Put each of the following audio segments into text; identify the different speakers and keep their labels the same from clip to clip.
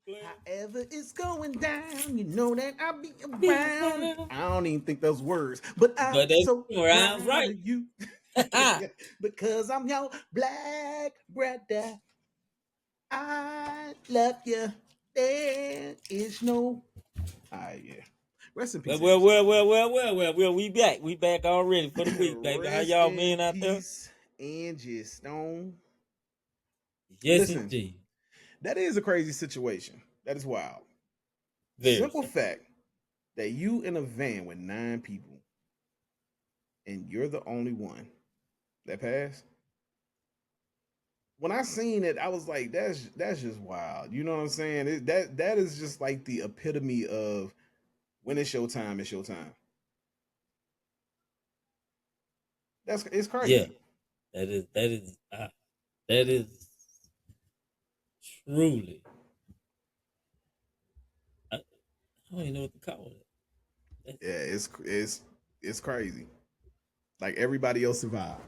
Speaker 1: However it's going down, you know that I'll be around. I don't even think those words, but I'm
Speaker 2: But that's
Speaker 1: so
Speaker 2: rhymes
Speaker 1: proud
Speaker 2: right.
Speaker 1: of you because I'm your black brother. I love you. There is no. Yeah. Rest in
Speaker 2: well,
Speaker 1: peace,
Speaker 2: well,
Speaker 1: Angie
Speaker 2: well,
Speaker 1: Stone.
Speaker 2: well, well, well, well, well. We back. We back already for the week, baby. How
Speaker 1: Rest
Speaker 2: y'all
Speaker 1: in
Speaker 2: been out there?
Speaker 1: peace, Angie Stone.
Speaker 2: Yes,
Speaker 1: Listen,
Speaker 2: indeed.
Speaker 1: that is a crazy situation. That is wild.
Speaker 2: Very
Speaker 1: Simple
Speaker 2: so.
Speaker 1: fact that you in a van with 9 people and you're the only one that passed. When I seen it, I was like, that's just wild. You know what I'm saying? That is just like the epitome of when it's your time, it's your time. It's
Speaker 2: Yeah,
Speaker 1: crazy.
Speaker 2: that is truly. I don't even know what to call it. That's,
Speaker 1: Yeah, it's crazy. Like everybody else survived.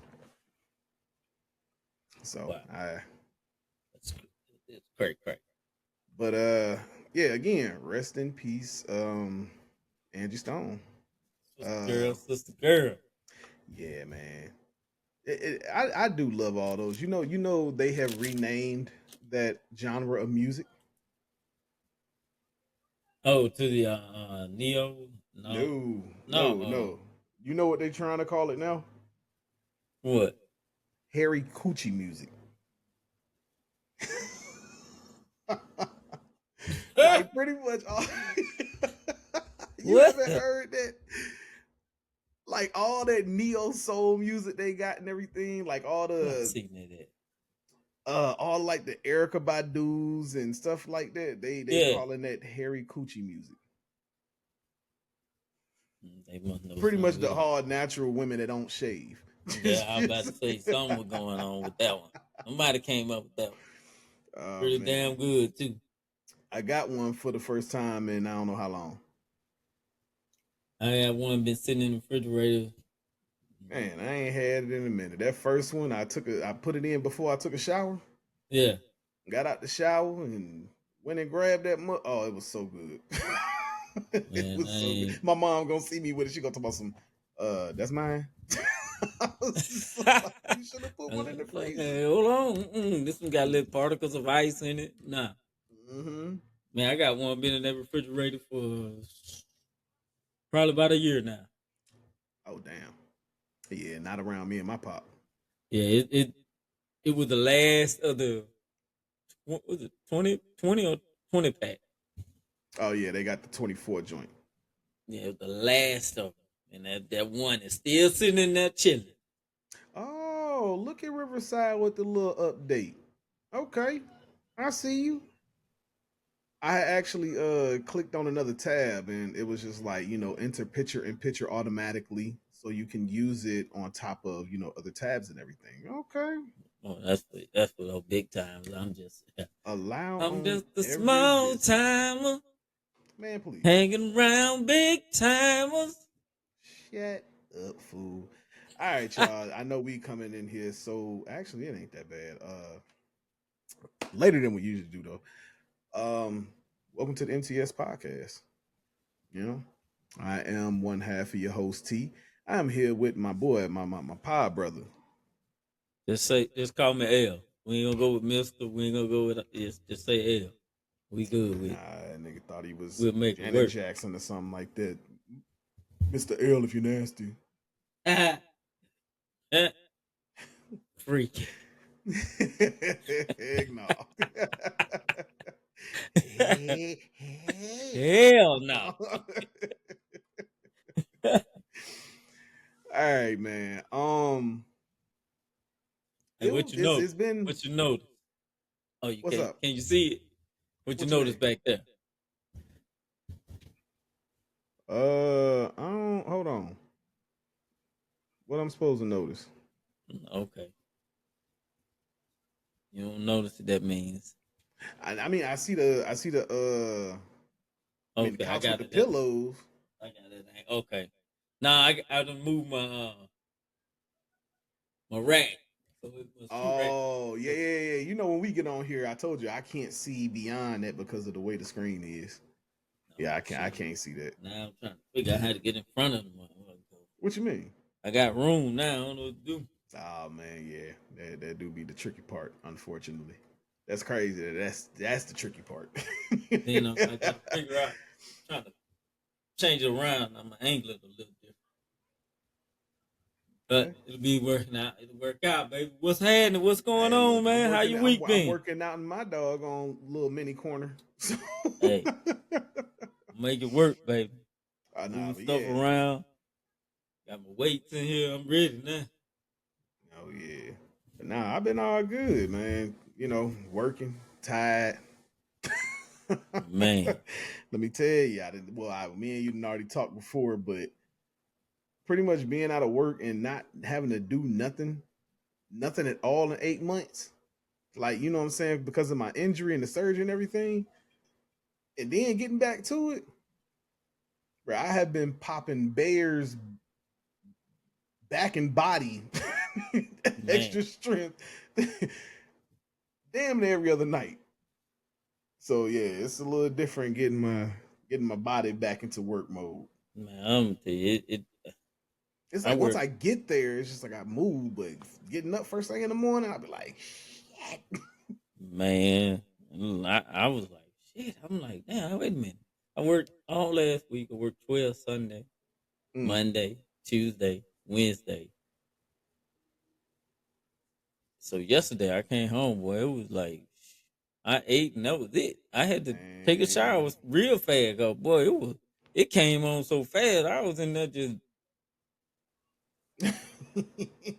Speaker 1: So
Speaker 2: wow,
Speaker 1: I
Speaker 2: that's it's great, great.
Speaker 1: but yeah, again, rest in peace, Angie Stone. Uh
Speaker 2: Sister girl.
Speaker 1: yeah, man. I do love all those. You know they have renamed that genre of music.
Speaker 2: Oh, to the Neo. No,
Speaker 1: No,
Speaker 2: no.
Speaker 1: no, no. You know what they're trying to call it now?
Speaker 2: What?
Speaker 1: Harry Coochie music. Like pretty much all you
Speaker 2: What?
Speaker 1: haven't heard that, like all that neo soul music they got and everything, like
Speaker 2: I've seen it.
Speaker 1: all like the Erica Badu's and stuff like that. They
Speaker 2: Yeah,
Speaker 1: calling that Harry Coochie music.
Speaker 2: they must know
Speaker 1: Pretty much
Speaker 2: something
Speaker 1: the
Speaker 2: good.
Speaker 1: hard natural women that don't shave.
Speaker 2: Yeah, I was about to say something was going on with that one. Somebody came up with that one.
Speaker 1: Oh
Speaker 2: Pretty damn
Speaker 1: man,
Speaker 2: good too.
Speaker 1: I got one for the first time in I don't know how long.
Speaker 2: I had one been sitting in the refrigerator.
Speaker 1: Man, I ain't had it in a minute. That first one, I put it in before I took a shower.
Speaker 2: Yeah,
Speaker 1: Got out the shower and went and grabbed that. Oh, it was so good. It
Speaker 2: man, I
Speaker 1: was so good.
Speaker 2: ain't.
Speaker 1: My mom gonna see me with it. She gonna talk about some. That's mine. I was just like, you should have put
Speaker 2: I
Speaker 1: one in
Speaker 2: was
Speaker 1: the
Speaker 2: like,
Speaker 1: freezer.
Speaker 2: hey, hold on. This one got little particles of ice in it. Nah,
Speaker 1: Mm-hmm.
Speaker 2: man, I got one been in that refrigerator for probably about a year now.
Speaker 1: Oh damn. Yeah, not around me and my pop.
Speaker 2: Yeah, it was the last of the what was it 20 or 20 pack.
Speaker 1: Oh yeah, they got the 24 joint.
Speaker 2: Yeah, it was the last of them, and that one is still sitting in there chilling.
Speaker 1: Oh, look at Riverside with the little update. Okay, I see you. I actually clicked on another tab and it was just like, enter picture in picture automatically so you can use it on top of, other tabs and everything. Okay.
Speaker 2: Oh, that's for those big times.
Speaker 1: Allow
Speaker 2: I'm
Speaker 1: on
Speaker 2: just a
Speaker 1: every
Speaker 2: small
Speaker 1: visit.
Speaker 2: timer
Speaker 1: Man, please.
Speaker 2: hanging around big timers.
Speaker 1: Shut up, fool. All right, y'all. I know we coming in here, so actually it ain't that bad. Later than we usually do though. Welcome to the MTS podcast. You know, I am one half of your host T. I am here with my boy, my pod brother.
Speaker 2: Just call me L. We ain't gonna go with Mister. We ain't gonna go with just say L. We good with
Speaker 1: Nah,
Speaker 2: it.
Speaker 1: that nigga thought he was
Speaker 2: We'll make it
Speaker 1: Janet
Speaker 2: work.
Speaker 1: Jackson or something like that. Mr. L, if you're nasty.
Speaker 2: Freak.
Speaker 1: No.
Speaker 2: Hell no.
Speaker 1: All right, man.
Speaker 2: Hey, what you notice?
Speaker 1: It's been
Speaker 2: What you notice? Oh, you
Speaker 1: what's
Speaker 2: can't.
Speaker 1: up?
Speaker 2: Can you see it? What you
Speaker 1: What you
Speaker 2: notice
Speaker 1: mean?
Speaker 2: back there?
Speaker 1: I don't. Hold on. What I'm supposed to notice?
Speaker 2: Okay. You don't notice what that means.
Speaker 1: I mean, I mean the
Speaker 2: Okay, I
Speaker 1: couch with
Speaker 2: got
Speaker 1: the
Speaker 2: it. That
Speaker 1: pillows.
Speaker 2: I got it. Okay. Now I done moved my rack, So it must shoot right.
Speaker 1: Oh, yeah, yeah, yeah. You know, when we get on here, I told you I can't see beyond that because of the way the screen is.
Speaker 2: No,
Speaker 1: Yeah, I
Speaker 2: shit.
Speaker 1: can't see that.
Speaker 2: Now I'm trying to figure out how to get in front of them.
Speaker 1: What you mean?
Speaker 2: I got room now. I don't know what to do.
Speaker 1: Oh man, yeah, that do be the tricky part. Unfortunately, that's crazy. That's the tricky part.
Speaker 2: Then I got to figure out, trying to change it around. I'm gonna angle it a little different, but
Speaker 1: Okay.
Speaker 2: it'll be working out. It'll work out, baby. What's happening? What's going
Speaker 1: Hey,
Speaker 2: on,
Speaker 1: look, I'm
Speaker 2: man? How
Speaker 1: working.
Speaker 2: your week
Speaker 1: I'm
Speaker 2: been?
Speaker 1: working out in my doggone little mini corner. So,
Speaker 2: Hey, make it work, baby.
Speaker 1: nah,
Speaker 2: Moving
Speaker 1: but
Speaker 2: stuff
Speaker 1: yeah.
Speaker 2: around. Got my weights in here. I'm ready now.
Speaker 1: Oh yeah. But nah, I've been all good, man. You know, working, tired.
Speaker 2: Man,
Speaker 1: Let me tell you, me and you done already talked before, but pretty much being out of work and not having to do nothing at all in 8 months. Like, you know what I'm saying? Because of my injury and the surgery and everything. And then getting back to it, bro, I have been popping bears back and body
Speaker 2: man,
Speaker 1: extra strength damn near every other night. So yeah, it's a little different getting my body back into work mode.
Speaker 2: man. I'm gonna tell you,
Speaker 1: It's
Speaker 2: I
Speaker 1: like once
Speaker 2: work,
Speaker 1: I get there, it's just like I move, but getting up first thing in the morning, I'll be like, shit.
Speaker 2: man. I was like, shit. I'm like, damn. Wait a minute. I worked all last week. I worked 12 Sunday,
Speaker 1: Mm.
Speaker 2: Monday, Tuesday, Wednesday. So yesterday I came home, boy. It was like I ate and that was it. I had to take a shower. It
Speaker 1: Man.
Speaker 2: was real fast. Oh boy, it came on so fast. I was in there just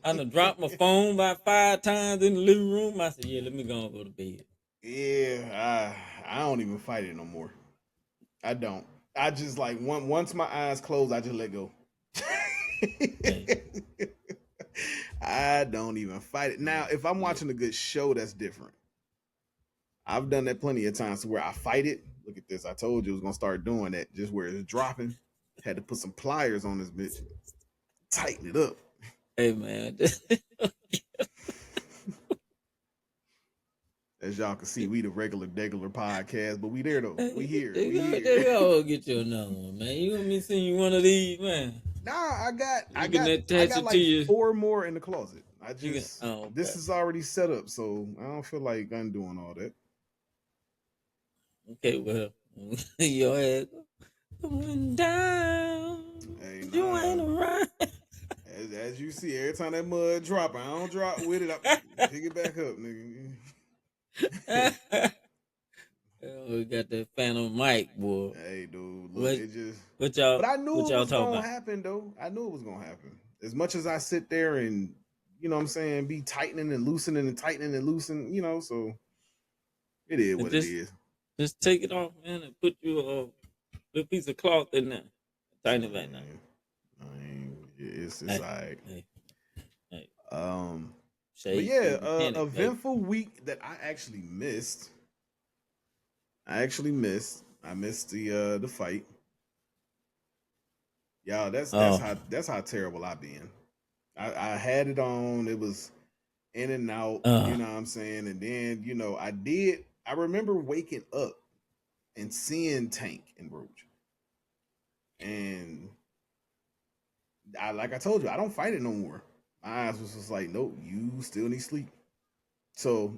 Speaker 2: I done dropped my phone about 5 times in the living room. I said, yeah, let me go and go to bed.
Speaker 1: Yeah, I don't even fight it no more. I don't. I just like once my eyes close, I just let go.
Speaker 2: Hey,
Speaker 1: I don't even fight it. Now,
Speaker 2: man,
Speaker 1: if I'm
Speaker 2: look,
Speaker 1: watching a good show, that's different. I've done that plenty of times to where I fight it. Look at this. I told you I was gonna start doing that. Just where it's dropping. Had to put some pliers on this bitch. Tighten it up.
Speaker 2: hey man.
Speaker 1: As y'all can see, we the regular degular podcast, but we there though. We here. We
Speaker 2: They
Speaker 1: here.
Speaker 2: go get you another one, man. You want me to send you one of these, man?
Speaker 1: Nah, I got I
Speaker 2: You can
Speaker 1: got I
Speaker 2: attach
Speaker 1: got
Speaker 2: it to
Speaker 1: like
Speaker 2: you.
Speaker 1: four more in the closet.
Speaker 2: You can. Oh,
Speaker 1: This
Speaker 2: okay.
Speaker 1: is already set up, so I don't feel like undoing all that.
Speaker 2: Okay, well, your ass going down.
Speaker 1: Hey,
Speaker 2: You
Speaker 1: nah.
Speaker 2: ain't around.
Speaker 1: As you see, every time that mud drop, I don't drop with it. I pick it back up, nigga.
Speaker 2: Oh, we got that phantom mic, boy.
Speaker 1: Hey, dude, look,
Speaker 2: What
Speaker 1: it just.
Speaker 2: what
Speaker 1: But
Speaker 2: y'all
Speaker 1: I
Speaker 2: what
Speaker 1: knew it
Speaker 2: y'all
Speaker 1: was
Speaker 2: talk
Speaker 1: gonna
Speaker 2: about?
Speaker 1: happen, though. I knew it was gonna happen. As much as I sit there and, you know what I'm saying, be tightening and loosening and tightening and loosening, so it is
Speaker 2: And
Speaker 1: what it is.
Speaker 2: just take it off, man, and put you a little piece of cloth in there. Tighten it back now.
Speaker 1: Man, I mean, it's
Speaker 2: Hey,
Speaker 1: all right.
Speaker 2: hey, hey.
Speaker 1: Um, but
Speaker 2: Shade
Speaker 1: yeah,
Speaker 2: tree mechanic, baby.
Speaker 1: eventful week that I actually missed. I missed the fight. Y'all, that's
Speaker 2: Oh,
Speaker 1: how terrible I been. I had it on. It was in and out. You
Speaker 2: uh,
Speaker 1: know what I'm saying? And then I remember waking up and seeing Tank and Roach, and like I told you, I don't fight it no more. My eyes was just like, nope, you still need sleep. So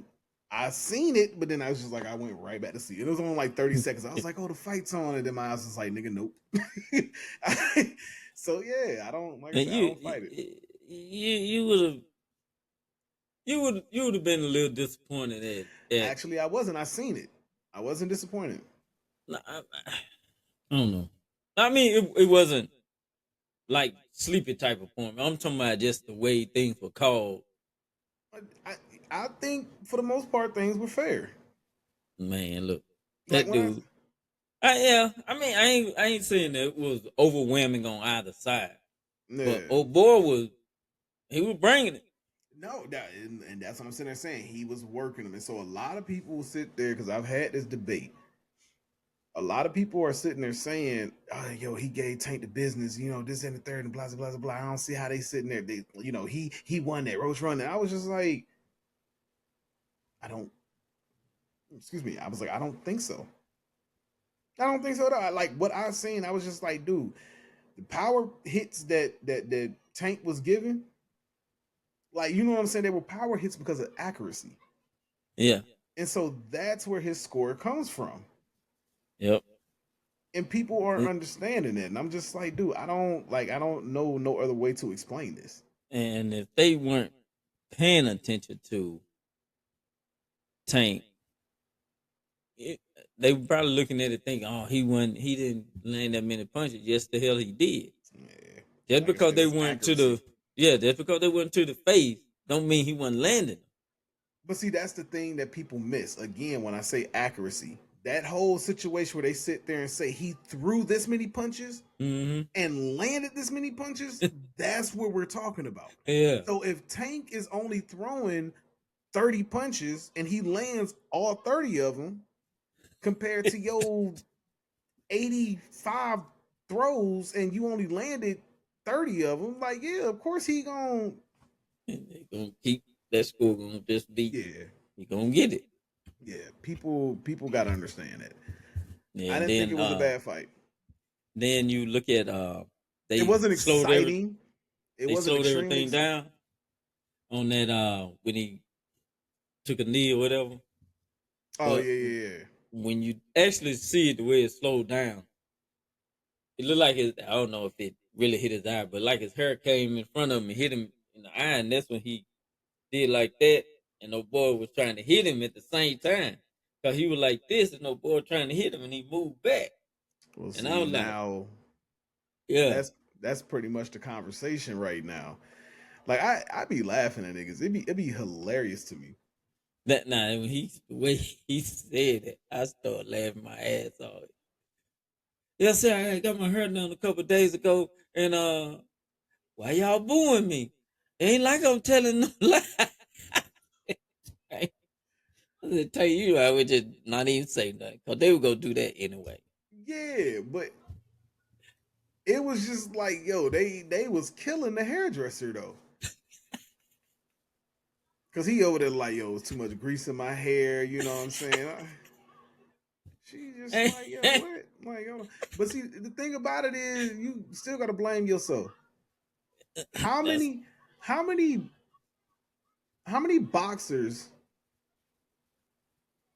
Speaker 1: I seen it, but then I was just like, I went right back to sleep. It was only like 30 seconds. I was like, oh, the fight's on, and then my eyes was like, nigga, nope. So yeah, I don't like I
Speaker 2: and
Speaker 1: said, I don't fight it.
Speaker 2: you would have you would have been a little disappointed at
Speaker 1: Actually, I wasn't. I seen it. I wasn't disappointed.
Speaker 2: nah, I don't know. I mean, it wasn't like sleepy type of point. I'm talking about just the way things were called.
Speaker 1: I I think for the most part things were fair.
Speaker 2: Man, look,
Speaker 1: Like
Speaker 2: that
Speaker 1: when I
Speaker 2: dude. Yeah, I mean, I ain't saying that it was overwhelming on either side, but
Speaker 1: yeah.
Speaker 2: old boy he was bringing it.
Speaker 1: No, and that's what I'm sitting there saying. He was working them, and so a lot of people will sit there because I've had this debate. a lot of people are sitting there saying, oh, yo, he gave Tank the business, this and the third and blah blah blah blah. I don't see how they sitting there. They, he won that roach run. And I was just like, I don't excuse me. I was like, I don't think so. I don't think so. Like what I was saying, I was just like, dude, the power hits that Tank was given, like you know what I'm saying, they were power hits because of accuracy.
Speaker 2: Yeah.
Speaker 1: And so that's where his score comes from.
Speaker 2: Yep.
Speaker 1: And people aren't understanding it. And I'm just like, dude, I don't know no other way to explain this.
Speaker 2: And if they weren't paying attention to Tank, it, they were probably looking at it thinking, "Oh, he didn't land that many punches." Yes, the hell he did.
Speaker 1: Yeah.
Speaker 2: Just
Speaker 1: Like I
Speaker 2: because
Speaker 1: said,
Speaker 2: they
Speaker 1: it's
Speaker 2: went to
Speaker 1: accuracy.
Speaker 2: the just because they went to the face, don't mean he wasn't landing.
Speaker 1: But see, that's the thing that people miss. Again, when I say accuracy, that whole situation where they sit there and say he threw this many punches
Speaker 2: Mm-hmm.
Speaker 1: and landed this many punches, that's what we're talking about.
Speaker 2: Yeah.
Speaker 1: So if Tank is only throwing 30 punches and he lands all 30 of them compared to your 85 throws and you only landed 30 of them, like, yeah, of course he gonna,
Speaker 2: And they gonna keep that score gonna just be
Speaker 1: yeah,
Speaker 2: he gonna get it.
Speaker 1: yeah. People got to understand that.
Speaker 2: Yeah,
Speaker 1: I
Speaker 2: and
Speaker 1: didn't think it was a bad fight.
Speaker 2: then you look at
Speaker 1: It
Speaker 2: they
Speaker 1: wasn't
Speaker 2: slowed every
Speaker 1: exciting. It
Speaker 2: they
Speaker 1: wasn't
Speaker 2: slowed
Speaker 1: extremely
Speaker 2: everything
Speaker 1: exciting.
Speaker 2: down on that when he took a knee or whatever.
Speaker 1: Oh
Speaker 2: But
Speaker 1: yeah, yeah, yeah.
Speaker 2: when you actually see it the way it slowed down, it looked like his I don't know if it really hit his eye, but like his hair came in front of him and hit him in the eye, and that's when he did like that, and no boy was trying to hit him at the same time. Cause he was like this, and no boy trying to hit him, and he moved back.
Speaker 1: We'll
Speaker 2: And I
Speaker 1: see
Speaker 2: was like,
Speaker 1: now.
Speaker 2: yeah,
Speaker 1: That's pretty much the conversation right now. Like I be laughing at niggas. It'd be hilarious to me.
Speaker 2: that now when he the way he said it, I started laughing my ass off. Yeah, sir, I got my hair done a couple of days ago, and why y'all booing me? Ain't like I'm telling no lie. I tell you, I would just not even say nothing, cause they would go do that anyway.
Speaker 1: Yeah, but it was just like, yo, they was killing the hairdresser though. Cause he over there like, yo, it's too much grease in my hair, you know what I'm saying? She just like, yo, what? Like, yo. But see, the thing about it is you still gotta blame yourself. How
Speaker 2: That's
Speaker 1: many how many how many boxers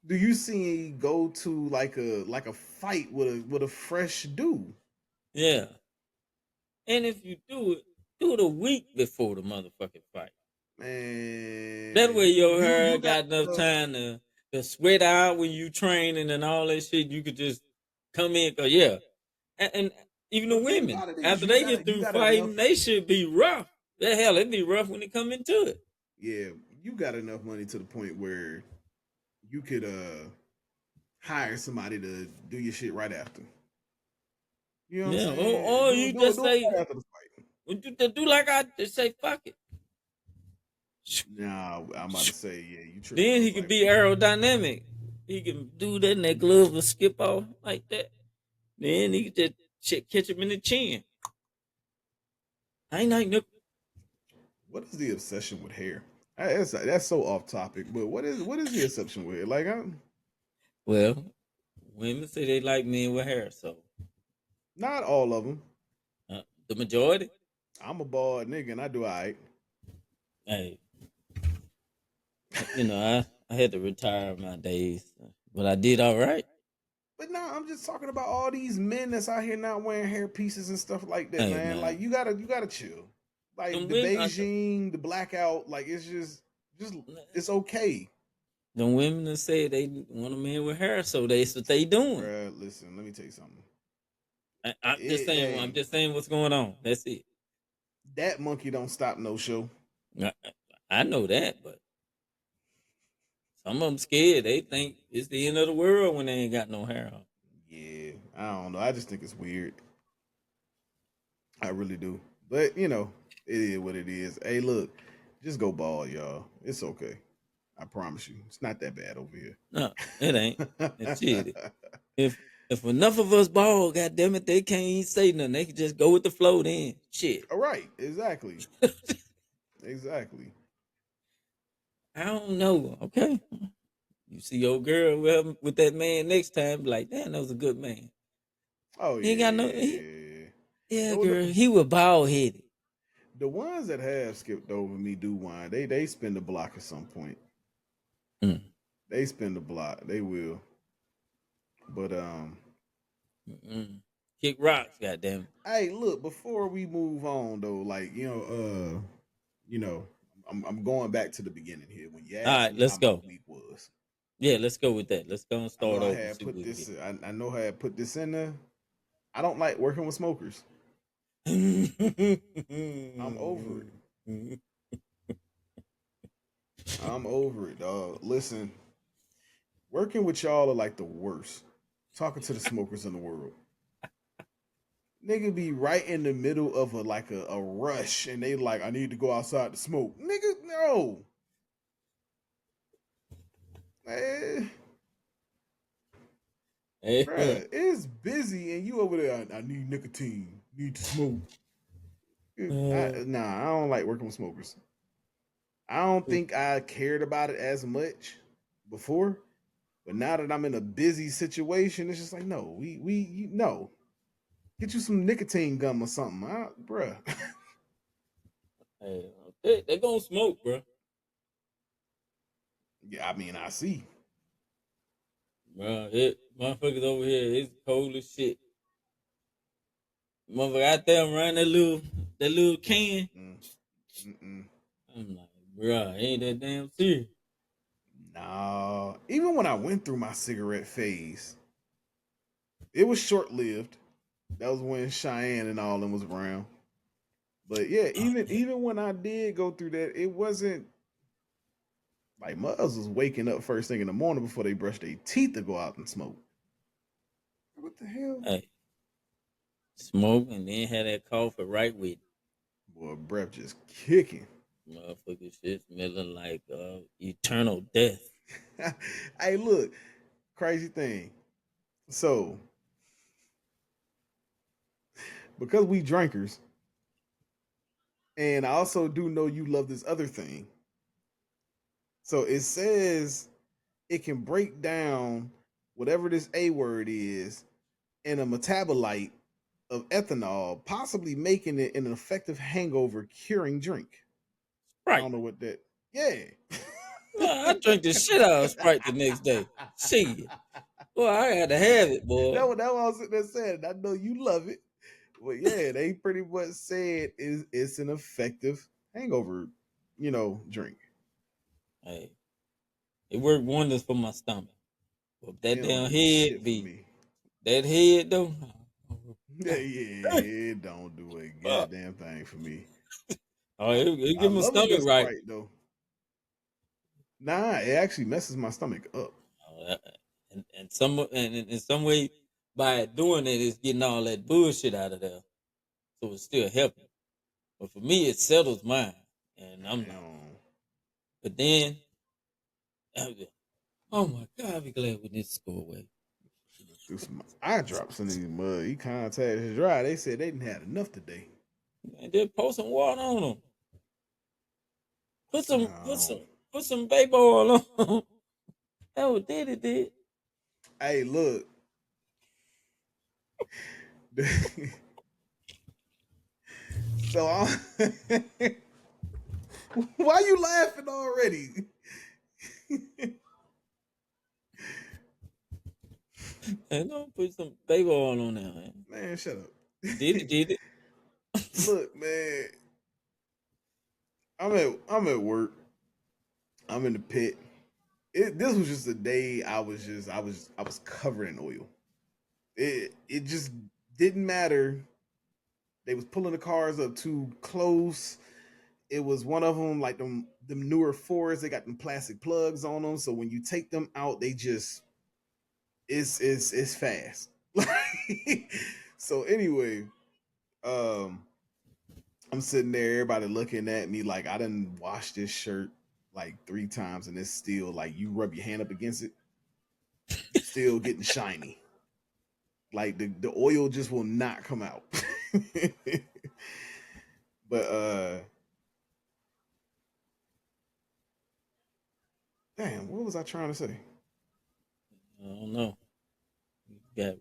Speaker 1: do you see go to like a fight with a fresh dude?
Speaker 2: yeah. And if you do it a week before the motherfucking fight. That
Speaker 1: Man,
Speaker 2: way
Speaker 1: you
Speaker 2: your
Speaker 1: you
Speaker 2: hair
Speaker 1: you got
Speaker 2: got enough
Speaker 1: enough.
Speaker 2: time to sweat out when you training and all that shit. You could just come in, cause yeah. And even the
Speaker 1: But the thing
Speaker 2: women,
Speaker 1: about it is
Speaker 2: after they
Speaker 1: you
Speaker 2: get through
Speaker 1: got
Speaker 2: fighting,
Speaker 1: enough.
Speaker 2: they should be rough. The hell, it be rough when they come into it.
Speaker 1: Yeah, you got enough money to the point where you could hire somebody to do your shit right after. You know what I'm
Speaker 2: Yeah,
Speaker 1: saying?
Speaker 2: or
Speaker 1: Do
Speaker 2: you
Speaker 1: do it
Speaker 2: just
Speaker 1: do it
Speaker 2: say,
Speaker 1: right after the fight.
Speaker 2: would you do like I just say, fuck it.
Speaker 1: Nah, I'm about to say, yeah, you tripping
Speaker 2: Then
Speaker 1: on
Speaker 2: he could
Speaker 1: Cypher.
Speaker 2: be aerodynamic. He can do that and that glove will skip off like that. Then he could just catch him in the chin. I ain't like no.
Speaker 1: What is the obsession with hair? That's so off topic, but what is the obsession with it? Like,
Speaker 2: Well, women say they like men with hair, so
Speaker 1: not all of them.
Speaker 2: the majority.
Speaker 1: I'm a bald nigga and I do alright.
Speaker 2: Hey, I had to retire my days, but I did all right.
Speaker 1: But no, I'm just talking about all these men that's out here not wearing hair pieces and stuff like that,
Speaker 2: Hey
Speaker 1: man. Like
Speaker 2: man,
Speaker 1: you gotta chill. Like
Speaker 2: them
Speaker 1: the
Speaker 2: women,
Speaker 1: Beijing, the blackout, like it's just it's okay.
Speaker 2: them women that say they want a man with hair, so that's what they doing.
Speaker 1: Bruh, listen, let me tell you something.
Speaker 2: I'm just saying. I'm
Speaker 1: Hey,
Speaker 2: just saying what's going on. That's it.
Speaker 1: that monkey don't stop no show.
Speaker 2: I, I know that, but some of them scared. They think it's the end of the world when they ain't got no hair on.
Speaker 1: Yeah, I don't know. I just think it's weird. I really do. But it is what it is. Hey, look, just go bald, y'all. It's okay. I promise you, it's not that bad over
Speaker 2: No, it ain't. And shit,
Speaker 1: here.
Speaker 2: if If enough of us ball, goddamn it, they can't even say nothing. They can just go with the flow. Then shit.
Speaker 1: All right, exactly, exactly.
Speaker 2: I don't know. Okay, you see your girl with that man next time, be like, damn, that was a good man.
Speaker 1: Oh
Speaker 2: He ain't got no.
Speaker 1: yeah.
Speaker 2: Yeah,
Speaker 1: No,
Speaker 2: girl, he was bald headed.
Speaker 1: the ones that have skipped over me do whine. They spin the block at some point.
Speaker 2: Mm.
Speaker 1: They spin the block. They will. But
Speaker 2: Mm-mm. Kick rocks, goddamn.
Speaker 1: hey, look. Before we move on though, like you know, I'm going back to the beginning here. When you
Speaker 2: All
Speaker 1: asked
Speaker 2: right,
Speaker 1: me how
Speaker 2: let's
Speaker 1: my
Speaker 2: go.
Speaker 1: week was,
Speaker 2: Yeah, let's go with that. Let's go and
Speaker 1: I know
Speaker 2: start
Speaker 1: I
Speaker 2: over and
Speaker 1: had
Speaker 2: see what
Speaker 1: put
Speaker 2: we can
Speaker 1: this.
Speaker 2: get.
Speaker 1: I know I had put this in there. I don't like working with smokers. I'm over it. I'm over it, dog. Listen, working with y'all are like the worst. Talking to the smokers in the world. Nigga be right in the middle of a rush and they like, I need to go outside to smoke. Nigga, no. Man,
Speaker 2: Hey,
Speaker 1: bruh, it's busy and you over there, I need nicotine. Need to smoke. Nah, I don't like working with smokers. I don't think I cared about it as much before, but now that I'm in a busy situation, it's just like, no, no. Get you some nicotine gum or something, bruh.
Speaker 2: they gonna smoke, bro.
Speaker 1: Yeah, I mean, I see.
Speaker 2: Bro, it motherfuckers over here, it's cold as shit. Motherfucker out there around that little can.
Speaker 1: Mm, mm-mm.
Speaker 2: I'm like, bro, ain't that damn serious.
Speaker 1: Nah, even when I went through my cigarette phase, it was short lived. That was when Cheyenne and all them was around. But yeah,
Speaker 2: Oh,
Speaker 1: even when I did go through that, it wasn't like mothers was waking up first thing in the morning before they brush their teeth to go out and smoke. What the hell?
Speaker 2: hey, smoke and then had that coffee right with it.
Speaker 1: Boy, breath just kicking.
Speaker 2: Motherfucker shit smelling like eternal death.
Speaker 1: Hey, look, crazy thing. So, because we drinkers, and I also do know you love this other thing. So it says it can break down whatever this A word is in a metabolite of ethanol, possibly making it an effective hangover curing drink. I
Speaker 2: Sprite.
Speaker 1: don't know what that. Yeah.
Speaker 2: I drank the shit out of Sprite the next day. Shit. Boy, I had to have it, boy.
Speaker 1: That what I was sitting there saying. I know you love it, but yeah, they pretty much said it's an effective hangover, drink.
Speaker 2: Hey, it worked wonders for my stomach. But that
Speaker 1: It don't
Speaker 2: damn
Speaker 1: do
Speaker 2: head
Speaker 1: shit for
Speaker 2: be
Speaker 1: me.
Speaker 2: that head though.
Speaker 1: Yeah, yeah, it don't do a goddamn thing for me.
Speaker 2: Oh, it
Speaker 1: I
Speaker 2: give my
Speaker 1: love a
Speaker 2: stomach
Speaker 1: good
Speaker 2: right.
Speaker 1: Sprite though. Nah, it actually messes my stomach up.
Speaker 2: And in some way, by doing it, it's getting all that bullshit out of there. So it's still helping. But for me, it settles mine, and I'm like,
Speaker 1: Damn.
Speaker 2: but then, oh my god, I'll be glad when this go away.
Speaker 1: Should have threw some eye drops in these mud. He contacted his dry. They said they didn't had enough today.
Speaker 2: And just pour some water on them. Put some, put
Speaker 1: Oh.
Speaker 2: some, put some baby oil on 'em. That what did it did.
Speaker 1: Hey, look. So why you laughing already?
Speaker 2: And don't put some baby oil on there, man.
Speaker 1: Man, shut up.
Speaker 2: Did it, did it.
Speaker 1: Look, man. I'm at work. I'm in the pit. This was just a day I was covered in oil. It just didn't matter. They was pulling the cars up too close. It was one of them like them newer Fords. They got them plastic plugs on them, so when you take them out, they just it's fast. So anyway, um, I'm sitting there, everybody looking at me like I didn't wash this shirt like 3 times, and it's still like you rub your hand up against it, still getting shiny. Like the oil just will not come out. But damn, what was I trying to say?
Speaker 2: I don't know. You got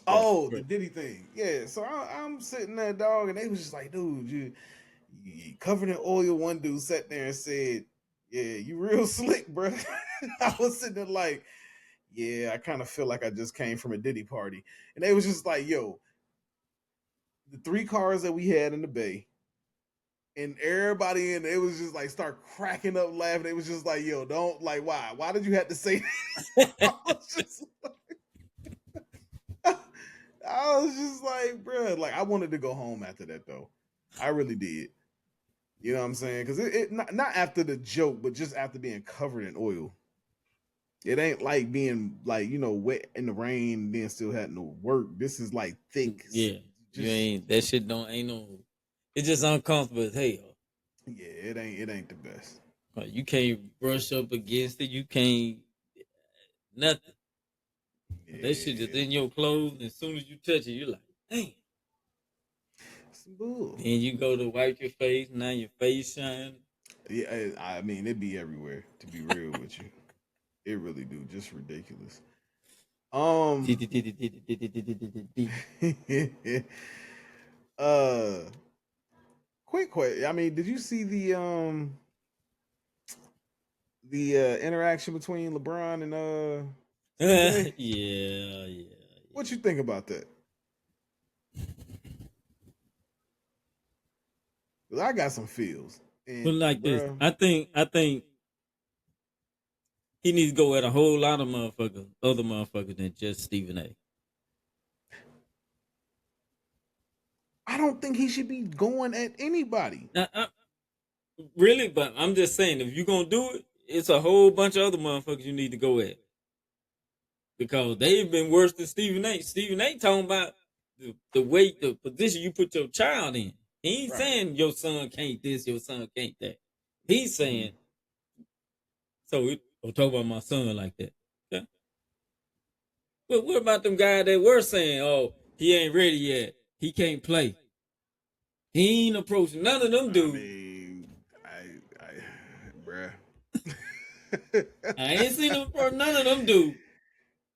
Speaker 1: Oh, the Diddy thing. Yeah. So I'm sitting there, dog, and they was just like, dude, you covered in oil. One dude sat there and said, "Yeah, you real slick, bro." I was sitting there like, "Yeah, I kind of feel like I just came from a Diddy party," and they was just like, "Yo, the three cars that we had in the bay." And everybody in it was just like start cracking up laughing. It was just like, yo, don't like why? Why did you have to say that? I was just I was just like, bro, like I wanted to go home after that though. I really did. You know what I'm saying? Because it not after the joke, but just after being covered in oil. It ain't like being like wet in the rain, then still had no work. This is like thick,
Speaker 2: Yeah, you
Speaker 1: just
Speaker 2: ain't that shit. Don't ain't no. It's just uncomfortable as hell.
Speaker 1: yeah. It ain't the best.
Speaker 2: You can't brush up against it. You can't nothing. That shit just
Speaker 1: Yeah,
Speaker 2: in your clothes. And as soon as you touch it, you're like, damn.
Speaker 1: some bull.
Speaker 2: Then you go to wipe your face. Now your face shine.
Speaker 1: Yeah, I mean it be everywhere. To be real with you, it really do. Just ridiculous. Um, uh, quick question. I mean, did you see the interaction between LeBron and Stephen
Speaker 2: Yeah,
Speaker 1: A?
Speaker 2: yeah, yeah.
Speaker 1: What you think about that? 'Cause I got some feels,
Speaker 2: But
Speaker 1: and
Speaker 2: like this,
Speaker 1: bruh,
Speaker 2: I think he needs to go at a whole lot of motherfuckers, other motherfuckers than just Stephen A.
Speaker 1: I don't think he should be going at anybody.
Speaker 2: Now, really, but I'm just saying, if you're gonna do it, it's a whole bunch of other motherfuckers you need to go at because they've been worse than Stephen A. Stephen A. talking about the weight, the position you put your child in. He ain't
Speaker 1: Right.
Speaker 2: saying your son can't this, your son can't that. He's
Speaker 1: Hmm.
Speaker 2: saying don't talk about my son like that. Okay? But what about them guys that were saying, oh, he ain't ready yet, he can't play, he ain't approaching none of them
Speaker 1: I
Speaker 2: dudes.
Speaker 1: mean, I, bruh.
Speaker 2: I ain't seen him approach none of them dudes.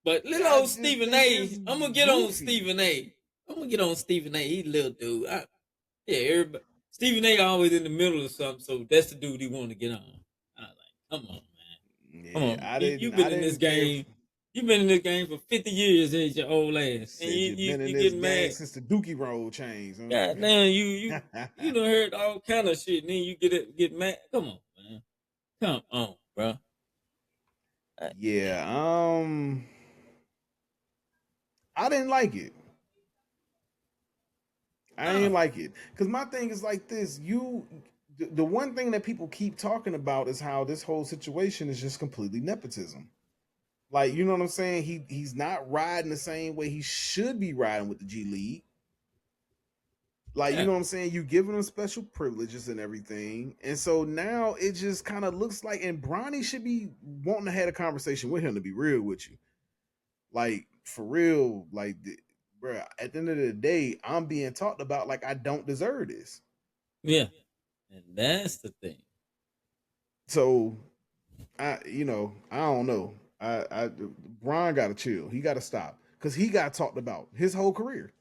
Speaker 2: But little
Speaker 1: I
Speaker 2: old
Speaker 1: just
Speaker 2: Stephen
Speaker 1: think
Speaker 2: A,
Speaker 1: it's
Speaker 2: I'm gonna get on
Speaker 1: goofy.
Speaker 2: Stephen A. I'm gonna get on Stephen A. He little dude. Yeah, everybody. Stephen A. always in the middle of something, so that's the dude he want to get on. I was like, come on, man, come
Speaker 1: Yeah,
Speaker 2: on.
Speaker 1: I
Speaker 2: You
Speaker 1: didn't.
Speaker 2: been
Speaker 1: I
Speaker 2: in this
Speaker 1: didn't care.
Speaker 2: game. You been in this game for 50 years, ain't your old
Speaker 1: You
Speaker 2: ass, and
Speaker 1: said you've been in
Speaker 2: you
Speaker 1: this
Speaker 2: getting
Speaker 1: game
Speaker 2: mad.
Speaker 1: since the Dookie roll chains,
Speaker 2: God damn,
Speaker 1: huh?
Speaker 2: you done heard all kind of shit, and then you get mad. Come on, man. Come on, bro.
Speaker 1: Yeah. I didn't like it. I ain't
Speaker 2: No.
Speaker 1: like it because my thing is like this. The one thing that people keep talking about is how this whole situation is just completely nepotism. Like, you know what I'm saying? He's not riding the same way he should be riding with the G League. Like, you
Speaker 2: Yeah.
Speaker 1: know what I'm saying? You giving him special privileges and everything. And so now it just kind of looks like, and Bronny should be wanting to have a conversation with him, to be real with you. Like, for real, like, bruh, at the end of the day, I'm being talked about like I don't deserve this.
Speaker 2: Yeah. And that's the thing.
Speaker 1: So, I don't know. Bron got to chill. He got to stop because he got talked about his whole career.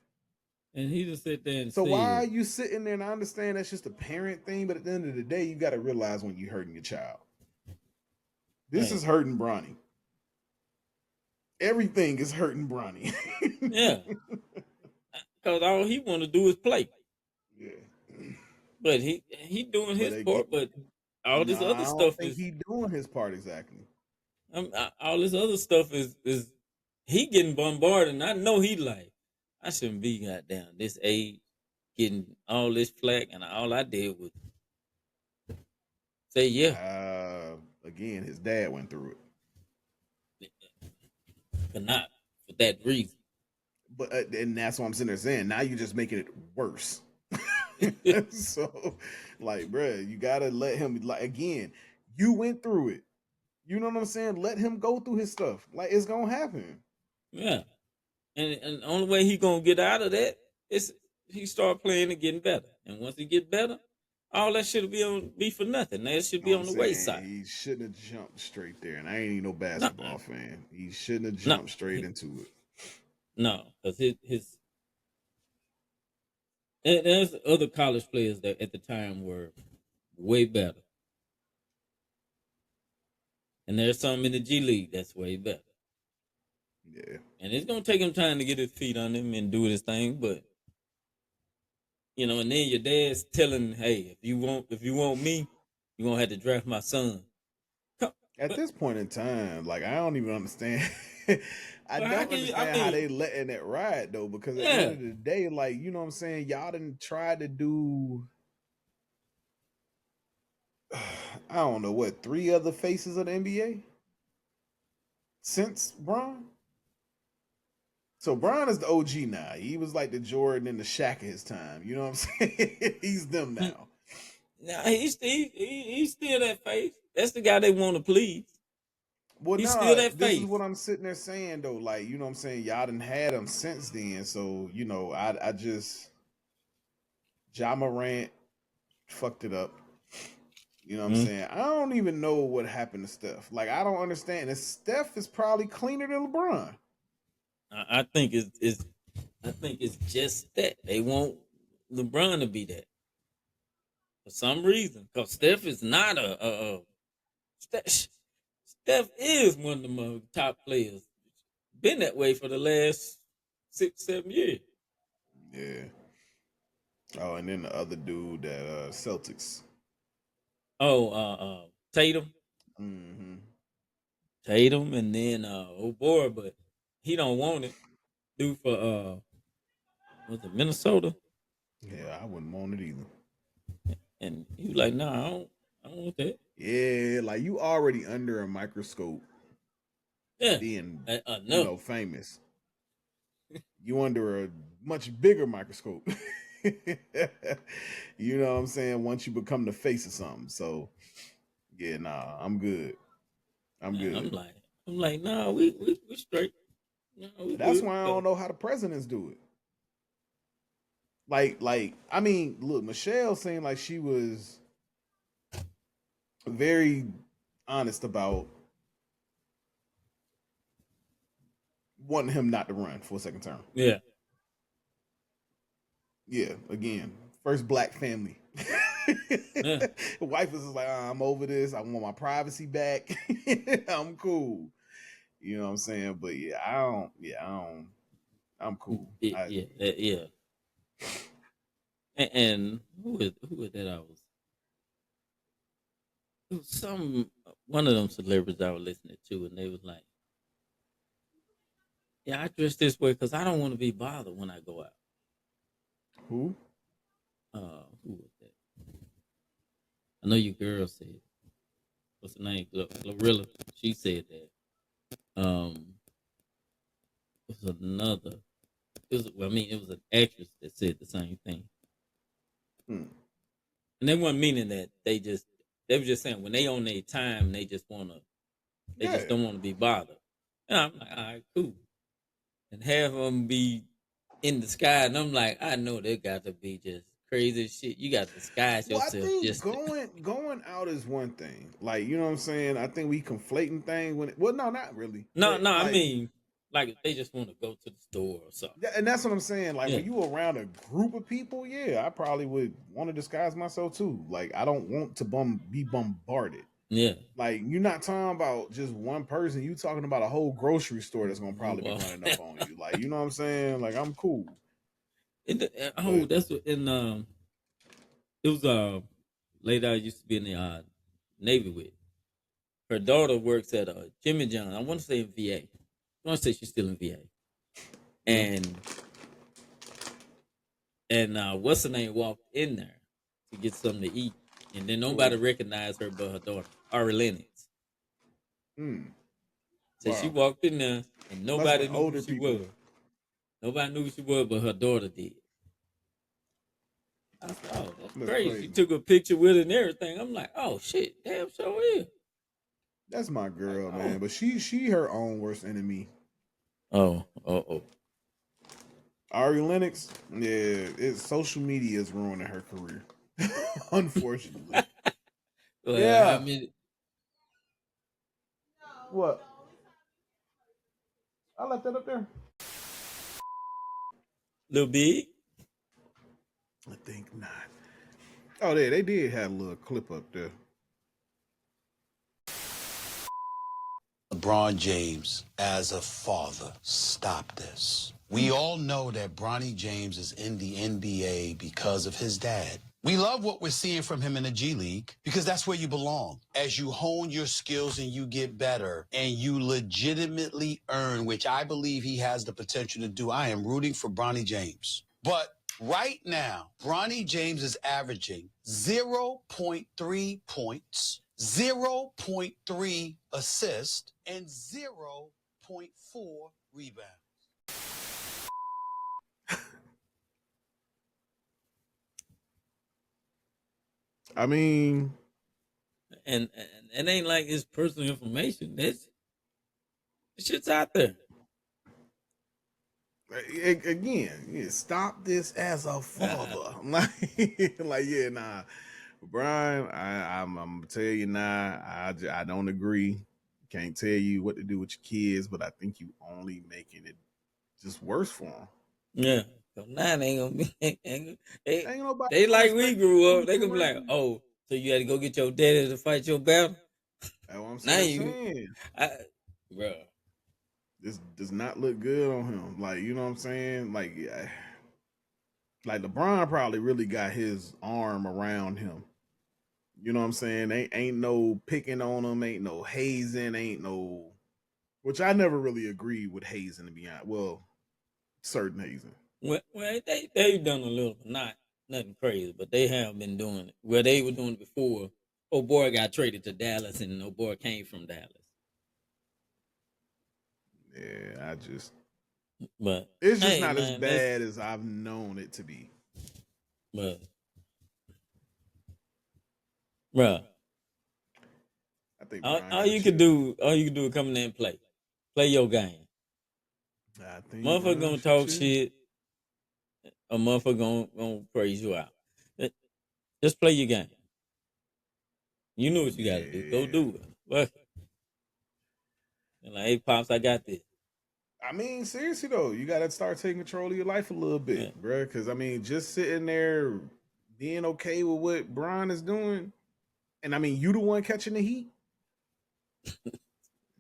Speaker 2: And he just sit there and
Speaker 1: So why are
Speaker 2: said,
Speaker 1: you sitting there? And I understand that's just a parent thing, but at the end of the day, you got to realize when you're hurting your child. This
Speaker 2: hey,
Speaker 1: is hurting Bronny. Everything is hurting Bronny.
Speaker 2: yeah. Because all he want to do is play.
Speaker 1: Yeah,
Speaker 2: But he doing
Speaker 1: but
Speaker 2: his
Speaker 1: again,
Speaker 2: part, but all
Speaker 1: no,
Speaker 2: this
Speaker 1: I
Speaker 2: other
Speaker 1: don't
Speaker 2: stuff
Speaker 1: think
Speaker 2: is
Speaker 1: he doing his part exactly.
Speaker 2: all this other stuff is he getting bombarded, and I know he like I shouldn't be goddamn this age getting all this flack, and all I did was say yeah,
Speaker 1: Again, his dad went through it,
Speaker 2: but not for that reason.
Speaker 1: but and that's what I'm sitting there saying. Now you're just making it worse. So, like, bruh, you gotta let him. Like, again, you went through it. You know what I'm saying? Let him go through his stuff. Like, it's gonna happen.
Speaker 2: Yeah, And the only way he gonna get out of that is he start playing and getting better. And once he get better, all that should be for nothing. That should be
Speaker 1: I'm
Speaker 2: on the
Speaker 1: saying
Speaker 2: wayside.
Speaker 1: he shouldn't have jumped straight there, and I ain't even no
Speaker 2: No,
Speaker 1: basketball fan. He shouldn't have
Speaker 2: no,
Speaker 1: jumped straight into it.
Speaker 2: no, because his and there's other college players that at the time were way better, and there's some in the G League that's way better.
Speaker 1: Yeah.
Speaker 2: And it's gonna take him time to get his feet on him and do his thing, but and then your dad's telling, hey, if you want me, you're gonna have to draft my son.
Speaker 1: At
Speaker 2: But
Speaker 1: this point in time, like I don't even understand. I
Speaker 2: how
Speaker 1: don't
Speaker 2: can you? I
Speaker 1: understand how
Speaker 2: mean,
Speaker 1: they letting it ride though, because at the end
Speaker 2: yeah.
Speaker 1: of the day, like you know what I'm saying, y'all didn't try to do. I don't know what 3 other faces of the NBA since Bron. So Bron is the OG now. He was like the Jordan and the Shaq of his time. You know what I'm saying? He's them now.
Speaker 2: Now he's still that face. That's the guy they want to please.
Speaker 1: Well,
Speaker 2: He's still
Speaker 1: nah,
Speaker 2: that
Speaker 1: this is
Speaker 2: face.
Speaker 1: what I'm sitting there saying though. Like, you know what I'm saying? Y'all done had him since then. So, I just Ja Morant fucked it up. You know what I'm
Speaker 2: Mm.
Speaker 1: saying? I don't even know what happened to Steph. Like, I don't understand. And Steph is probably cleaner than LeBron.
Speaker 2: I think it's just that they want LeBron to be that for some reason. Because Steph is not Steph is one of the top players. Been that way for the last 6-7 years.
Speaker 1: Yeah. Oh, and then the other dude that Celtics.
Speaker 2: Oh, Tatum,
Speaker 1: Mm-hmm.
Speaker 2: and then oh boy, but he don't want it. Do for was it Minnesota?
Speaker 1: Yeah, I wouldn't want it either.
Speaker 2: And he was like, "Nah, I don't want that."
Speaker 1: Yeah, like you already under a microscope
Speaker 2: Yeah,
Speaker 1: being,
Speaker 2: enough.
Speaker 1: famous. You under a much bigger microscope. You know what I'm saying? Once you become the face of something. So yeah, nah, I'm good. I'm
Speaker 2: And I'm
Speaker 1: good.
Speaker 2: like, nah, we straight. Nah, we
Speaker 1: That's
Speaker 2: good.
Speaker 1: why I don't
Speaker 2: So,
Speaker 1: know how the presidents do it. Like, I mean, look, Michelle seemed like she was very honest about wanting him not to run for a second term.
Speaker 2: yeah,
Speaker 1: Yeah, again, first black family.
Speaker 2: yeah.
Speaker 1: Wife was just like, I'm over this. I want my privacy back. I'm cool. You know what I'm saying? But I'm cool.
Speaker 2: Yeah. And who was that? It was some one of them celebrities I was listening to, and they was like, "Yeah, I dress this way because I don't want to be bothered when I go out."
Speaker 1: Who?
Speaker 2: Who was that? I know you girl said. What's her name? Glorilla. She said that. It was another. It was an actress that said the same thing.
Speaker 1: Hmm.
Speaker 2: And they weren't meaning that they were just saying when they on their time they just
Speaker 1: Yeah.
Speaker 2: don't want to be bothered. And I'm like, all right, cool. And have them be in the sky, and I'm like, I know they got to be just crazy as shit. You got to disguise
Speaker 1: Well, I
Speaker 2: yourself
Speaker 1: think
Speaker 2: just
Speaker 1: going out is one thing. Like, you know what I'm saying? I think we conflating things when well, no, not really.
Speaker 2: no,
Speaker 1: But
Speaker 2: no. I
Speaker 1: like,
Speaker 2: mean, like if they just want to go to the store or something.
Speaker 1: yeah, and that's what I'm saying. Like
Speaker 2: Yeah,
Speaker 1: when you around a group of people, yeah, I probably would want to disguise myself too. Like I don't want to be bombarded.
Speaker 2: yeah.
Speaker 1: Like you're not talking about just one person. You talking about a whole grocery store that's gonna probably be
Speaker 2: Well,
Speaker 1: running up on you. Like you know what I'm saying? Like I'm cool,
Speaker 2: oh,
Speaker 1: but
Speaker 2: that's what. And it was lady I used to be in the Navy with. Her daughter works at Jimmy John. I want to say in VA. I want to say she's still in VA.
Speaker 1: mm,
Speaker 2: And what's her name walked in there to get something to eat, and then
Speaker 1: cool.
Speaker 2: nobody recognized her but her daughter, Ari Lennox.
Speaker 1: Mm,
Speaker 2: So she
Speaker 1: wow,
Speaker 2: walked in there, and
Speaker 1: must have
Speaker 2: nobody
Speaker 1: been
Speaker 2: knew who
Speaker 1: older
Speaker 2: she
Speaker 1: people.
Speaker 2: was. Nobody knew who she was, but her daughter did. I said, "Oh, that's
Speaker 1: That's
Speaker 2: crazy." She
Speaker 1: crazy.
Speaker 2: took a picture with it and everything. I'm like, "Oh shit, damn, so is."
Speaker 1: That's my
Speaker 2: Like,
Speaker 1: girl, man.
Speaker 2: oh,
Speaker 1: But she her own worst enemy.
Speaker 2: oh, oh, oh.
Speaker 1: Ari Lennox, yeah, social media is ruining her career. Unfortunately.
Speaker 2: Well, how
Speaker 1: Yeah.
Speaker 2: many
Speaker 1: What? I left that up there.
Speaker 2: little big?
Speaker 1: I think not. Oh, they did have a little clip up there.
Speaker 3: LeBron James as a father. Stop this. We all know that Bronny James is in the NBA because of his dad. We love what we're seeing from him in the G League because that's where you belong. As you hone your skills and you get better and you legitimately earn, which I believe he has the potential to do, I am rooting for Bronny James. But right now, Bronny James is averaging 0.3 points, 0.3 assists, and 0.4 rebounds.
Speaker 1: I mean,
Speaker 2: And it ain't like his personal information. That's the shit's out there.
Speaker 1: again, yeah, stop this as a
Speaker 2: Uh,
Speaker 1: father. Like, yeah, nah, Brian, I'm gonna tell you now, I don't agree. Can't tell you what to do with your kids, but I think you only making it just worse for them.
Speaker 2: yeah. So now they ain't gonna be they,
Speaker 1: Ain't nobody
Speaker 2: they
Speaker 1: gonna
Speaker 2: like we
Speaker 1: respect
Speaker 2: grew
Speaker 1: you
Speaker 2: up. They
Speaker 1: for
Speaker 2: gonna be like,
Speaker 1: working.
Speaker 2: oh, so you had to go get your daddy to fight your battle?
Speaker 1: That's what I'm
Speaker 2: Now you
Speaker 1: saying.
Speaker 2: I bro.
Speaker 1: This does not look good on him. Like, you know what I'm saying? Like, yeah, like LeBron probably really got his arm around him. You know what I'm saying? Ain't no picking on him, ain't no hazing, ain't no, which I never really agreed with hazing, to be honest. Well, certain hazing.
Speaker 2: Well, they've done a little, not nothing crazy, but they have been doing it. Well, they were doing it before. Oh boy got traded to Dallas, and oh boy came from Dallas.
Speaker 1: Yeah, I just,
Speaker 2: But
Speaker 1: it's just
Speaker 2: hey,
Speaker 1: not as
Speaker 2: man, that's
Speaker 1: bad as I've known it to be.
Speaker 2: but bro.
Speaker 1: I think
Speaker 2: All,
Speaker 1: Brian
Speaker 2: all
Speaker 1: got to
Speaker 2: you could
Speaker 1: chill.
Speaker 2: do, all you could do is come in there and play your game.
Speaker 1: I think
Speaker 2: Motherfucker
Speaker 1: Brian
Speaker 2: gonna
Speaker 1: should
Speaker 2: talk
Speaker 1: chill.
Speaker 2: shit. A motherfucker gonna praise you out. Eh, Just play your game. You know what you got to do. Go
Speaker 1: Yeah.
Speaker 2: do it. Fuck it. And like, hey pops, I got this.
Speaker 1: I mean, seriously though, you got to start taking control of your life a little
Speaker 2: Yeah.
Speaker 1: bit, bro. Because I mean, just sitting there being okay with what Brian is doing, and I mean, you the one catching the heat.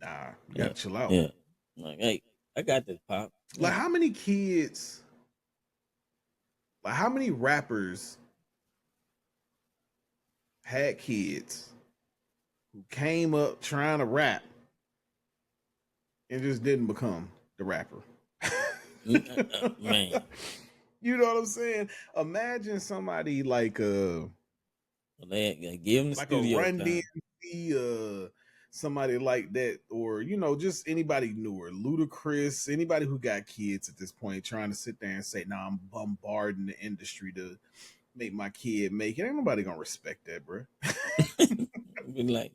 Speaker 1: Nah, you
Speaker 2: Yeah.
Speaker 1: got to chill out.
Speaker 2: Yeah. Like, hey, I got this, pop.
Speaker 1: Like,
Speaker 2: Yeah.
Speaker 1: how many kids? Like, how many rappers had kids who came up trying to rap and just didn't become the rapper?
Speaker 2: Man,
Speaker 1: You know what I'm saying? Imagine somebody
Speaker 2: they give him the
Speaker 1: like a
Speaker 2: studio
Speaker 1: Run
Speaker 2: time.
Speaker 1: DMC, somebody like that, or you know, just anybody newer, Ludacris, anybody who got kids at this point, trying to sit there and say, "Nah, I'm bombarding the industry to make my kid make it." Ain't nobody gonna respect that, bro.
Speaker 2: Be like,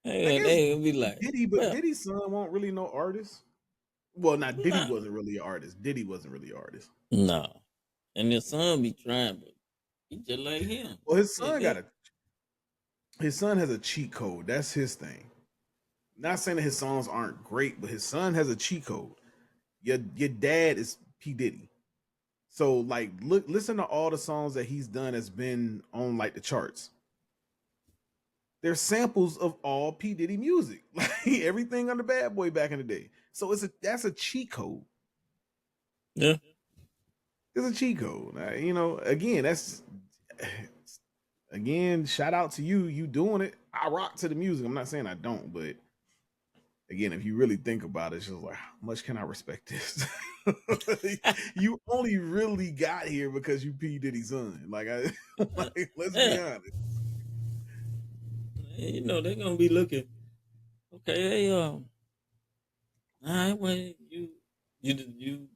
Speaker 1: I
Speaker 2: hey,
Speaker 1: guess
Speaker 2: they be like,
Speaker 1: Diddy, but
Speaker 2: well,
Speaker 1: Diddy's son won't really know artists. Well, not Diddy
Speaker 2: nah,
Speaker 1: wasn't really an artist. Diddy wasn't really an artist.
Speaker 2: no. And his son be trying, but he just like him.
Speaker 1: Well, his
Speaker 2: Yeah,
Speaker 1: son got
Speaker 2: that,
Speaker 1: a his son has a cheat code. That's his thing. Not saying that his songs aren't great, but his son has a cheat code. Your dad is P Diddy. So like look listen to all the songs that he's done that's been on like the charts. They're samples of all P Diddy music. Like everything on the Bad Boy back in the day. So that's a cheat code.
Speaker 2: yeah.
Speaker 1: It's a cheat code. You know, again, that's again, shout out to you. You doing it. I rock to the music. I'm not saying I don't, but again, if you really think about it, it's just like, how much can I respect this? You only really got here because you P Diddy's son. Like, let's be
Speaker 2: Yeah.
Speaker 1: honest.
Speaker 2: You know, they're gonna be looking. Okay, hey, all right, well, you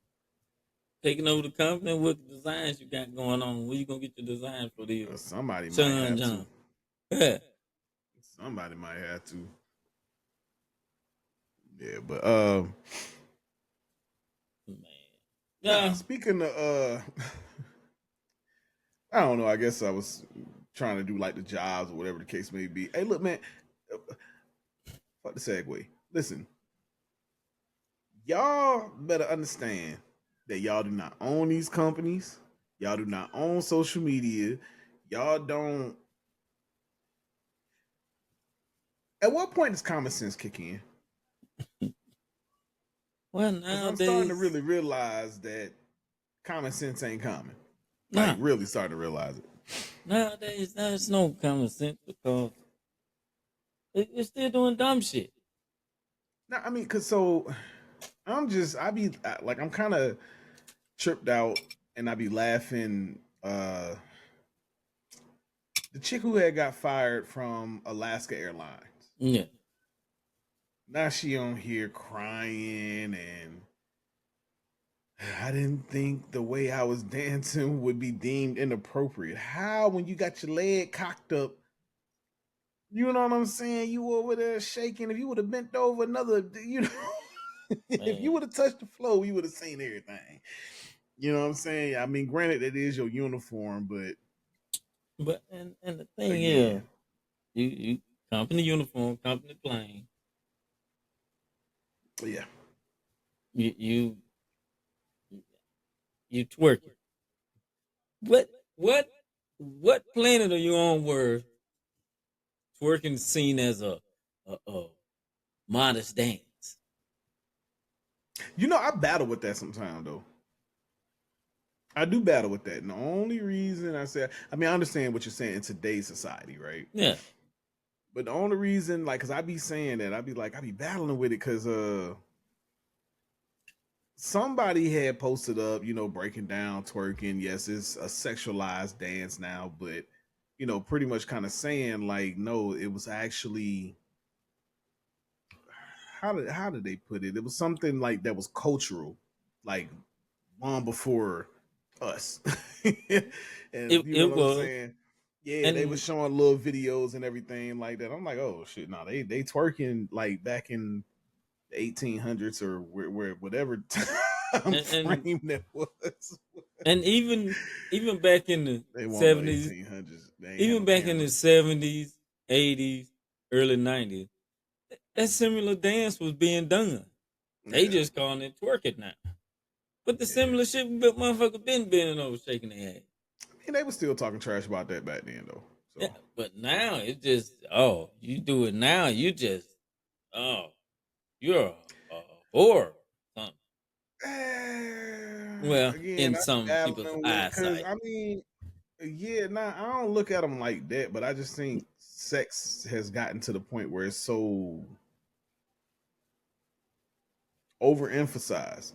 Speaker 2: taking over the company. What designs you got going on? Where you gonna get your designs for the
Speaker 1: Somebody might
Speaker 2: Son
Speaker 1: have to.
Speaker 2: John? Yeah,
Speaker 1: Somebody might have to. Yeah, but
Speaker 2: man.
Speaker 1: Now,
Speaker 2: Nah,
Speaker 1: speaking of, I don't know. I guess I was trying to do like the jobs or whatever the case may be. Hey, look, man, fuck the segue. Listen, y'all better understand that y'all do not own these companies. Y'all do not own social media. Y'all don't. At what point does common sense kick in?
Speaker 2: well
Speaker 1: Because I'm starting to
Speaker 2: nowadays,
Speaker 1: really realize that common sense ain't common. Like,
Speaker 2: nah,
Speaker 1: really starting to realize it.
Speaker 2: nowadays there's no common sense because they're still doing dumb shit.
Speaker 1: No, I mean, cause so I'm kind of tripped out, and I be laughing. The chick who had got fired from Alaska Airlines.
Speaker 2: Yeah,
Speaker 1: Now she on here crying, and I didn't think the way I was dancing would be deemed inappropriate. How, when you got your leg cocked up, you know what I'm saying? You over there shaking. If you would have bent over another, if you
Speaker 2: man.
Speaker 1: would have touched the floor, you would have seen everything. You know what I'm saying? I mean, granted, it is your uniform, but
Speaker 2: But and the thing is,
Speaker 1: again,
Speaker 2: you company uniform, company plane,
Speaker 1: yeah.
Speaker 2: you you you twerking. What what what planet are you on where twerking is seen as a modest dance?
Speaker 1: You know, I battle with that sometimes, though. I do battle with that. And the only reason I say, I mean, I understand what you're saying in today's society, right?
Speaker 2: Yeah.
Speaker 1: But the only reason, like, cause I be saying that, I be battling with it, cause somebody had posted up, breaking down twerking. Yes, it's a sexualized dance now, but pretty much kind of saying like, no, it was actually how did they put it? It was something like that was cultural, like long before us. And you know
Speaker 2: It
Speaker 1: what I'm
Speaker 2: was.
Speaker 1: saying? Yeah, they were
Speaker 2: And
Speaker 1: showing little videos and everything like that. I'm like, oh shit, no, they twerking like back in the 1800s or where whatever time
Speaker 2: and
Speaker 1: frame that was.
Speaker 2: and even back in the
Speaker 1: They want no
Speaker 2: 70s,
Speaker 1: 1800s. They ain't had
Speaker 2: even
Speaker 1: no
Speaker 2: back in the
Speaker 1: cameras.
Speaker 2: 70s, 80s, early 90s, that similar dance was being done. They
Speaker 1: Yeah,
Speaker 2: just calling it twerking now. But the
Speaker 1: yeah.
Speaker 2: similar shit, but motherfucker been bending over, shaking their ass.
Speaker 1: And they were still talking trash about that back then, though.
Speaker 2: Yeah,
Speaker 1: So
Speaker 2: but now it's just, oh, you do it now, you just, oh, you're a whore. Something. Well,
Speaker 1: again,
Speaker 2: in
Speaker 1: I be
Speaker 2: some people's
Speaker 1: battling with because
Speaker 2: eyesight.
Speaker 1: I mean, yeah, nah, I don't look at them like that, but I just think sex has gotten to the point where it's so overemphasized.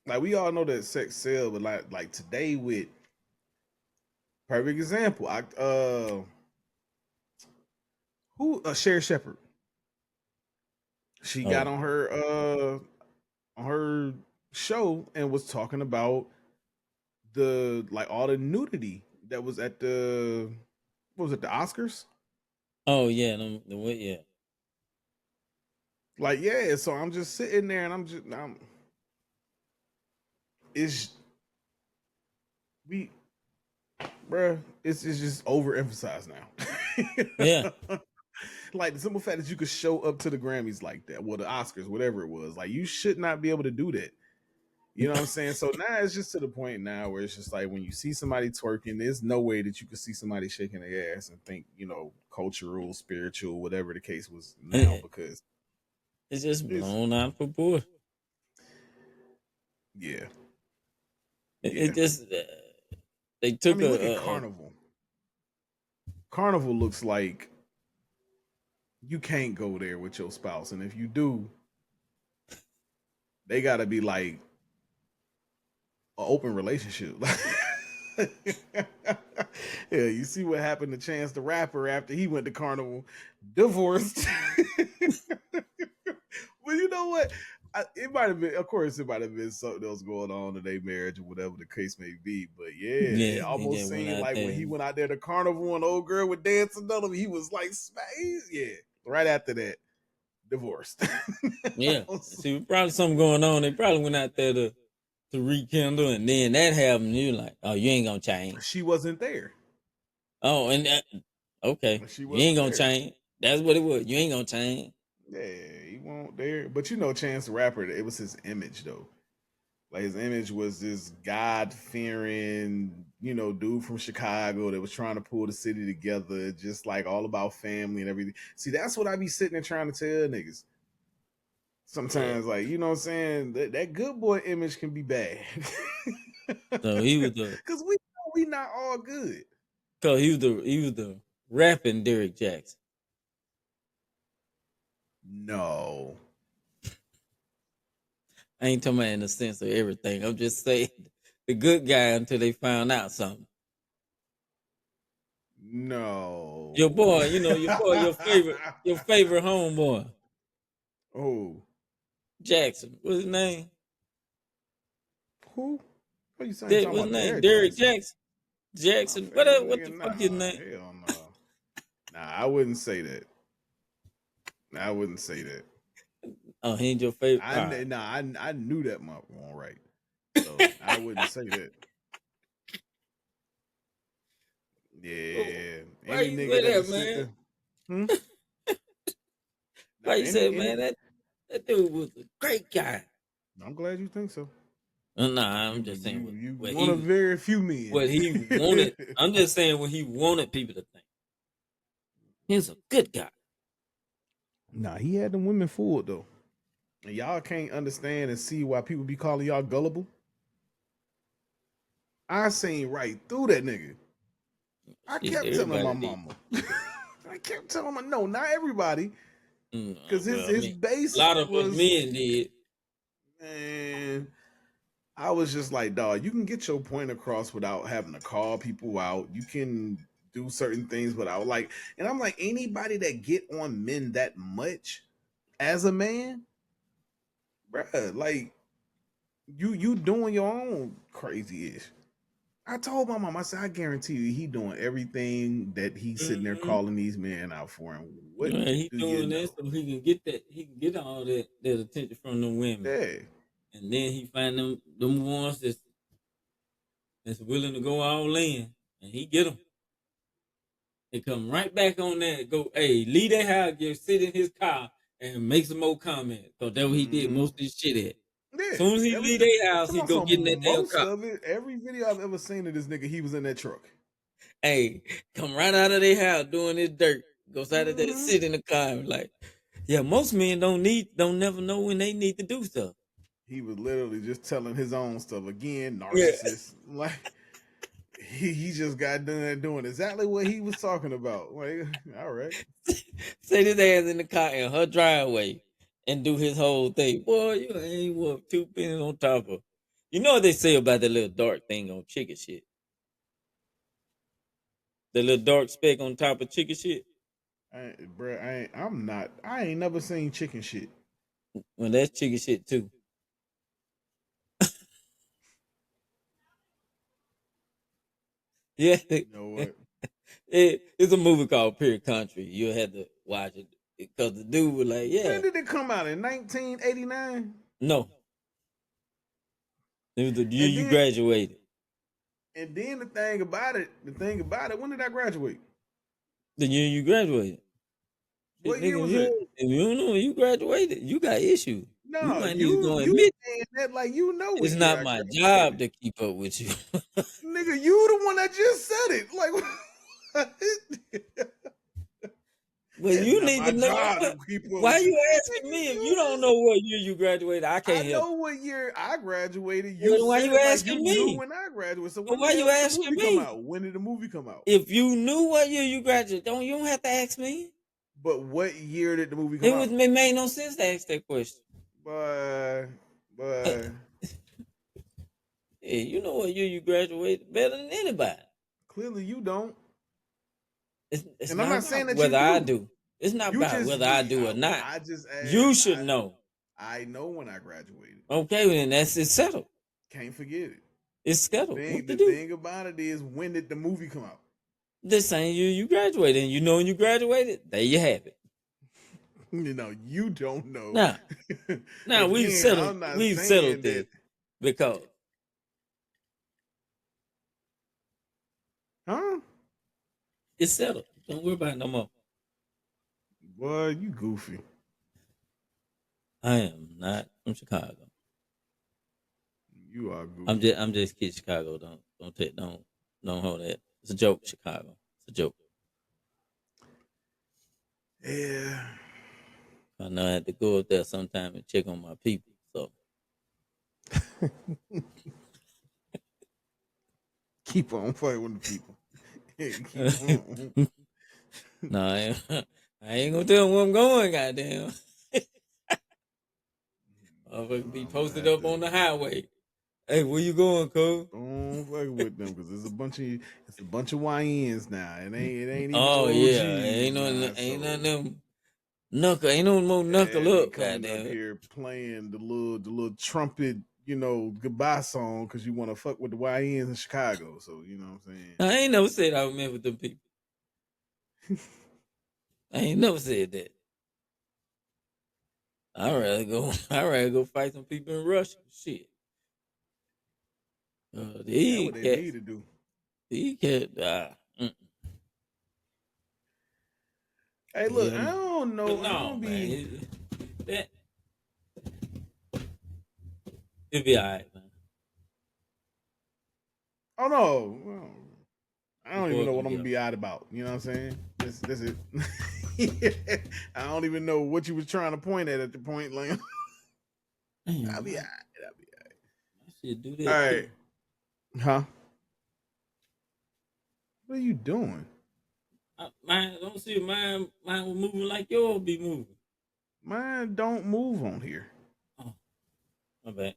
Speaker 1: Like we all know that sex sells, but like today with perfect example, I who Sherry Shepherd, she got
Speaker 2: Oh,
Speaker 1: on her show and was talking about the like all the nudity that was at the what was it, the Oscars?
Speaker 2: oh yeah, yeah.
Speaker 1: Like, yeah, so I'm just sitting there and I'm it's we bruh, it's just overemphasized
Speaker 2: Yeah.
Speaker 1: now. Like the simple fact that you could show up to the Grammys like that, well, the Oscars, whatever it was, like you should not be able to do that. You know what I'm saying? So now it's just to the point now where it's just like when you see somebody twerking, there's no way that you could see somebody shaking their ass and think, cultural, spiritual, whatever the case was now,
Speaker 2: It's
Speaker 1: because
Speaker 2: just
Speaker 1: it's
Speaker 2: blown out of proportion.
Speaker 1: yeah,
Speaker 2: It
Speaker 1: yeah.
Speaker 2: just, they
Speaker 1: I
Speaker 2: took
Speaker 1: mean, look at
Speaker 2: a
Speaker 1: Carnival. Carnival looks like you can't go there with your spouse, and if you do, they got to be like an open relationship. Yeah, you see what happened to Chance the Rapper after he went to Carnival, divorced. Well, you know what? It might have been, of course, it might have been something else going on in their marriage or whatever the case may be. But yeah, it
Speaker 2: yeah, he
Speaker 1: almost
Speaker 2: just went
Speaker 1: seemed
Speaker 2: out
Speaker 1: like when
Speaker 2: there.
Speaker 1: he went out there to Carnival and the old girl was dancing on him, he was like, yeah. Right after that, divorced.
Speaker 2: Yeah. See, probably something going on. They probably went out there to to rekindle, and then that happened. You like, oh, you ain't gonna change.
Speaker 1: She wasn't there.
Speaker 2: Oh, and okay,
Speaker 1: She
Speaker 2: you ain't
Speaker 1: wasn't
Speaker 2: gonna
Speaker 1: there.
Speaker 2: change. That's what it was. You ain't gonna change.
Speaker 1: Yeah, he won't there. But you know, Chance the Rapper, it was his image though. Like his image was this God fearing, dude from Chicago that was trying to pull the city together, just like all about family and everything. See, that's what I be sitting there trying to tell niggas.
Speaker 2: Yeah.
Speaker 1: Sometimes, like, you know what I'm saying? That good boy image can be bad.
Speaker 2: So he was the,
Speaker 1: Cause we know we not all good.
Speaker 2: cause he was the rapping Derrick Jackson.
Speaker 1: No.
Speaker 2: I ain't talking about in the sense of everything. I'm just saying the good guy until they found out something.
Speaker 1: No.
Speaker 2: Your boy, your favorite homeboy,
Speaker 1: Oh.
Speaker 2: Jackson. What's his name?
Speaker 1: Who? What are you saying? Talking
Speaker 2: What's his
Speaker 1: about
Speaker 2: name?
Speaker 1: Derrick
Speaker 2: Derrick
Speaker 1: Jackson?
Speaker 2: Jackson.
Speaker 1: My
Speaker 2: Jackson.
Speaker 1: favorite
Speaker 2: What the
Speaker 1: nigga?
Speaker 2: fuck
Speaker 1: Nah,
Speaker 2: his name?
Speaker 1: hell no. Nah, I wouldn't say that. I wouldn't say that.
Speaker 2: Oh, he ain't your favorite.
Speaker 1: I
Speaker 2: All right.
Speaker 1: nah, I knew that much wrong, right? So I wouldn't say that. Yeah,
Speaker 2: Why
Speaker 1: any
Speaker 2: you
Speaker 1: nigga
Speaker 2: say
Speaker 1: that
Speaker 2: that,
Speaker 1: just sit
Speaker 2: man?
Speaker 1: there. Hmm?
Speaker 2: Why
Speaker 1: Nah,
Speaker 2: you say,
Speaker 1: any.
Speaker 2: man, that dude was a great guy.
Speaker 1: I'm glad you think so.
Speaker 2: Nah, I'm
Speaker 1: You
Speaker 2: just saying
Speaker 1: you
Speaker 2: what
Speaker 1: one of very few men.
Speaker 2: what he wanted. I'm just saying what he wanted people to think. He's a good guy.
Speaker 1: Nah, he had them women fooled though. And y'all can't understand and see why people be calling y'all gullible. I seen right through that nigga. I
Speaker 2: Shit,
Speaker 1: kept telling my
Speaker 2: everybody did.
Speaker 1: mama. I kept telling her, no, not everybody. Because
Speaker 2: Well, I
Speaker 1: his
Speaker 2: mean, a
Speaker 1: base
Speaker 2: lot of us
Speaker 1: was,
Speaker 2: men did.
Speaker 1: man, I was just like, dog, you can get your point across without having to call people out. You can do certain things without like, and I'm like, anybody that get on men that much as a man, bruh, like you doing your own crazy ish. I told my mom, I said, I guarantee you, he doing everything that he's sitting there
Speaker 2: Mm-hmm.
Speaker 1: calling these men out for. And what
Speaker 2: Yeah, he
Speaker 1: do you
Speaker 2: doing
Speaker 1: know?
Speaker 2: that so he can get that. He can get all that attention from the women,
Speaker 1: Yeah,
Speaker 2: and then he find them ones that's willing to go all in, and he get them. They come right back on that. Go, hey, leave that house, get sit in his car, and make some more comments. Cause that's what he did
Speaker 1: mm-hmm.
Speaker 2: most of his shit at.
Speaker 1: Yeah.
Speaker 2: Soon as he leave
Speaker 1: Everything.
Speaker 2: their house,
Speaker 1: Talking
Speaker 2: he
Speaker 1: about
Speaker 2: go get in that
Speaker 1: some
Speaker 2: damn
Speaker 1: most
Speaker 2: car.
Speaker 1: of it, every video I've ever seen of this nigga, he was in that truck.
Speaker 2: Hey, come right out of their house doing his dirt. Goes out of there,
Speaker 1: Mm-hmm.
Speaker 2: sit in the car, and like, yeah, most men don't never know when they need to do stuff.
Speaker 1: He was literally just telling his own stuff again,
Speaker 2: Yeah.
Speaker 1: narcissist. Like he just got done doing exactly what he was talking about. Like, all right.
Speaker 2: Sit his ass in the car in her driveway and do his whole thing. Boy, you ain't worth two pennies on top of. You know what they say about that little dark thing on chicken shit? The little dark speck on top of chicken shit?
Speaker 1: I ain't never seen chicken shit.
Speaker 2: Well, that's chicken shit too. Yeah.
Speaker 1: You know what?
Speaker 2: It's a movie called Pure Country. You had to watch it because the dude was like,
Speaker 1: When
Speaker 2: yeah,
Speaker 1: did it come out? In 1989?
Speaker 2: no. It was the year
Speaker 1: And
Speaker 2: you
Speaker 1: then
Speaker 2: graduated.
Speaker 1: the thing about it, when did I graduate?
Speaker 2: The year you graduated. Shit,
Speaker 1: What year
Speaker 2: nigga,
Speaker 1: was it?
Speaker 2: if you don't know when you graduated, you got issues. You
Speaker 1: No,
Speaker 2: might need to go
Speaker 1: you
Speaker 2: admit
Speaker 1: saying that like you know what
Speaker 2: it's
Speaker 1: year
Speaker 2: not
Speaker 1: I
Speaker 2: my job
Speaker 1: graduated.
Speaker 2: to keep up with you.
Speaker 1: Nigga, you the one that just said it. Like
Speaker 2: Well,
Speaker 1: it's
Speaker 2: you
Speaker 1: not
Speaker 2: need
Speaker 1: my
Speaker 2: to know
Speaker 1: job
Speaker 2: what.
Speaker 1: to keep up
Speaker 2: Why
Speaker 1: with you.
Speaker 2: you asking
Speaker 1: Nigga,
Speaker 2: me if you
Speaker 1: you
Speaker 2: don't know
Speaker 1: just
Speaker 2: what year you graduated? I
Speaker 1: I
Speaker 2: can't help
Speaker 1: know
Speaker 2: you.
Speaker 1: what year I graduated. You
Speaker 2: Well, why
Speaker 1: said
Speaker 2: you
Speaker 1: it like you
Speaker 2: asking
Speaker 1: knew
Speaker 2: me?
Speaker 1: when I graduated. So
Speaker 2: Well,
Speaker 1: when the
Speaker 2: why you
Speaker 1: hell did the
Speaker 2: asking
Speaker 1: movie come
Speaker 2: me?
Speaker 1: out? When did the movie come out?
Speaker 2: If you knew what year you graduated, you don't have to ask me.
Speaker 1: But what year did the movie come
Speaker 2: It
Speaker 1: out?
Speaker 2: made no sense to ask that question.
Speaker 1: But
Speaker 2: Uh,
Speaker 1: but
Speaker 2: yeah, you know what year you graduated better than anybody.
Speaker 1: clearly you don't.
Speaker 2: It's
Speaker 1: And I'm
Speaker 2: not
Speaker 1: not
Speaker 2: about
Speaker 1: saying that you
Speaker 2: whether I
Speaker 1: do.
Speaker 2: do. It's not
Speaker 1: You
Speaker 2: about
Speaker 1: just
Speaker 2: whether I do or not.
Speaker 1: I just
Speaker 2: You
Speaker 1: asked.
Speaker 2: should know.
Speaker 1: I know when I graduated.
Speaker 2: Okay, well, then that's it settled.
Speaker 1: Can't forget it.
Speaker 2: It's
Speaker 1: The
Speaker 2: settled.
Speaker 1: thing
Speaker 2: What to
Speaker 1: the
Speaker 2: do?
Speaker 1: thing about it is when did the movie come out?
Speaker 2: The same year you graduated, and you know when you graduated, there you have it.
Speaker 1: You don't know.
Speaker 2: Now,
Speaker 1: Again,
Speaker 2: we've settled
Speaker 1: I'm not
Speaker 2: this
Speaker 1: saying that.
Speaker 2: because
Speaker 1: Huh?
Speaker 2: It's settled. Don't worry about it no more.
Speaker 1: Boy, you goofy.
Speaker 2: I am not from Chicago.
Speaker 1: You are goofy.
Speaker 2: I'm just kidding. Chicago. Don't hold that. It's a joke. Chicago. It's a joke.
Speaker 1: Yeah.
Speaker 2: I know I had to go up there sometime and check on my people. So
Speaker 1: Keep on fighting with the people. Keep on.
Speaker 2: no, I ain't gonna tell them where I'm going. Goddamn. I'll be
Speaker 1: I'm gonna
Speaker 2: posted
Speaker 1: have
Speaker 2: up
Speaker 1: to
Speaker 2: on the highway. Hey, where you going, Cole?
Speaker 1: don't fuck with them because it's a bunch of YNs now. It ain't even the
Speaker 2: Oh yeah,
Speaker 1: OGs now.
Speaker 2: ain't none of
Speaker 1: So
Speaker 2: them knuckle. Ain't no more
Speaker 1: yeah,
Speaker 2: knuckle
Speaker 1: they
Speaker 2: up.
Speaker 1: coming up
Speaker 2: Goddamn it.
Speaker 1: here playing the little trumpet, goodbye song because you want to fuck with the YNs in Chicago. So you know what I'm
Speaker 2: I ain't never said I was met with them people.
Speaker 1: saying.
Speaker 2: I ain't never said that. I'd rather go. I'd rather go fight some people in Russia. Shit.
Speaker 1: That's what
Speaker 2: These
Speaker 1: they
Speaker 2: cats.
Speaker 1: need to do.
Speaker 2: These cats.
Speaker 1: Hey, look,
Speaker 2: Hell
Speaker 1: I
Speaker 2: no.
Speaker 1: don't
Speaker 2: But
Speaker 1: know. I
Speaker 2: no,
Speaker 1: don't
Speaker 2: man.
Speaker 1: be.
Speaker 2: That it'll be alright, man.
Speaker 1: Oh no. Well, I
Speaker 2: This
Speaker 1: don't even
Speaker 2: boy
Speaker 1: know
Speaker 2: gonna
Speaker 1: what I'm
Speaker 2: be
Speaker 1: gonna be
Speaker 2: alright.
Speaker 1: out about. You know what I'm saying? This is. I don't even know what you was trying to point at the point. Like, I'll
Speaker 2: Damn,
Speaker 1: be
Speaker 2: I,
Speaker 1: alright. I'll be
Speaker 2: I should do
Speaker 1: all
Speaker 2: that
Speaker 1: right.
Speaker 2: too.
Speaker 1: Huh? What are you doing?
Speaker 2: Mine, don't see mine was moving like yours be moving.
Speaker 1: Mine don't move on here.
Speaker 2: Oh, my bad.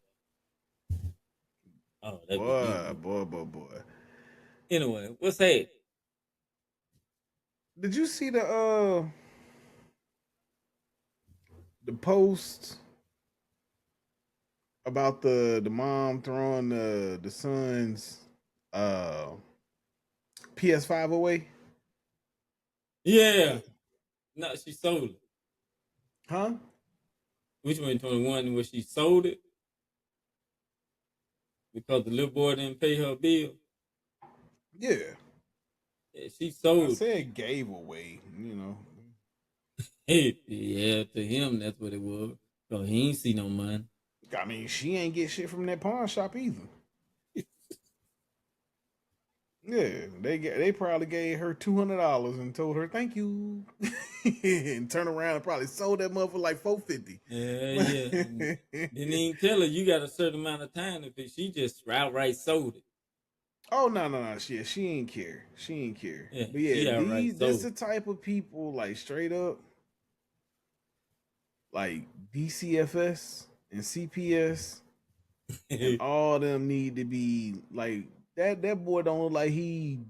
Speaker 2: Oh, that be me
Speaker 1: Boy,
Speaker 2: moving.
Speaker 1: boy, boy, boy.
Speaker 2: Anyway, what's that?
Speaker 1: Did you see the post about the mom throwing the son's uh PS5 away?
Speaker 2: Yeah. No, she sold it.
Speaker 1: Huh?
Speaker 2: Which one? 21 where she sold it because the little boy didn't pay her bill.
Speaker 1: Yeah.
Speaker 2: Yeah, she
Speaker 1: I
Speaker 2: sold
Speaker 1: said gave away.
Speaker 2: it. Yeah, to him that's what it was. So he ain't see no money.
Speaker 1: I mean, she ain't get shit from that pawn shop either. Yeah, they probably gave her $200 and told her thank you, and turn around and probably sold that motherfucker like $450.
Speaker 2: Yeah, yeah. And didn't even tell her you got a certain amount of time to fix. She just outright sold it.
Speaker 1: Oh no, she ain't care. She ain't care.
Speaker 2: Yeah,
Speaker 1: But yeah,
Speaker 2: she outright
Speaker 1: this
Speaker 2: sold
Speaker 1: the type of people like straight up like DCFS and CPS and
Speaker 2: it.
Speaker 1: all them need to be like that boy don't look like he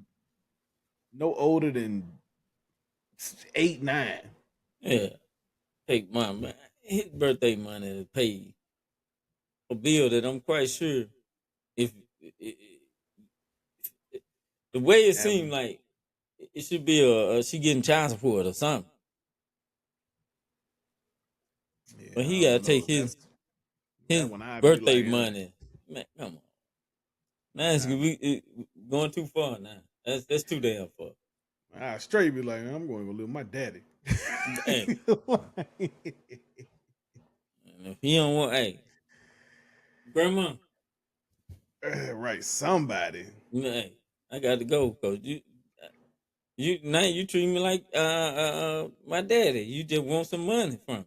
Speaker 1: no older than 8, 9.
Speaker 2: Yeah, take my man. His birthday money to pay a bill that I'm quite sure if it, the way it
Speaker 1: That,
Speaker 2: seemed like it should be a she getting child support or something.
Speaker 1: yeah,
Speaker 2: But
Speaker 1: I
Speaker 2: he gotta
Speaker 1: don't
Speaker 2: take
Speaker 1: know. That
Speaker 2: his
Speaker 1: one I'd be
Speaker 2: birthday
Speaker 1: like,
Speaker 2: money. Man, come on. Now it's
Speaker 1: I,
Speaker 2: going too far now. That's too damn far.
Speaker 1: I straight be like, I'm going to go live with my daddy.
Speaker 2: Damn. And if he don't want, hey, grandma,
Speaker 1: Right, somebody.
Speaker 2: hey, I got to go because you now you treat me like my daddy. You just want some money from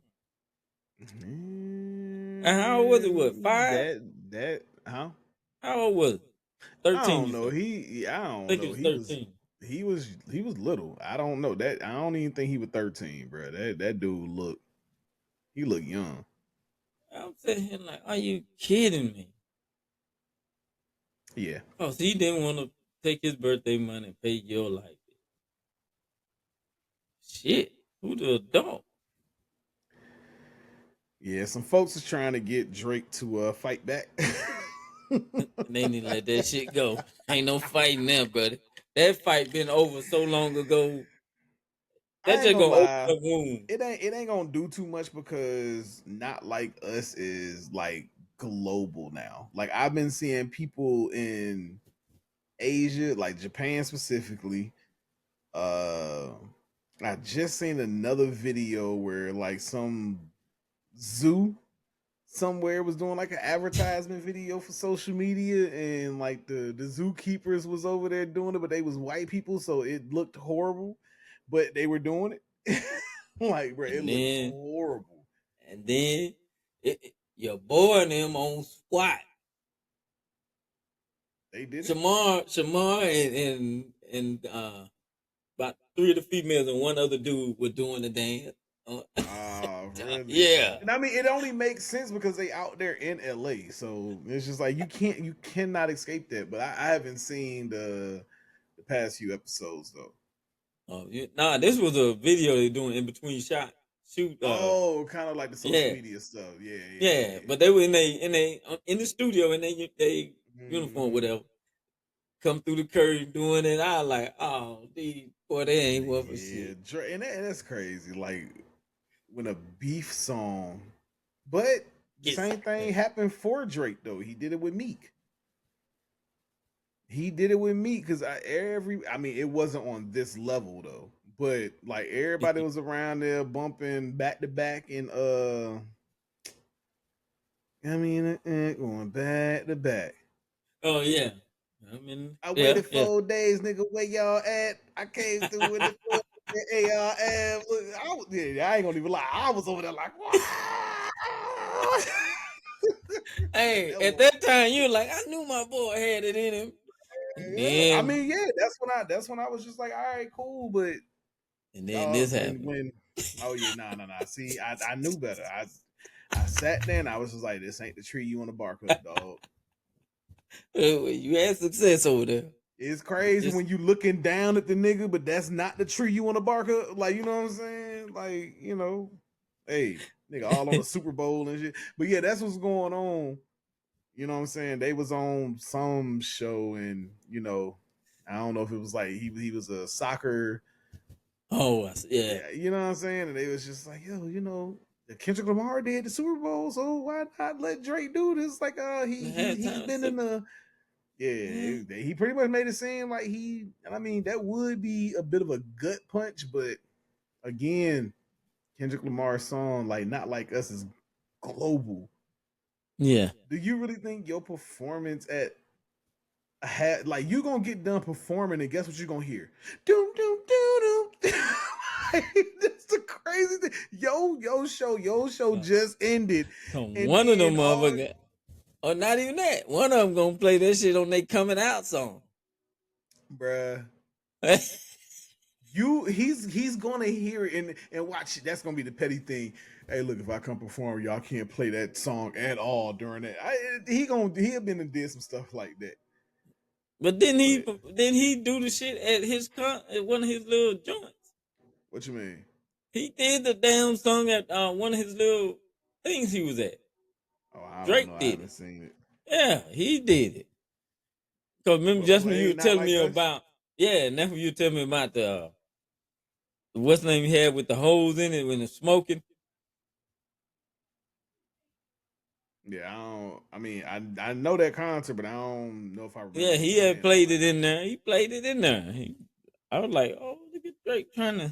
Speaker 2: me. And how old was it? What, 5?
Speaker 1: That huh?
Speaker 2: How old was it?
Speaker 1: I
Speaker 2: 13,
Speaker 1: don't
Speaker 2: you
Speaker 1: know.
Speaker 2: say?
Speaker 1: I
Speaker 2: I
Speaker 1: don't
Speaker 2: think it
Speaker 1: know.
Speaker 2: was
Speaker 1: He was
Speaker 2: 13.
Speaker 1: he was he was little. I don't know that. I don't even think he was 13, bro. That dude he look young.
Speaker 2: I'm sitting here like, are you kidding me?
Speaker 1: Yeah,
Speaker 2: Because he didn't want to take his birthday money and pay your life bill. Shit. Who the adult?
Speaker 1: yeah. Some folks is trying to get Drake to fight back.
Speaker 2: They need to let that shit go. Ain't no fighting there, brother. That fight been over so long ago. That
Speaker 1: I ain't
Speaker 2: just
Speaker 1: gonna
Speaker 2: gonna open
Speaker 1: lie.
Speaker 2: up wounds.
Speaker 1: It ain't gonna do too much because Not Like Us is like global now. Like I've been seeing people in Asia, like Japan specifically. Uh, I just seen another video where like some zoo somewhere was doing like an advertisement video for social media, and like the zookeepers was over there doing it, but they was white people, so it looked horrible, but they were doing it. Like, bro, it
Speaker 2: and
Speaker 1: looked
Speaker 2: then
Speaker 1: horrible.
Speaker 2: your boy and them on squat.
Speaker 1: They did it.
Speaker 2: Shamar and about three of the females and one other dude were doing the dance.
Speaker 1: Really?
Speaker 2: Yeah.
Speaker 1: And I mean, it only makes sense because they out there in LA, so it's just like you cannot escape that. But I haven't seen the past few episodes though.
Speaker 2: Nah, this was a video they doing in between shoot.
Speaker 1: Oh, kind of like the social
Speaker 2: Yeah,
Speaker 1: media stuff. Yeah, yeah,
Speaker 2: yeah.
Speaker 1: yeah.
Speaker 2: But they were in the studio in they uniform,
Speaker 1: Hmm.
Speaker 2: whatever. Come through the curtain doing it. I like, oh, these boy, they ain't worth a
Speaker 1: Yeah,
Speaker 2: shit.
Speaker 1: and that's crazy. Like when a beef song, but the
Speaker 2: Gets
Speaker 1: same
Speaker 2: out
Speaker 1: thing
Speaker 2: there.
Speaker 1: happened for Drake though. He did it with Meek. He did it with Meek because I mean, it wasn't on this level though. But like everybody was around there bumping back to back and going back to back.
Speaker 2: Oh yeah. I mean,
Speaker 1: I
Speaker 2: yeah,
Speaker 1: waited
Speaker 2: yeah.
Speaker 1: 4 days, nigga. Where y'all at? I came through in the ARM. Yeah, I ain't gonna even lie. I was over there like, wow.
Speaker 2: Hey,
Speaker 1: That
Speaker 2: at
Speaker 1: was,
Speaker 2: that time you were like, I knew my boy had it in him. And
Speaker 1: yeah. I
Speaker 2: then
Speaker 1: mean, yeah, that's when I was just like, all right, cool. But
Speaker 2: this
Speaker 1: when
Speaker 2: happened.
Speaker 1: oh yeah, nah. See, I knew better. I sat there and I was just like, this ain't the tree you want to bark up, dog.
Speaker 2: You had success over there.
Speaker 1: It's
Speaker 2: But
Speaker 1: crazy
Speaker 2: this
Speaker 1: when you looking down at the nigga, but that's not the tree you want to bark up. Like, you know what I'm saying? Like, hey, nigga, all on the Super Bowl and shit. But yeah, that's what's going on. You know what I'm saying? They was on some show, and I don't know if it was like he was a soccer.
Speaker 2: oh yeah.
Speaker 1: Yeah, you know what I'm saying? And they was just like, yo, Kendrick Lamar did the Super Bowl, so why not let Drake do this? Like, he's
Speaker 2: Halftime
Speaker 1: been in
Speaker 2: super.
Speaker 1: the
Speaker 2: Yeah.
Speaker 1: he pretty much made it seem like and I mean, that would be a bit of a gut punch, but again, Kendrick Lamar's song, like Not Like Us, is global.
Speaker 2: Yeah.
Speaker 1: Do you really think your performance had like you gonna get done performing and guess what you're gonna hear? Doom doom doom doom. That's the crazy thing. Your show
Speaker 2: Uh,
Speaker 1: just ended, and
Speaker 2: One of them
Speaker 1: then
Speaker 2: motherfuckers, or not even that. One of them gonna play that shit on their coming out song.
Speaker 1: bruh. He's gonna hear it and watch it. That's gonna be the petty thing. Hey, look, if I come perform, y'all can't play that song at all during that. He'll been and did some stuff like that.
Speaker 2: But
Speaker 1: But
Speaker 2: didn't he do the shit at at one of his little joints?
Speaker 1: what you mean?
Speaker 2: He did the damn song at one of his little things he was at.
Speaker 1: Oh, I don't know.
Speaker 2: Drake
Speaker 1: I
Speaker 2: did
Speaker 1: haven't
Speaker 2: it.
Speaker 1: seen it.
Speaker 2: Yeah, he did it. Cause remember just when you
Speaker 1: Play
Speaker 2: were
Speaker 1: Not
Speaker 2: telling
Speaker 1: Like
Speaker 2: me
Speaker 1: Us.
Speaker 2: about and that's when you were telling me about the what's the name he had with the holes in it when it's smoking.
Speaker 1: Yeah, I don't. I mean, I know that concert, but I don't know if I remember
Speaker 2: Yeah,
Speaker 1: him
Speaker 2: he had
Speaker 1: playing Not
Speaker 2: played
Speaker 1: Like
Speaker 2: it in
Speaker 1: Us.
Speaker 2: there. He played it in there. I was like, oh, look at Drake trying to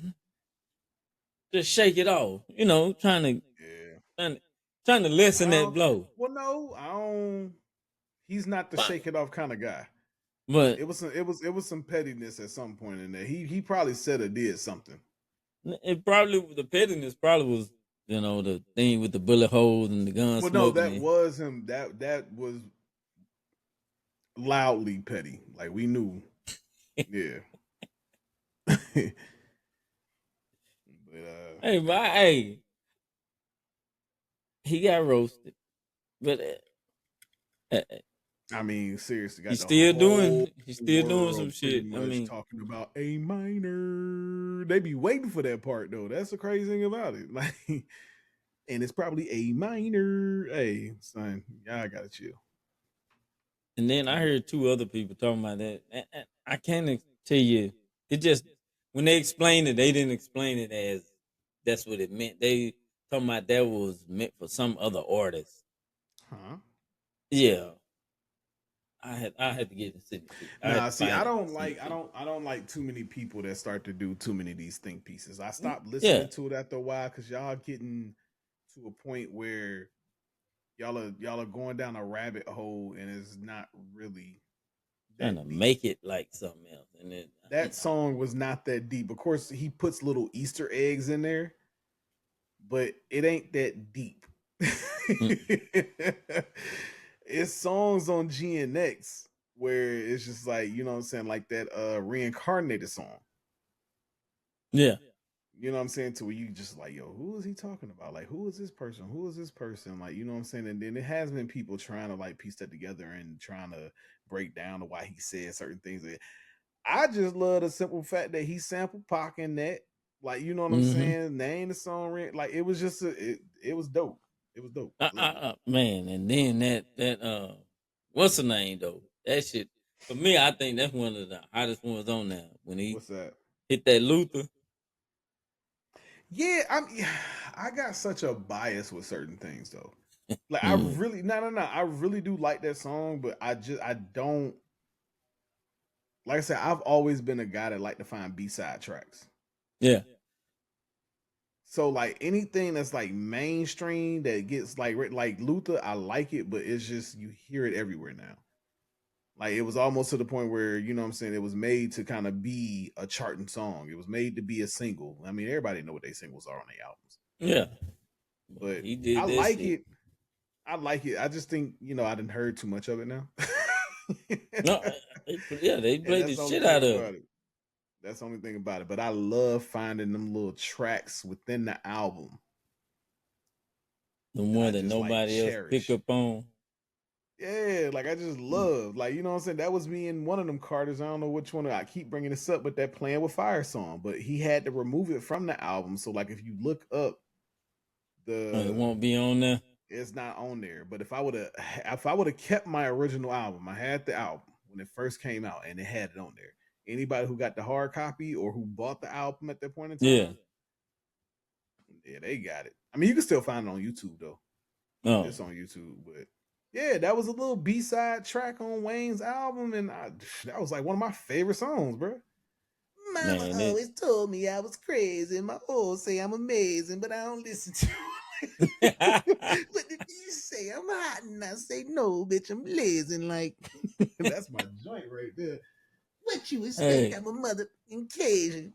Speaker 2: just shake it off.
Speaker 1: Yeah.
Speaker 2: Trying to, trying to lessen
Speaker 1: I
Speaker 2: that
Speaker 1: don't.
Speaker 2: blow.
Speaker 1: Well, no, I don't. He's not the
Speaker 2: But
Speaker 1: shake it off kind of guy.
Speaker 2: but
Speaker 1: It was some pettiness at some point in there. He probably said or did something.
Speaker 2: it probably the pettiness probably was the thing with the bullet holes and the gun
Speaker 1: Well, no,
Speaker 2: smoking
Speaker 1: that
Speaker 2: it.
Speaker 1: was him. That was loudly petty. Like we knew. Yeah. but
Speaker 2: Hey, he got roasted, but
Speaker 1: I mean, seriously, got
Speaker 2: he's
Speaker 1: the
Speaker 2: still
Speaker 1: whole
Speaker 2: doing he's still doing some
Speaker 1: world pretty
Speaker 2: shit. I
Speaker 1: much
Speaker 2: mean,
Speaker 1: talking about A minor. They be waiting for that part though. That's the crazy thing about it. Like, and it's probably A minor. Hey, son, y'all gotta chill.
Speaker 2: and then I heard two other people talking about that. I can't tell you. It just when they explained it, they didn't explain it as that's what it meant. They talking about that was meant for some other artist.
Speaker 1: Huh?
Speaker 2: Yeah, I had to get and sit too. I had
Speaker 1: Nah,
Speaker 2: to
Speaker 1: see,
Speaker 2: find
Speaker 1: I
Speaker 2: it and
Speaker 1: don't
Speaker 2: send
Speaker 1: like
Speaker 2: it to you.
Speaker 1: I don't like too many people that start to do too many of these think pieces. I stopped
Speaker 2: Yeah,
Speaker 1: listening to it after a while because y'all getting to a point where y'all are going down a rabbit hole and it's not really
Speaker 2: trying to
Speaker 1: that deep.
Speaker 2: make it like something else, and then
Speaker 1: That song was not that deep. Of course, he puts little Easter eggs in there, but it ain't that deep.
Speaker 2: mm-mm.
Speaker 1: It's songs on GNX where it's just like, what I'm saying, like that reincarnated song.
Speaker 2: Yeah,
Speaker 1: You know what I'm saying? To where you just like, yo, who is he talking about? Like, who is this person? Who is this person? Like, you know what I'm saying? And then it has been people trying to like piece that together and trying to break down to why he said certain things. I just love the simple fact that he sampled Pac in that. Like, you know what I'm
Speaker 2: mm-hmm.
Speaker 1: saying? Name the song, like it was just it was dope. It was dope. I loved it.
Speaker 2: Man, and then that what's the name though? That shit for me, I think that's one of the hottest ones on there. When he
Speaker 1: What's that?
Speaker 2: hit that Luther,
Speaker 1: Yeah, I got such a bias with certain things though. Like I
Speaker 2: mm,
Speaker 1: really no. I really do like that song, but I don't like I said, I've always been a guy that like to find B-side tracks.
Speaker 2: yeah,
Speaker 1: So like anything that's like mainstream that gets like Luther, I like it, but it's just you hear it everywhere now. Like it was almost to the point where, you know what I'm saying, it was made to kind of be a charting song. It was made to be a single. I mean, everybody know what they singles are on their albums.
Speaker 2: yeah. But
Speaker 1: But
Speaker 2: he
Speaker 1: I
Speaker 2: did that
Speaker 1: like
Speaker 2: shit.
Speaker 1: it. I like it. I just think, I didn't heard too much of it now.
Speaker 2: No, they
Speaker 1: And
Speaker 2: played
Speaker 1: that's
Speaker 2: the
Speaker 1: the only
Speaker 2: shit
Speaker 1: thing
Speaker 2: out of
Speaker 1: about it. That's the only thing about it. But I love finding them little tracks within the album
Speaker 2: the
Speaker 1: that I
Speaker 2: one that
Speaker 1: just like
Speaker 2: nobody else pick
Speaker 1: cherish.
Speaker 2: up on.
Speaker 1: Yeah, like I just
Speaker 2: Mm.
Speaker 1: love, like, you know what I'm saying? That was me in one of them Carters. I don't know which one. I keep bringing this up, but that Playing with Fire song. But he had to remove it from the album. So, like, if you look up
Speaker 2: It
Speaker 1: the,
Speaker 2: won't be on there.
Speaker 1: it's not on there. But if I would have kept my original album, I had the album when it first came out, and it had it on there. Anybody who got the hard copy or who bought the album at that point in
Speaker 2: Yeah.
Speaker 1: time, yeah, they got it. I mean, you can still find it on YouTube though.
Speaker 2: Oh
Speaker 1: It's on YouTube, but yeah, that was a little B-side track on Wayne's album, and that was like one of my favorite songs, bro. Mama
Speaker 2: man, it.
Speaker 1: always told me I was crazy. My old say I'm amazing, but I don't listen to
Speaker 2: Hey,
Speaker 1: it. What did you say? I'm hot, and I say no, bitch. I'm blazing. Like that's my joint right there. What you expect? I'm a mother Cajun.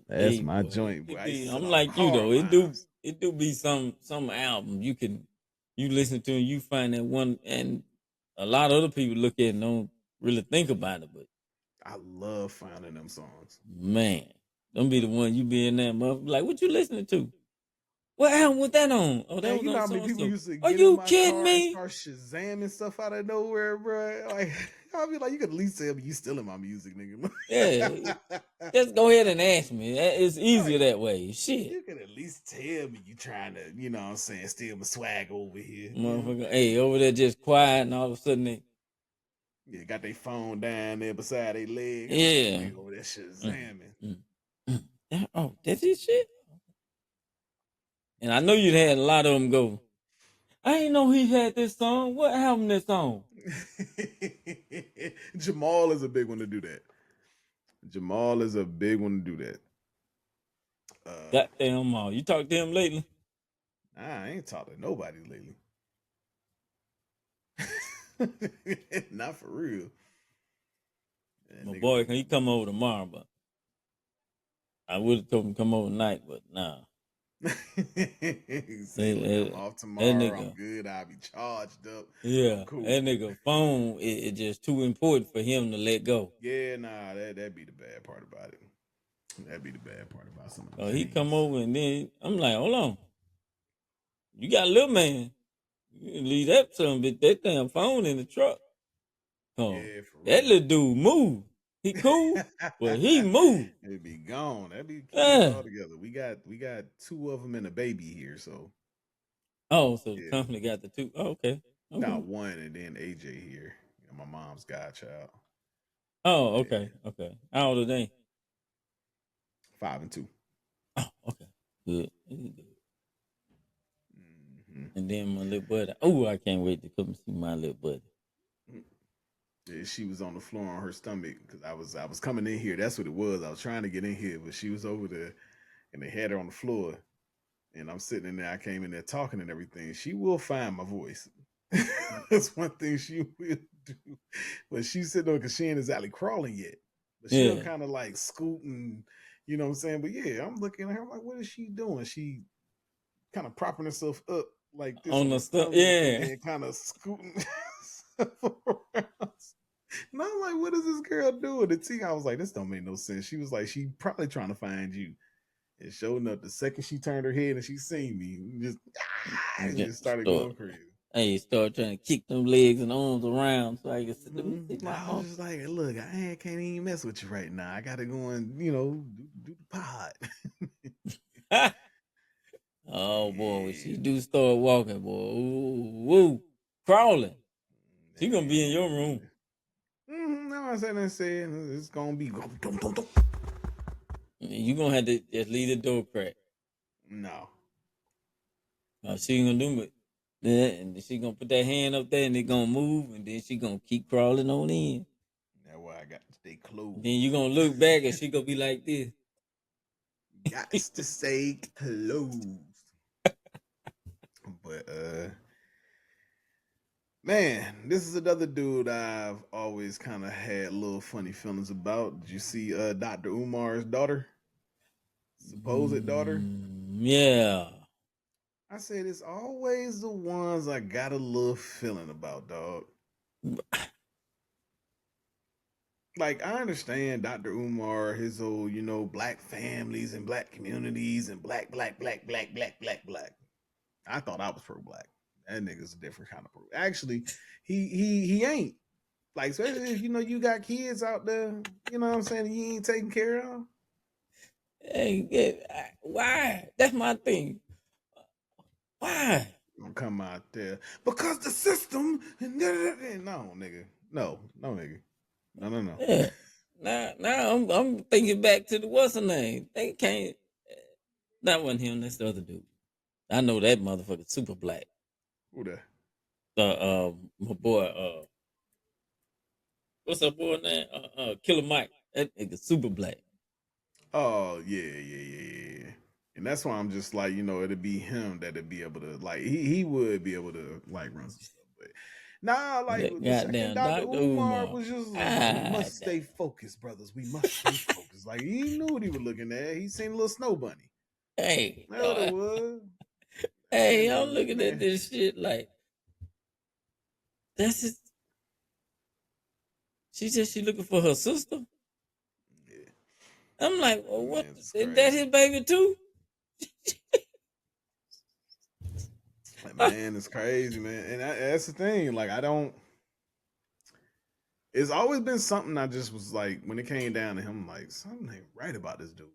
Speaker 1: That's my
Speaker 2: boy,
Speaker 1: joint, boy.
Speaker 2: it
Speaker 1: I used
Speaker 2: be.
Speaker 1: to send
Speaker 2: I'm
Speaker 1: off
Speaker 2: like you
Speaker 1: hard
Speaker 2: though. It do.
Speaker 1: miles.
Speaker 2: It do be some album you listen to and you find that one, and a lot of other people look at it and don't really think about it. But
Speaker 1: I love finding them songs.
Speaker 2: man, don't be the one you be in that mother like what you listening to? What album was that on? Oh, that
Speaker 1: Man,
Speaker 2: was
Speaker 1: you know
Speaker 2: on
Speaker 1: how many
Speaker 2: so and
Speaker 1: people
Speaker 2: so.
Speaker 1: used to
Speaker 2: Are
Speaker 1: get in
Speaker 2: you
Speaker 1: my
Speaker 2: kidding
Speaker 1: car and
Speaker 2: me?
Speaker 1: start shazamming stuff out of nowhere, bro? Like, I'll be like, you could at least tell me you stealing my music, nigga.
Speaker 2: Yeah, just go ahead and ask me. It's easier
Speaker 1: Right.
Speaker 2: that way. Shit.
Speaker 1: You could at least tell me you trying to, what I'm saying, steal my swag over here.
Speaker 2: Motherfucker, hey, over there just quiet, and all of a sudden
Speaker 1: Yeah, got their phone down there beside their leg. I'm like,
Speaker 2: yeah.
Speaker 1: they over there
Speaker 2: Mm,
Speaker 1: shazamming.
Speaker 2: mm, oh, that's his shit. And I know you'd had a lot of them go. I ain't know he had this song. What album this on?
Speaker 1: Jamal is a big one to do that. Jamal is a big one to do that. Uh,
Speaker 2: Goddamn all. You talked to him lately?
Speaker 1: I ain't talked to nobody lately. Not for real. That
Speaker 2: My
Speaker 1: nigga
Speaker 2: boy,
Speaker 1: been
Speaker 2: can he come over tomorrow? But I would have told him to come over tonight, but nah.
Speaker 1: he say, look, I'm
Speaker 2: That,
Speaker 1: off
Speaker 2: that
Speaker 1: tomorrow. I'm
Speaker 2: nigga,
Speaker 1: good. I'll be charged up. I'm
Speaker 2: yeah,
Speaker 1: cool.
Speaker 2: that nigga phone is just too important for him to let go.
Speaker 1: Yeah, nah, that'd be the bad part about it. That'd be the bad part about some of them
Speaker 2: He come
Speaker 1: things.
Speaker 2: over and then I'm like, hold on, you got a little man. You can leave that son bitch that damn phone in the truck. Oh,
Speaker 1: Yeah, for
Speaker 2: that
Speaker 1: real.
Speaker 2: little dude move. He cool, but he move.
Speaker 1: It'd be gone. That'd be the kids
Speaker 2: Yeah.
Speaker 1: all together. We got two of them and a baby here, so
Speaker 2: Oh, so the
Speaker 1: yeah.
Speaker 2: company got the two. Oh, okay.
Speaker 1: Now
Speaker 2: Okay.
Speaker 1: one and then AJ here. My mom's godchild.
Speaker 2: Oh, okay.
Speaker 1: Yeah,
Speaker 2: Okay. How old are they?
Speaker 1: 5 and 2.
Speaker 2: Oh, okay. Good. Good. And then my little buddy. Oh, I can't wait to come and see my little buddy.
Speaker 1: Yeah, she was on the floor on her stomach because I was coming in here. That's what it was. I was trying to get in here, but she was over there, and they had her on the floor. And I'm sitting in there. I came in there talking and everything. She will find my voice. That's one thing she will do. But she's sitting there because she ain't exactly crawling yet. But she'll
Speaker 2: Yeah.
Speaker 1: kind of like scooting, you know what I'm saying? But yeah, I'm looking at her. I'm like, what is she doing? She kind of propping herself up like this
Speaker 2: On
Speaker 1: on
Speaker 2: the
Speaker 1: her
Speaker 2: stuff.
Speaker 1: stomach and
Speaker 2: Yeah.
Speaker 1: then kind of scooting around. And I'm like, what is this girl doing? The T, I was like, this don't make no sense. She was like, she probably trying to find you. And showing up the second she turned her head and she seen me, and just started
Speaker 2: Start.
Speaker 1: going crazy.
Speaker 2: Hey, start trying to kick them legs and arms around so I can sit. Let me see my
Speaker 1: I was
Speaker 2: arm.
Speaker 1: just like, look, I can't even mess with you right now. I gotta go and do the pod.
Speaker 2: Oh boy, when she
Speaker 1: Yeah.
Speaker 2: do start walking, boy, ooh, woo, crawling. She gonna be in your room.
Speaker 1: No, I said I said it's gonna be
Speaker 2: You gonna have to just leave the door crack.
Speaker 1: no.
Speaker 2: She ain't gonna do it. And then she gonna put that hand up there and it gonna move and then she gonna keep crawling on in.
Speaker 1: That's why I got to stay closed.
Speaker 2: Then you gonna look back and she gonna be like this.
Speaker 1: Got to stay closed. But man, this is another dude I've always kind of had little funny feelings about. Did you see Dr. Umar's daughter? Supposed daughter?
Speaker 2: Yeah.
Speaker 1: I said it's always the ones I got a little feeling about, dog. Like I understand Dr. Umar, his old, black families and black communities and black. I thought I was pro black. That nigga's a different kind of pro. Actually, he ain't. Like, especially if you got kids out there, you know what I'm saying, you ain't taking care of.
Speaker 2: Hey, why? That's my thing. Why?
Speaker 1: Don't come out there because the system. No, nigga. No, nigga. No.
Speaker 2: Yeah. Now I'm thinking back to the what's her name. They can't. That wasn't him. That's the other dude. I know that motherfucker super black.
Speaker 1: Who that?
Speaker 2: My boy. What's that boy name? Killer Mike. That nigga super black.
Speaker 1: Oh yeah. And that's why I'm just like, it'd be him that'd be able to like he would be able to like run some stuff. But nah, like
Speaker 2: That
Speaker 1: the second
Speaker 2: goddamn
Speaker 1: Dr.
Speaker 2: Dr.
Speaker 1: Umar
Speaker 2: Umar.
Speaker 1: was just like, we
Speaker 2: Ah,
Speaker 1: must stay focused, brothers. We must stay focused. Like he knew what he was looking at. He seen a little snow bunny.
Speaker 2: hey,
Speaker 1: That's what it was.
Speaker 2: hey,
Speaker 1: And
Speaker 2: I'm looking at
Speaker 1: man,
Speaker 2: this shit like that's just. She said she looking for her sister.
Speaker 1: yeah,
Speaker 2: I'm like, well,
Speaker 1: that
Speaker 2: what?
Speaker 1: man's is
Speaker 2: Is that
Speaker 1: crazy.
Speaker 2: his baby too?
Speaker 1: That man is crazy, man. And that's the thing. Like I don't. It's always been something I just was like when it came down to him, I'm like something ain't right about this dude.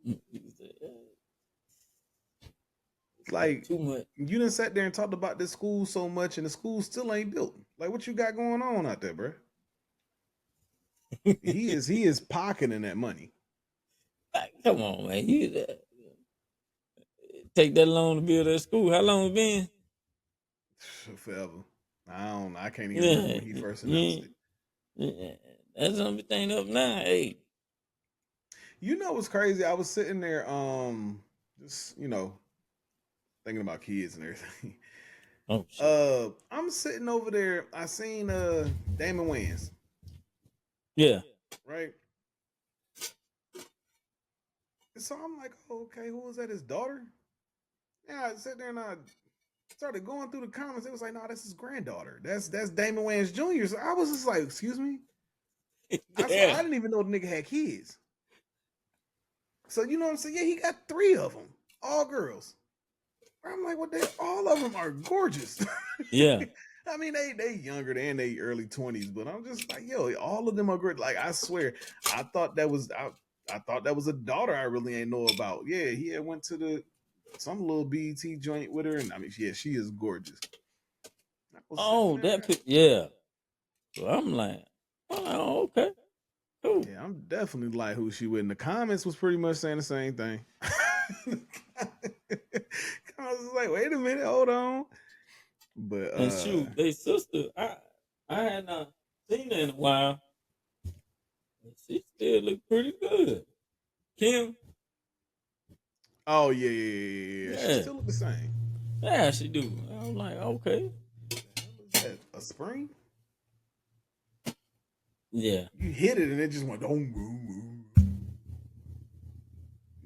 Speaker 2: Like
Speaker 1: Like
Speaker 2: too much.
Speaker 1: you didn't sat there and talked about this school so much, and the school still ain't built. Like what you got going on out there, bro? He is pocketing that money.
Speaker 2: Like, come on, man. You take that long to build that school. How long it been?
Speaker 1: Forever. I can't even remember
Speaker 2: Yeah,
Speaker 1: when he first announced
Speaker 2: yeah,
Speaker 1: it.
Speaker 2: yeah. That's everything up now. Hey,
Speaker 1: You know what's crazy? I was sitting there, just thinking about kids and everything.
Speaker 2: oh shit.
Speaker 1: I'm sitting over there. I seen Damon Wayans,
Speaker 2: Yeah.
Speaker 1: right? So I'm like, oh, okay, who was that? His daughter? Yeah, I sat there and I started going through the comments. It was like, no, that's his granddaughter. That's Damon Wayans Jr. So I was just like, excuse me. I
Speaker 2: Yeah.
Speaker 1: didn't even know the nigga had kids. So you know what I'm saying? Yeah, he got 3 of them, all girls. I'm like, what? All of them are gorgeous.
Speaker 2: Yeah.
Speaker 1: I mean, they younger than they early 20s, but I'm just like, yo, all of them are great. Like I swear, I thought that was I thought that was a daughter I really ain't know about. Yeah, he had went to some little BET joint with her, and I mean, yeah, she is gorgeous. I was sitting
Speaker 2: Oh,
Speaker 1: there.
Speaker 2: yeah. So I'm like, oh, okay, cool.
Speaker 1: Yeah, I'm definitely like who she with. In the comments was pretty much saying the same thing. I was like, wait a minute, hold on. But
Speaker 2: And shoot, they sister, I had not seen her in a while. She still look pretty good. Kim,
Speaker 1: oh yeah. She
Speaker 2: yeah,
Speaker 1: still look the same.
Speaker 2: yeah, she do. I'm like, okay,
Speaker 1: The hell is that? A spring?
Speaker 2: yeah.
Speaker 1: You hit it and it just went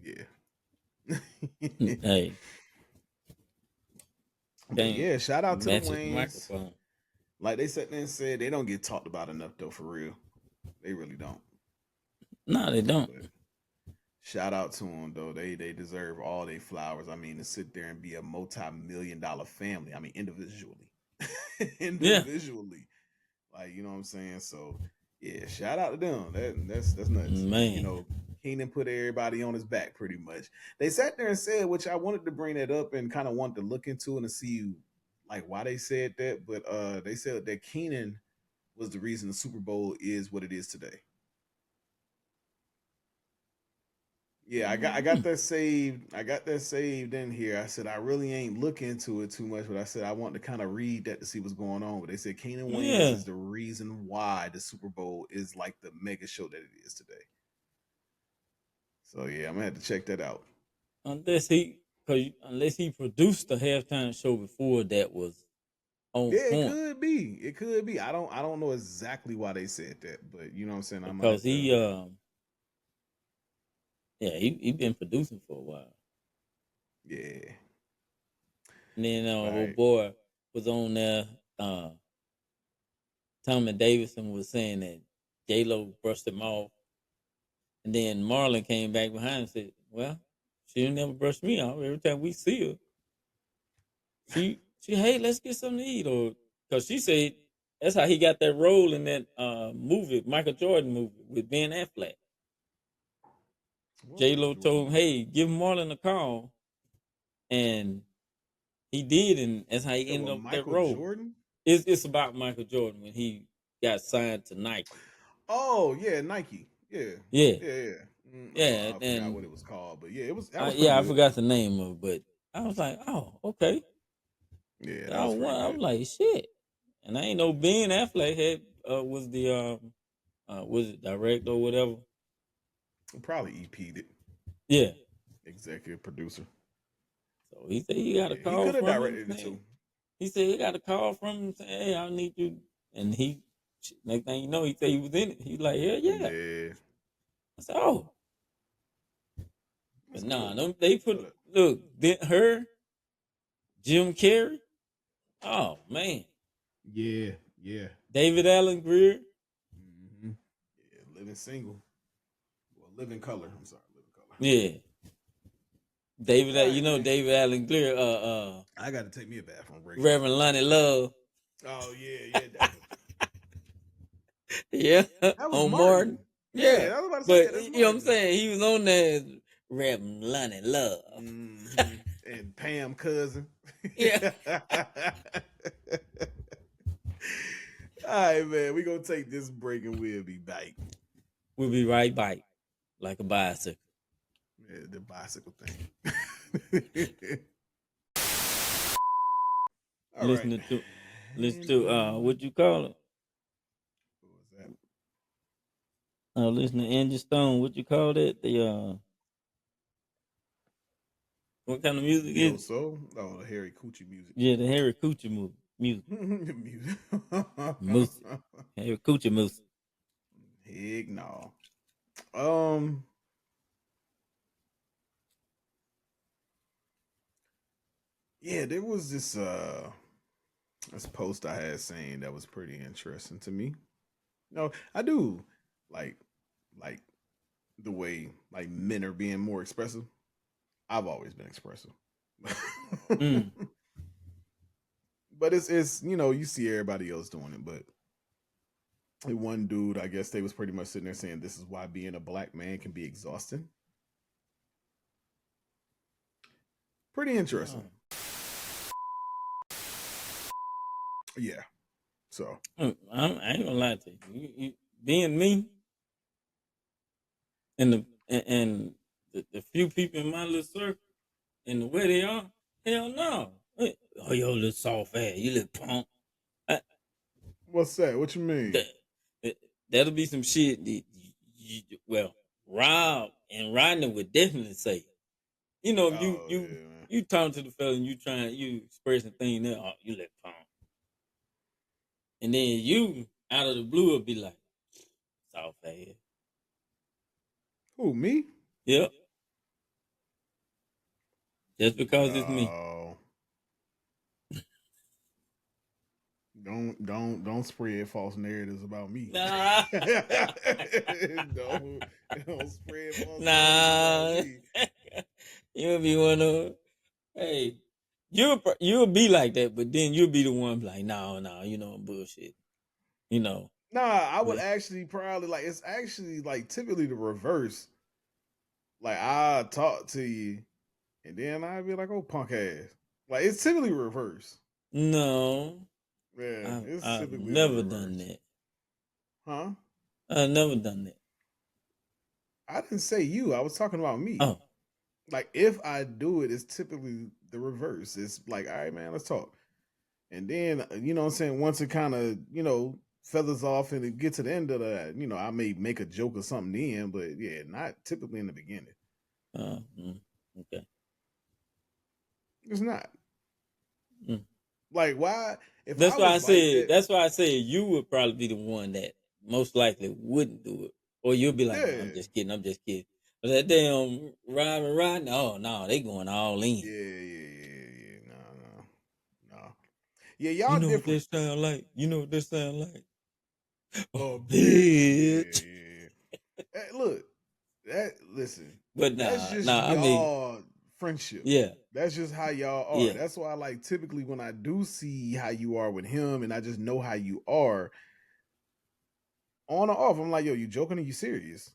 Speaker 1: yeah.
Speaker 2: Hey,
Speaker 1: But
Speaker 2: can't
Speaker 1: yeah, shout out to the
Speaker 2: matches the
Speaker 1: Wayans.
Speaker 2: microphone.
Speaker 1: Like they sat there and said, they don't get talked about enough though, for real. They really don't.
Speaker 2: No, they don't.
Speaker 1: But shout out to them though. They deserve all their flowers. I mean, to sit there and be a multi-million-dollar family. I mean, individually,
Speaker 2: Yeah,
Speaker 1: individually. Like, you know what I'm saying? So yeah, shout out to them. That's nuts. And you
Speaker 2: man.
Speaker 1: know, Kenan put everybody on his back pretty much. They sat there and said, which I wanted to bring that up and kind of wanted to look into it and see like why they said that. But they said that Kenan was the reason the Super Bowl is what it is today. Yeah, I got
Speaker 2: Mm,
Speaker 1: that saved. I got that saved in here. I said I really ain't look into it too much, but I said I want to kind of read that to see what's going on. But they said Keenan Wayans
Speaker 2: yeah,
Speaker 1: is the reason why the Super Bowl is like the mega show that it is today. So yeah, I'm gonna have to check that out.
Speaker 2: unless he produced the halftime show before that was on
Speaker 1: Yeah, it
Speaker 2: point
Speaker 1: could be. It could be. I don't know exactly why they said that, but you know what I'm saying. I'm gonna
Speaker 2: because
Speaker 1: have to.
Speaker 2: he been producing for a while.
Speaker 1: Yeah.
Speaker 2: And then old
Speaker 1: Right.
Speaker 2: boy was on there. Uh, Tommy Davidson was saying that J.Lo brushed him off, and then Marlon came back behind and said, "Well, she never brushed me off. Every time we see her, she hey, let's get something to eat," or because she said that's how he got that role in that movie, Michael Jordan movie with Ben Affleck.
Speaker 1: What
Speaker 2: J
Speaker 1: Michael
Speaker 2: Lo
Speaker 1: Jordan
Speaker 2: told him,
Speaker 1: movie?
Speaker 2: "Hey, give Marlon a call," and he did, and that's how
Speaker 1: You
Speaker 2: he
Speaker 1: said
Speaker 2: ended
Speaker 1: with
Speaker 2: up with that
Speaker 1: Michael
Speaker 2: role.
Speaker 1: Jordan?
Speaker 2: It's about Michael Jordan when he got signed to Nike.
Speaker 1: Oh yeah, Nike. Yeah,
Speaker 2: Yeah,
Speaker 1: yeah.
Speaker 2: yeah,
Speaker 1: I forgot
Speaker 2: and
Speaker 1: what it was called, but yeah, it was that was pretty
Speaker 2: yeah, I
Speaker 1: good
Speaker 2: forgot
Speaker 1: though.
Speaker 2: the name of it, but I was like, oh, okay.
Speaker 1: Yeah, that
Speaker 2: I
Speaker 1: was pretty
Speaker 2: was
Speaker 1: good.
Speaker 2: like, shit, and I ain't know Ben Affleck had was the was it director or whatever.
Speaker 1: Probably EP'd it,
Speaker 2: Yeah,
Speaker 1: executive producer.
Speaker 2: so he said he got a
Speaker 1: Yeah, he
Speaker 2: call
Speaker 1: could have
Speaker 2: from him
Speaker 1: directed it
Speaker 2: saying
Speaker 1: too.
Speaker 2: he said he got a call from him saying, hey, I need you, and he next thing you know, he said he was in it. He's like, yeah, yeah.
Speaker 1: Yeah,
Speaker 2: I said, oh, but
Speaker 1: that's
Speaker 2: nah,
Speaker 1: cool.
Speaker 2: they
Speaker 1: So
Speaker 2: put look her Jim Carrey. Oh man,
Speaker 1: yeah, yeah,
Speaker 2: David Allen Greer.
Speaker 1: hmm yeah. Living single, well, living color. I'm sorry, living color.
Speaker 2: Yeah,
Speaker 1: All
Speaker 2: You
Speaker 1: right,
Speaker 2: know
Speaker 1: man.
Speaker 2: David Allen Greer.
Speaker 1: I got to take me a bathroom break.
Speaker 2: Reverend Lonnie Love.
Speaker 1: Oh yeah, yeah.
Speaker 2: Yeah,
Speaker 1: That was
Speaker 2: on Martin.
Speaker 1: Martin.
Speaker 2: Yeah,
Speaker 1: Yeah, I was about to say,
Speaker 2: but
Speaker 1: yeah, that's
Speaker 2: you know what I'm
Speaker 1: Martin.
Speaker 2: saying. He was on there as Reverend Lonnie Love.
Speaker 1: And Pam cousin.
Speaker 2: Yeah,
Speaker 1: All right, man. We gonna take this break and we'll be back.
Speaker 2: we'll be right back like a bicycle.
Speaker 1: Yeah, the bicycle thing. All right.
Speaker 2: Listening to, listen
Speaker 1: And
Speaker 2: to what you call it?
Speaker 1: what was that?
Speaker 2: Listen to Angie Stone. What you call that? The what kind of music is
Speaker 1: Neo
Speaker 2: it?
Speaker 1: Soul? Oh, the Harry Coochie music.
Speaker 2: Yeah, the Harry Coochie movie. Music.
Speaker 1: Music.
Speaker 2: Moose. Harry Coochie Moose.
Speaker 1: Heck no. Um. Yeah, there was this post I had saying that was pretty interesting to me. No, I do like like the way like men are being more expressive. I've always been expressive.
Speaker 2: Mm.
Speaker 1: But it's you see everybody else doing it, but one dude, I guess they was pretty much sitting there saying this is why being a black man can be exhausting. Pretty
Speaker 2: Oh.
Speaker 1: interesting. Yeah. So
Speaker 2: I ain't gonna lie to you. Being me and the few people in my little circle and the way they are, hell no. Oh, yo, little soft ass, you little punk. I,
Speaker 1: What's that? What you
Speaker 2: that,
Speaker 1: mean?
Speaker 2: that'll be some shit that well, Rob and Rodney would definitely say. You know, if
Speaker 1: Oh yeah, man.
Speaker 2: you talking to the fella and you expressing things there, oh, you little punk. And then you out of the blue will be like, soft ass.
Speaker 1: Who, me?
Speaker 2: Yep. Just because it's me.
Speaker 1: No. Don't spread false narratives about me.
Speaker 2: Nah.
Speaker 1: don't don't spread false narratives about
Speaker 2: Nah.
Speaker 1: me.
Speaker 2: You'll be one of them. Hey, you'll be like that, but then you'll be the one like, no, you know, bullshit. You know.
Speaker 1: Nah, I would
Speaker 2: But
Speaker 1: actually probably like it's actually like typically the reverse. Like I talk to you and then I'd be like, oh punk ass. Like it's typically reverse.
Speaker 2: no,
Speaker 1: Yeah, it's
Speaker 2: I've
Speaker 1: typically the
Speaker 2: never done
Speaker 1: reverse.
Speaker 2: that.
Speaker 1: Huh?
Speaker 2: I've never done that.
Speaker 1: I didn't say you. I was talking about me.
Speaker 2: Oh,
Speaker 1: Like if I do it, it's typically the reverse. It's like, all right, man, let's talk. And then you know what I'm saying, once it kind of, feathers off and it gets to the end of that, I may make a joke or something then, but yeah, not typically in the beginning.
Speaker 2: okay.
Speaker 1: It's not.
Speaker 2: Mm.
Speaker 1: Like why if I
Speaker 2: That's why I
Speaker 1: was like
Speaker 2: said.
Speaker 1: that,
Speaker 2: That's why I said you would probably be the one that most likely wouldn't do it, or you'll be like, "No, I'm
Speaker 1: yeah.
Speaker 2: just kidding. I'm just kidding." But that damn Rob and Rodney, oh no, they going all in.
Speaker 1: Yeah. No. Yeah,
Speaker 2: You
Speaker 1: y'all
Speaker 2: know what
Speaker 1: different.
Speaker 2: this sound like? You know what this sound like?
Speaker 1: Oh,
Speaker 2: Oh,
Speaker 1: bitch.
Speaker 2: bitch.
Speaker 1: Yeah. Hey, look, listen,
Speaker 2: But
Speaker 1: that's
Speaker 2: nah,
Speaker 1: just
Speaker 2: nah. I mean,
Speaker 1: y'all friendship.
Speaker 2: yeah,
Speaker 1: That's just how y'all are.
Speaker 2: yeah.
Speaker 1: That's why, like, typically when I do see how you are with him, and I just know how you are on or off, I'm like, yo, you joking or you serious?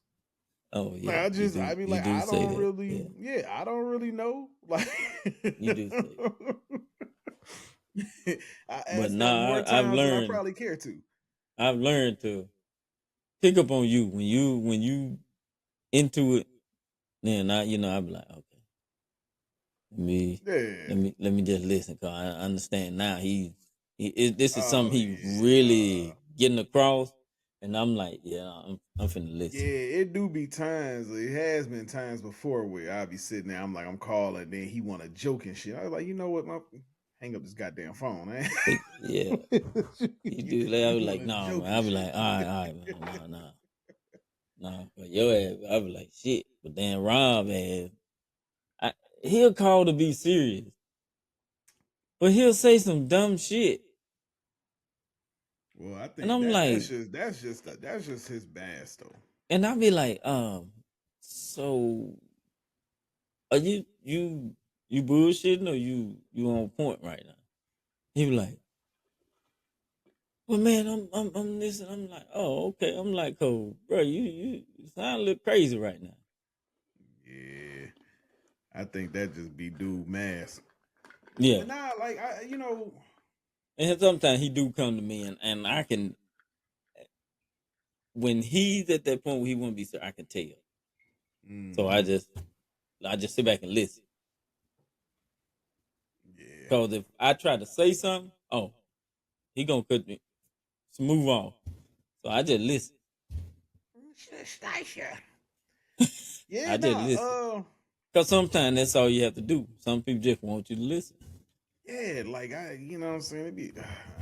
Speaker 2: Oh,
Speaker 1: Like,
Speaker 2: yeah. You
Speaker 1: I
Speaker 2: do.
Speaker 1: be
Speaker 2: You
Speaker 1: like,
Speaker 2: do
Speaker 1: I
Speaker 2: say
Speaker 1: don't
Speaker 2: that.
Speaker 1: really,
Speaker 2: Yeah,
Speaker 1: yeah, I don't really know. Like,
Speaker 2: you do say that.
Speaker 1: I
Speaker 2: But
Speaker 1: ask that
Speaker 2: nah,
Speaker 1: more times than I probably care to.
Speaker 2: I've learned to pick up on you when you into it. Then I be like, okay, let me
Speaker 1: Yeah.
Speaker 2: let me just listen, cause I understand now. This is something
Speaker 1: Oh
Speaker 2: he
Speaker 1: yeah.
Speaker 2: really getting across, and I'm like, yeah, I'm finna
Speaker 1: Yeah,
Speaker 2: listen.
Speaker 1: it do be times. It has been times before where I'll be sitting there. I'm like, I'm calling, then he want to joke and shit. I was like, you know what, hang up this goddamn phone, man.
Speaker 2: Yeah, he do that. I
Speaker 1: you
Speaker 2: be
Speaker 1: want
Speaker 2: like,
Speaker 1: to
Speaker 2: nah,
Speaker 1: joke
Speaker 2: man. I
Speaker 1: and
Speaker 2: be
Speaker 1: shit.
Speaker 2: like, all right, man, nah. But your ass, I be like, shit. But then Rob ass, I, he'll call to be serious, but he'll say some dumb shit,
Speaker 1: Well, I
Speaker 2: and
Speaker 1: think
Speaker 2: I'm like,
Speaker 1: that's just his bass though.
Speaker 2: and I be like, so are you bullshitting or you on point right now? He be like, well, man, I'm listening. I'm like, oh, okay. I'm like, oh, bro, you sound a little crazy right now.
Speaker 1: Yeah, I think that just be dude mask.
Speaker 2: Yeah,
Speaker 1: But nah, like
Speaker 2: and sometimes he do come to me, and I can when he's at that point where he won't be sure, I can tell. So
Speaker 1: mm-hmm,
Speaker 2: I just sit back and listen.
Speaker 1: yeah.
Speaker 2: Cause if I try to say something, oh, he gonna cut me smooth off. So I just listen.
Speaker 1: Yeah,
Speaker 2: I just
Speaker 1: nah,
Speaker 2: listen. Cause sometimes that's all you have to do. Some people just want you to listen.
Speaker 1: yeah, like you know what I'm saying? It be,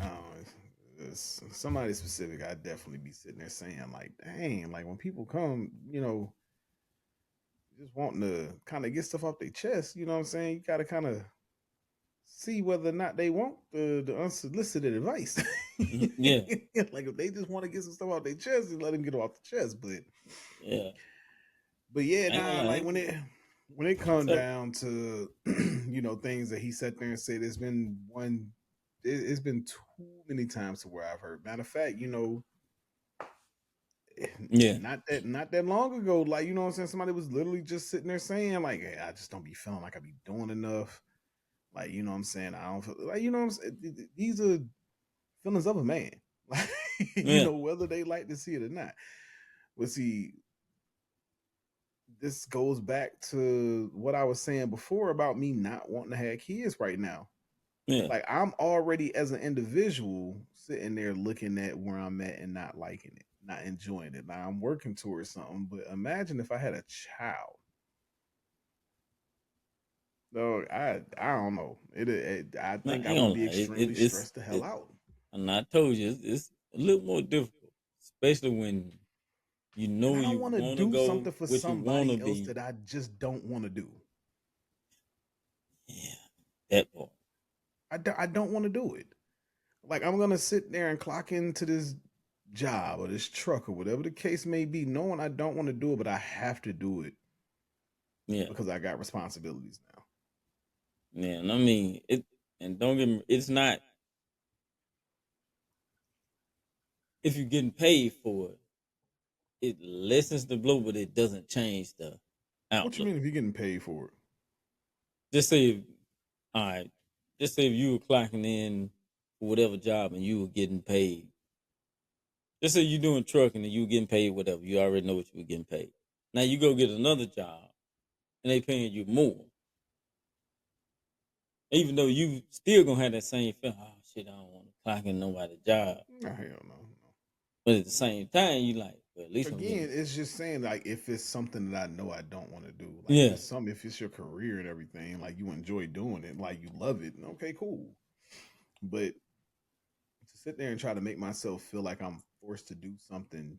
Speaker 1: I don't know, somebody specific. I definitely be sitting there saying like, dang, like when people come, just wanting to kind of get stuff off their chest. You know what I'm saying? You got to kind of see whether or not they want the unsolicited advice.
Speaker 2: Yeah,
Speaker 1: Like if they just want to get some stuff off their chest, just let them get it off the chest.
Speaker 2: yeah.
Speaker 1: But yeah,
Speaker 2: I ain't gonna
Speaker 1: nah,
Speaker 2: lie.
Speaker 1: like when it come
Speaker 2: So
Speaker 1: down to things that he sat there and said, it's been too many times to where I've heard. Matter of fact,
Speaker 2: yeah,
Speaker 1: not that long ago, like you know what I'm saying, somebody was literally just sitting there saying like, hey, I just don't be feeling like I be doing enough. Like you know what I'm saying, I don't feel like you know what I'm saying. These are feelings of a man, like
Speaker 2: yeah,
Speaker 1: whether they like to see it or not. But see, this goes back to what I was saying before about me not wanting to have kids right now.
Speaker 2: Yeah.
Speaker 1: Like I'm already as an individual sitting there looking at where I'm at and not liking it, not enjoying it. Now I'm working towards something, but imagine if I had a child. No, I don't know. I
Speaker 2: No, I
Speaker 1: think I
Speaker 2: ain't
Speaker 1: would
Speaker 2: gonna
Speaker 1: be
Speaker 2: lie.
Speaker 1: extremely stressed the hell out.
Speaker 2: And I told you, it's a little more difficult, especially when you
Speaker 1: And
Speaker 2: know
Speaker 1: I don't
Speaker 2: you
Speaker 1: want to
Speaker 2: want to
Speaker 1: do
Speaker 2: go,
Speaker 1: something for
Speaker 2: what you want to
Speaker 1: somebody else
Speaker 2: be.
Speaker 1: that I just don't want to do.
Speaker 2: Yeah, that part.
Speaker 1: I don't want to do it. Like I'm gonna sit there and clock into this job or this truck or whatever the case may be, knowing I don't want to do it, but I have to do it
Speaker 2: Yeah,
Speaker 1: because I got responsibilities now.
Speaker 2: yeah. And I mean it. And don't get me. It's not if you're getting paid for it. It lessens the blow, but it doesn't change the
Speaker 1: What you
Speaker 2: outlook.
Speaker 1: mean if you're getting paid for it?
Speaker 2: Just say, all right. Just say if you were clocking in for whatever job and you were getting paid. Just say you're doing trucking and you were getting paid whatever. You already know what you were getting paid. Now you go get another job and they paying you more, even though you still gonna have that same feeling. Oh shit, I don't want to clock in nobody's job.
Speaker 1: Nah, hell no.
Speaker 2: But at the same time, you like, well, at least I'm
Speaker 1: Again,
Speaker 2: getting.
Speaker 1: it's just saying like if it's something that I know I don't want to do, like
Speaker 2: Yeah,
Speaker 1: if it's your career and everything, like you enjoy doing it, like you love it, okay, cool. But to sit there and try to make myself feel like I'm forced to do something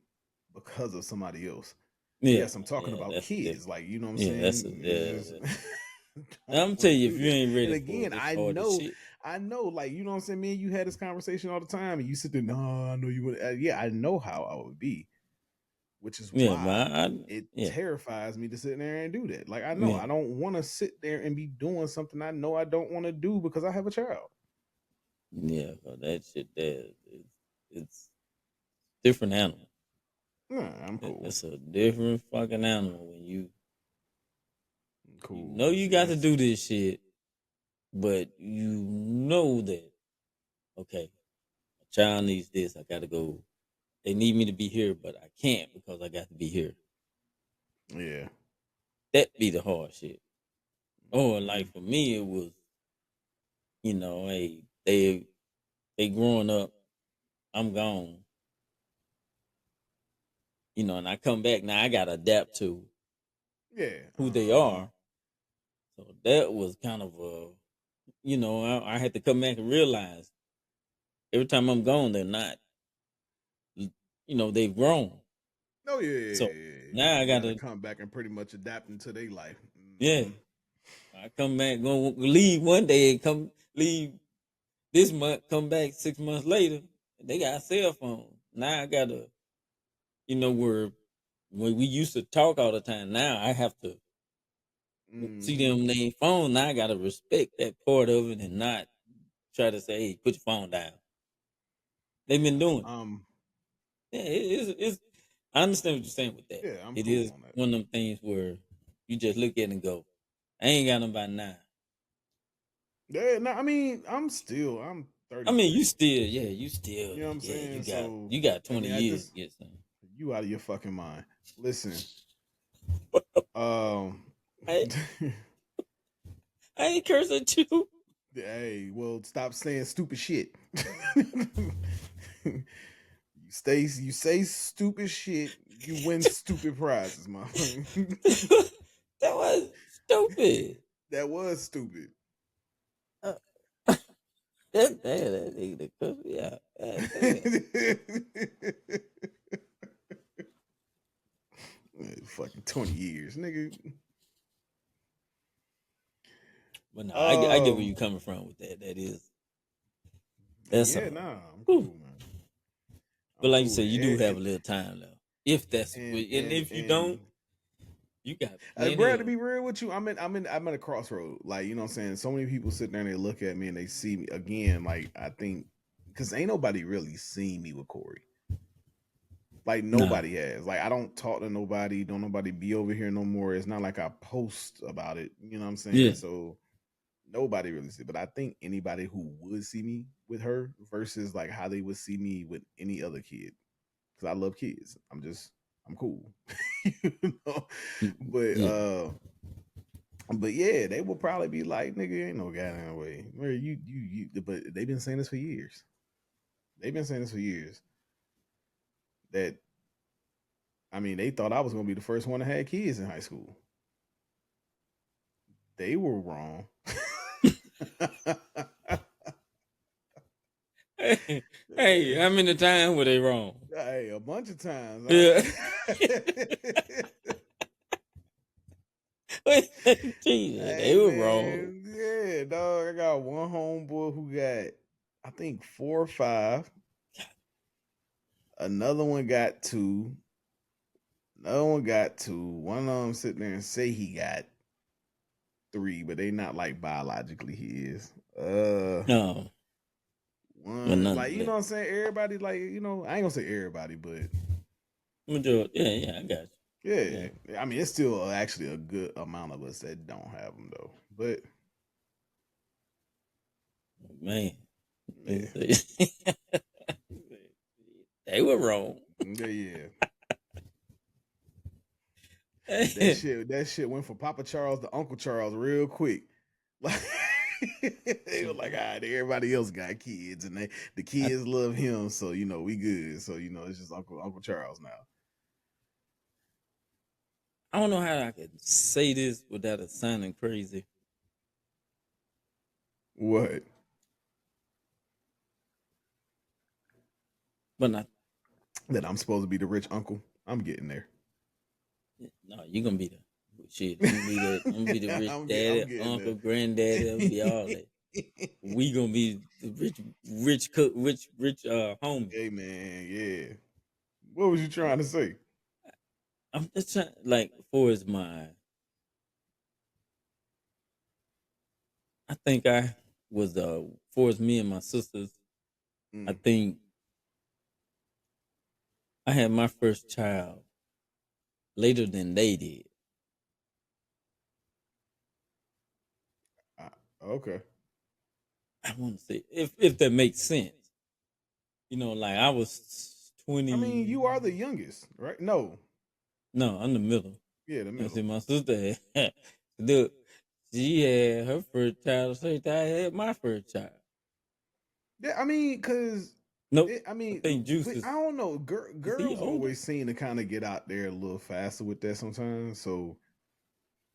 Speaker 1: because of somebody else.
Speaker 2: yeah,
Speaker 1: Yes, I'm talking
Speaker 2: yeah.
Speaker 1: about
Speaker 2: That's
Speaker 1: kids,
Speaker 2: different.
Speaker 1: like you know what I'm
Speaker 2: Yeah, that's
Speaker 1: saying. It's
Speaker 2: yeah.
Speaker 1: just don't
Speaker 2: I'm
Speaker 1: want
Speaker 2: tell
Speaker 1: to
Speaker 2: you, if
Speaker 1: do
Speaker 2: you
Speaker 1: that.
Speaker 2: ain't
Speaker 1: And
Speaker 2: ready for
Speaker 1: again,
Speaker 2: it, it's hard as shit.
Speaker 1: I know, like you know what I'm saying. Me and you had this conversation all the time, and you sit there, no, I know you would. Yeah, I know how I would be, which is
Speaker 2: Yeah, but
Speaker 1: why it
Speaker 2: yeah,
Speaker 1: terrifies me to sit there and do that. Like I know
Speaker 2: yeah,
Speaker 1: I don't want to sit there and be doing something I know I don't want to do because I have a child.
Speaker 2: yeah. But that shit there, it's different animal.
Speaker 1: Nah, I'm cool.
Speaker 2: It's a different fucking animal when
Speaker 1: I'm
Speaker 2: you
Speaker 1: cool.
Speaker 2: know
Speaker 1: But
Speaker 2: you
Speaker 1: see,
Speaker 2: got to
Speaker 1: that's
Speaker 2: do this shit, but you know that okay, my child needs this. I got to go. They need me to be here, but I can't because I got to be here.
Speaker 1: yeah.
Speaker 2: That be the hard shit. Or
Speaker 1: Mm-hmm.
Speaker 2: like for me, it was hey, they growing up, I'm gone, and I come back now. I got to adapt to
Speaker 1: Yeah.
Speaker 2: who they are. So that was kind of I had to come back and realize every time I'm gone, they're not, they've grown.
Speaker 1: Oh yeah, yeah,
Speaker 2: So
Speaker 1: yeah, yeah.
Speaker 2: now I
Speaker 1: You got to
Speaker 2: gotta,
Speaker 1: come back and pretty much adapt into their life.
Speaker 2: yeah,
Speaker 1: Mm-hmm.
Speaker 2: I come back, go leave one day, and come leave this month, come back 6 months later. They got a cell phone. Now I gotta, where when we used to talk all the time, now I have to see
Speaker 1: Mm-hmm.
Speaker 2: them name phone. Now I gotta respect that part of it and not try to say, "Hey, put your phone down." They've been doing it.
Speaker 1: Um.
Speaker 2: Yeah, it's. I understand what you're saying with that.
Speaker 1: Yeah, I'm
Speaker 2: It
Speaker 1: cool
Speaker 2: is
Speaker 1: on that.
Speaker 2: one of them things where you just look at it and go, "I ain't got them by now."
Speaker 1: Yeah. No, I mean, I'm
Speaker 2: I mean,
Speaker 1: 33.
Speaker 2: you still,
Speaker 1: You know what I'm
Speaker 2: yeah,
Speaker 1: saying? So,
Speaker 2: you got
Speaker 1: I
Speaker 2: 20
Speaker 1: mean, I
Speaker 2: years
Speaker 1: just
Speaker 2: to get something.
Speaker 1: you out of your fucking mind. Listen. Um.
Speaker 2: I, I ain't cursing at you.
Speaker 1: Hey, well, stop saying stupid shit. You say stupid shit, you win stupid prizes, my friend.
Speaker 2: That was stupid.
Speaker 1: That was stupid.
Speaker 2: Uh, that nigga that cussed me out. God damn.
Speaker 1: Fucking 20 years, nigga.
Speaker 2: But no, I get where
Speaker 1: Um,
Speaker 2: you coming from with that. That's
Speaker 1: yeah, nah, I'm
Speaker 2: whew.
Speaker 1: cool, man.
Speaker 2: But
Speaker 1: I'm
Speaker 2: like you
Speaker 1: cool.
Speaker 2: said, you do have a little time left. If that's
Speaker 1: And
Speaker 2: and if you don't, you got
Speaker 1: bro,
Speaker 2: plenty
Speaker 1: to
Speaker 2: of.
Speaker 1: be real with you, I'm at a crossroad. Like, you know what I'm saying? So many people sit there and they look at me and they see me again. Like, I think because ain't nobody really seen me with Corey. Like
Speaker 2: Nah.
Speaker 1: nobody has. Like I don't talk to nobody. Don't nobody be over here no more. It's not like I post about it. You know what I'm saying?
Speaker 2: Yeah.
Speaker 1: So nobody really see. But I think anybody who would see me with her versus like how they would see me with any other kid. Because I love kids. I'm cool. you know?
Speaker 2: Mm,
Speaker 1: But
Speaker 2: yeah.
Speaker 1: But yeah, they will probably be like, nigga, ain't no goddamn way. Where you but they've been saying this for years. They've been saying this for years. That I mean, they thought I was gonna be the first one to have kids in high school. They were wrong.
Speaker 2: Hey, how many times were they wrong?
Speaker 1: Hey, a bunch of times.
Speaker 2: Yeah. Jesus, they
Speaker 1: Hey
Speaker 2: were wrong.
Speaker 1: man, yeah, dog. I got one homeboy who got, I think 4 or 5. Another one got 2. Another one got 2. One of them sitting there and say he got 3, but they not like biologically he is.
Speaker 2: No, but
Speaker 1: One like you know
Speaker 2: nonetheless.
Speaker 1: what I'm saying. Everybody like I ain't gonna say everybody, but
Speaker 2: Majority, yeah, I got you.
Speaker 1: yeah,
Speaker 2: Yeah,
Speaker 1: I mean it's still actually a good amount of us that don't have them though. But
Speaker 2: man.
Speaker 1: yeah,
Speaker 2: They were wrong.
Speaker 1: yeah. That shit went from Papa Charles to Uncle Charles real quick. Like they were like, all right, everybody else got kids, and the
Speaker 2: I,
Speaker 1: kids love him, so we good. So it's just Uncle Charles now.
Speaker 2: I don't know how I could say this without it sounding crazy,
Speaker 1: What?
Speaker 2: but not.
Speaker 1: That I'm supposed to be the rich uncle? I'm getting there.
Speaker 2: No, you're gonna be the shit. I'm gonna be the. I'm gonna be the rich
Speaker 1: I'm
Speaker 2: daddy,
Speaker 1: getting
Speaker 2: uncle,
Speaker 1: there.
Speaker 2: granddaddy. I'll be all that. We gonna be the rich cook, rich homie.
Speaker 1: Hey man, yeah. What was you trying to say?
Speaker 2: I'm just trying, like, for as my, I think I was for as me and my sisters. I
Speaker 1: Mm.
Speaker 2: think I had my first child later than they did.
Speaker 1: Okay.
Speaker 2: I want to say if that makes sense. Like I was
Speaker 1: I mean,
Speaker 2: 20.
Speaker 1: you are the youngest, right? No.
Speaker 2: No, I'm the middle.
Speaker 1: Yeah, the
Speaker 2: See,
Speaker 1: middle.
Speaker 2: my sister had, look, she had her first child the same time I had my first child.
Speaker 1: Yeah, I mean, cause
Speaker 2: Nope,
Speaker 1: I
Speaker 2: I
Speaker 1: mean,
Speaker 2: think Juice
Speaker 1: but I don't know.
Speaker 2: is he
Speaker 1: Girls
Speaker 2: older?
Speaker 1: always seem to kind of get out there a little faster with that sometimes. So,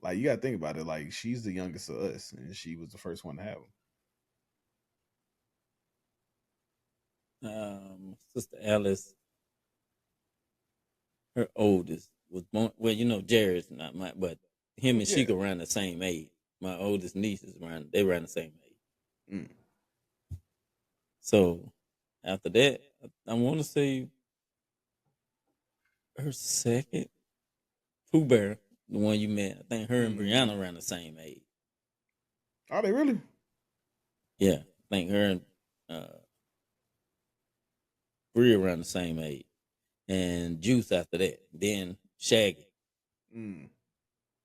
Speaker 1: like, you gotta think about it. Like, she's the youngest of us, and she was the first one to have them.
Speaker 2: Sister Alice, her oldest was born. Well, Jared's not my, but him and
Speaker 1: Yeah.
Speaker 2: Sheik around the same age. My oldest niece is around. They around the same age.
Speaker 1: Mm.
Speaker 2: So after that, I want to say her second, Pooh Bear, the one you met. I think her and
Speaker 1: Mm.
Speaker 2: Brianna around the same age.
Speaker 1: Are they really?
Speaker 2: Yeah, I think her and uh, Bree around the same age, and Juice after that. Then Shaggy.
Speaker 1: Mm.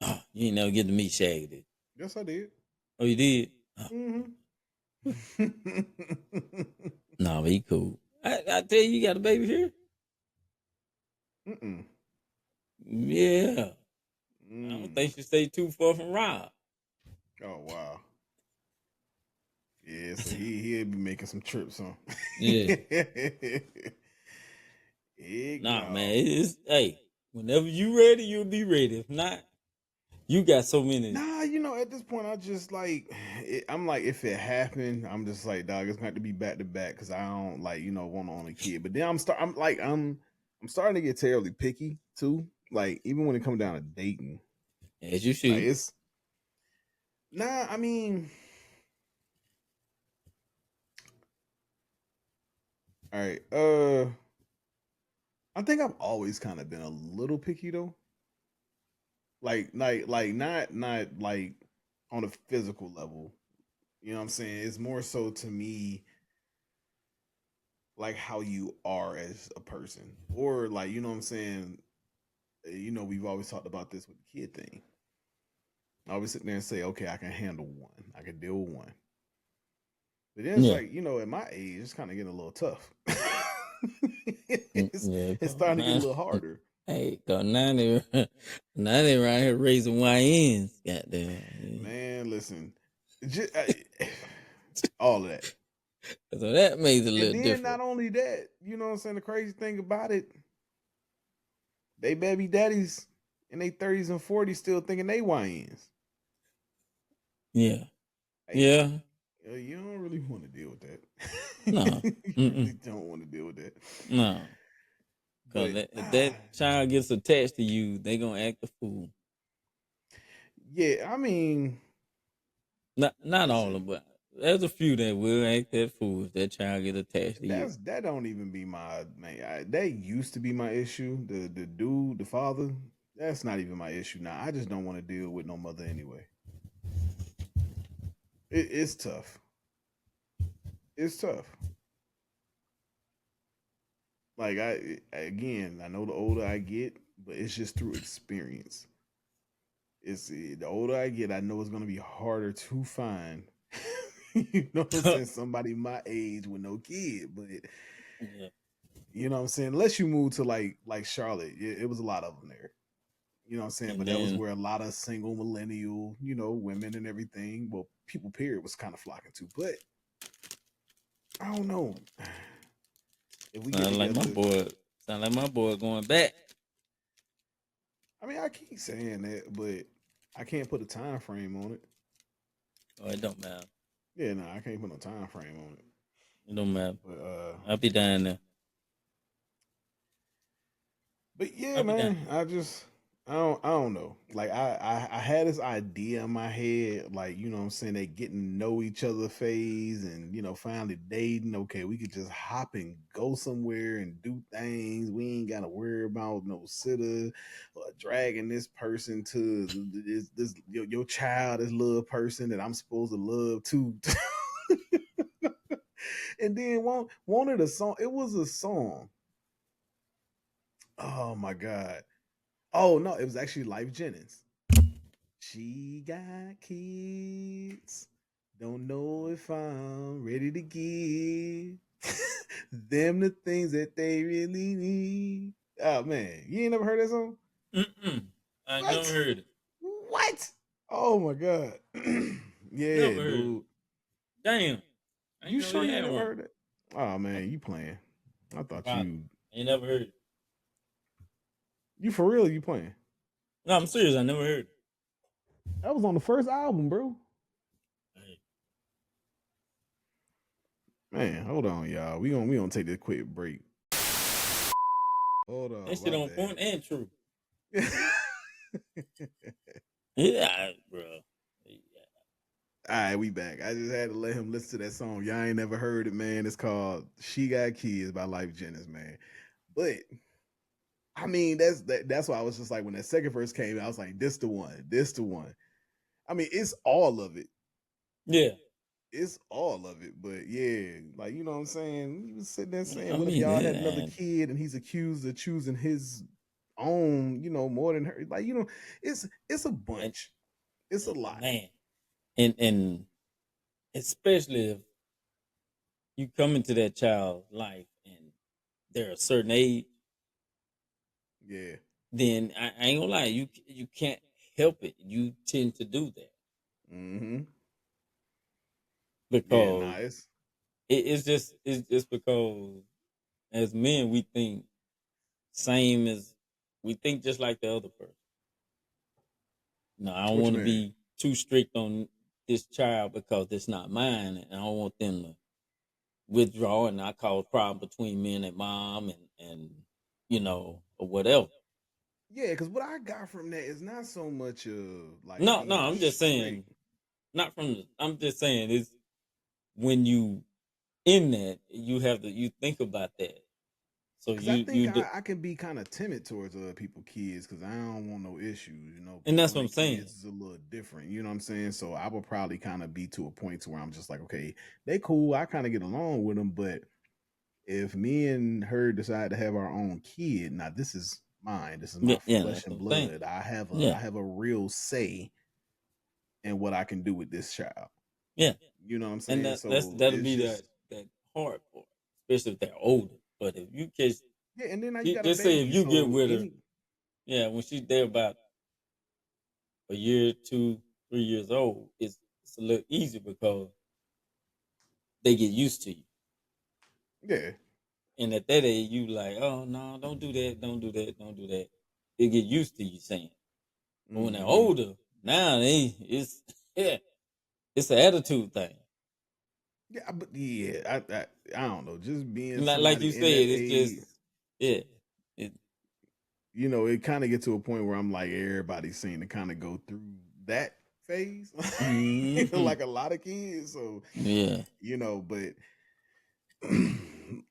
Speaker 2: Oh, you ain't never get to meet Shaggy, did you?
Speaker 1: Yes, I did.
Speaker 2: Oh, you did? Oh,
Speaker 1: Mm-hmm.
Speaker 2: no, he cool. I tell you got a baby here.
Speaker 1: Mm-mm.
Speaker 2: Yeah, I don't
Speaker 1: Mm.
Speaker 2: think she stay too far from Rob.
Speaker 1: Oh wow. Yeah, so he'll be making some trips, huh?
Speaker 2: Yeah,
Speaker 1: Heck
Speaker 2: nah, man.
Speaker 1: no.
Speaker 2: It's hey, whenever you ready, you'll be ready. If not, you got so many.
Speaker 1: Nah, at this point, I just like, I'm like, if it happened, I'm just like, dog, it's going to be back to back because I don't like, want to own a kid. But then I'm starting to get terribly picky too. Like, even when it comes down to dating,
Speaker 2: As you
Speaker 1: like,
Speaker 2: should.
Speaker 1: it's nah. I mean, all right. I think I've always kind of been a little picky though. Like not like on a physical level. You know what I'm saying? It's more so to me like how you are as a person. Or like, you know what I'm saying? We've always talked about this with the kid thing. I always sit there and say, okay, I can handle one. I can deal with one. But then it's
Speaker 2: Yeah.
Speaker 1: like, at my age, it's kind of getting a little tough.
Speaker 2: Yeah,
Speaker 1: It's starting to get a
Speaker 2: man.
Speaker 1: little harder.
Speaker 2: Hey, cause now they now they around here raising YNs. Goddamn.
Speaker 1: Man, listen, just, all of that.
Speaker 2: So that made it a
Speaker 1: And
Speaker 2: little
Speaker 1: then not
Speaker 2: different.
Speaker 1: only that, you know what I'm saying? The crazy thing about it, they baby daddies in their 30s and 40s still thinking they YNs.
Speaker 2: Yeah.
Speaker 1: Hey,
Speaker 2: Yeah.
Speaker 1: you don't really want to deal with that.
Speaker 2: No.
Speaker 1: You really
Speaker 2: Mm-mm.
Speaker 1: don't want to deal with that.
Speaker 2: No. Cause
Speaker 1: But
Speaker 2: if that child gets attached to you, they gonna act a fool.
Speaker 1: yeah, I mean,
Speaker 2: Not all of
Speaker 1: listen,
Speaker 2: them, but there's a few that will act that fool if that child get attached to you.
Speaker 1: that don't even be my man. That used to be my issue. The dude, the father, that's not even my issue now. I just don't want to deal with no mother anyway. It's tough. It's tough. Like again, I know the older I get, but it's just through experience. It's the older I get, I know it's gonna be harder to find. You know what I'm saying? Somebody my age with no kid, but
Speaker 2: Yeah.
Speaker 1: you know what I'm saying. Unless you move to like Charlotte, it was a lot of them there. You know what I'm saying?
Speaker 2: And
Speaker 1: But that was
Speaker 2: then
Speaker 1: where a lot of single millennial, women and everything. Well, people period was kind of flocking to. But I don't know if we get
Speaker 2: sound like my
Speaker 1: together.
Speaker 2: boy. Sound like my boy going back.
Speaker 1: I mean, I keep saying that, but I can't put a time frame on it.
Speaker 2: Oh, it don't matter.
Speaker 1: Yeah, no, I can't put no time frame on it.
Speaker 2: It don't matter.
Speaker 1: But
Speaker 2: I'll be down there.
Speaker 1: but yeah,
Speaker 2: I'll be down
Speaker 1: man, I don't know. Like I had this idea in my head, like, you know what I'm saying, they getting to know each other phase and finally dating. Okay, we could just hop and go somewhere and do things. We ain't gotta worry about no sitter or dragging this person to this your child, this little person that I'm supposed to love too. And then wanted a song. It was a song. Oh my god. Oh no, it was actually Life Jennings. She got kids. Don't know if I'm ready to give them the things that they really need. Oh man, you ain't never heard that song?
Speaker 2: there. I never
Speaker 1: What?
Speaker 2: heard it.
Speaker 1: What? Oh my god. Yeah,
Speaker 2: Never heard it.
Speaker 1: dude.
Speaker 2: Damn. I ain't
Speaker 1: You
Speaker 2: know
Speaker 1: sure
Speaker 2: they
Speaker 1: you ain't
Speaker 2: had
Speaker 1: never
Speaker 2: one.
Speaker 1: heard it? Oh man, you playing. I thought
Speaker 2: Probably.
Speaker 1: you
Speaker 2: I ain't never heard it.
Speaker 1: you for real, you playing.
Speaker 2: No, I'm serious. I never heard it.
Speaker 1: That was on the first album, bro.
Speaker 2: Hey,
Speaker 1: Man, hold on, y'all. We gonna take this quick break. Hold
Speaker 2: that
Speaker 1: on,
Speaker 2: shit
Speaker 1: my
Speaker 2: on point and true.
Speaker 1: bad.
Speaker 2: Yeah, bro. Yeah.
Speaker 1: All right, we back. I just had to let him listen to that song. Y'all ain't never heard it, man. It's called "She Got Kids" by Life Jennings, man. But I mean, that's why I was just like, when that second verse came out, I was like, this the one, this the one. I mean, it's all of it.
Speaker 2: Yeah.
Speaker 1: It's all of it. But yeah, like, you know what I'm saying? He was sitting there saying,
Speaker 2: I
Speaker 1: what if
Speaker 2: mean,
Speaker 1: y'all had another kid and he's accused of choosing his own, more than her? Like, it's a
Speaker 2: and,
Speaker 1: bunch. It's a
Speaker 2: and
Speaker 1: lot.
Speaker 2: man, and especially if you come into that child's life and they're a certain age,
Speaker 1: Yeah.
Speaker 2: then I ain't gonna lie, you can't help it. You tend to do that
Speaker 1: Mm-hmm. Yeah,
Speaker 2: because
Speaker 1: nice.
Speaker 2: it's just because as men we think same as we think just like the other person. No, I don't
Speaker 1: What you
Speaker 2: want to
Speaker 1: mean?
Speaker 2: be too strict on this child because it's not mine, and I don't want them to withdraw and not cause problem between me and their mom and or whatever.
Speaker 1: Yeah, because what I got from that is not so much of like
Speaker 2: No,
Speaker 1: being
Speaker 2: I'm just
Speaker 1: strict.
Speaker 2: saying not from the, I'm just saying it's when you in that you have to you think about that. So
Speaker 1: Because I think
Speaker 2: you do,
Speaker 1: I can be kind of timid towards other people kids because I don't want no issues. But
Speaker 2: and that's
Speaker 1: some of
Speaker 2: what
Speaker 1: the
Speaker 2: I'm saying.
Speaker 1: kids is a little different. You know what I'm saying? So I will probably kind of be to a point to where I'm just like, okay, they cool. I kind of get along with them, but if me and her decide to have our own kid, now this is mine. This is
Speaker 2: Yeah,
Speaker 1: my
Speaker 2: yeah,
Speaker 1: flesh
Speaker 2: that's what
Speaker 1: and
Speaker 2: I'm saying.
Speaker 1: blood. I
Speaker 2: Yeah,
Speaker 1: have a real say in what I can do with this child.
Speaker 2: yeah,
Speaker 1: You know what I'm
Speaker 2: and
Speaker 1: saying? So
Speaker 2: that'll
Speaker 1: it's
Speaker 2: be
Speaker 1: just
Speaker 2: that hard part, especially if they're older. But if you just
Speaker 1: yeah, and then now you got a
Speaker 2: just say if
Speaker 1: baby,
Speaker 2: you get
Speaker 1: so
Speaker 2: with her
Speaker 1: any.
Speaker 2: Yeah, when she's there about a year, 2, 3 years old, it's a little easier because they get used to you.
Speaker 1: Yeah.
Speaker 2: And at that age, you like, oh no, don't do that, don't do that, don't do that. They get used to you saying. But when they're
Speaker 1: Mm-hmm.
Speaker 2: older, now it's yeah, it's an attitude thing.
Speaker 1: Yeah, but yeah, I don't know. Just being
Speaker 2: Like you
Speaker 1: somebody
Speaker 2: said,
Speaker 1: in that
Speaker 2: it's just
Speaker 1: age,
Speaker 2: yeah. It,
Speaker 1: you know, it kind of get to a point where I'm like, everybody's seem to kind of go through that phase,
Speaker 2: mm-hmm.
Speaker 1: like a lot of kids. So,
Speaker 2: Yeah.
Speaker 1: you know, but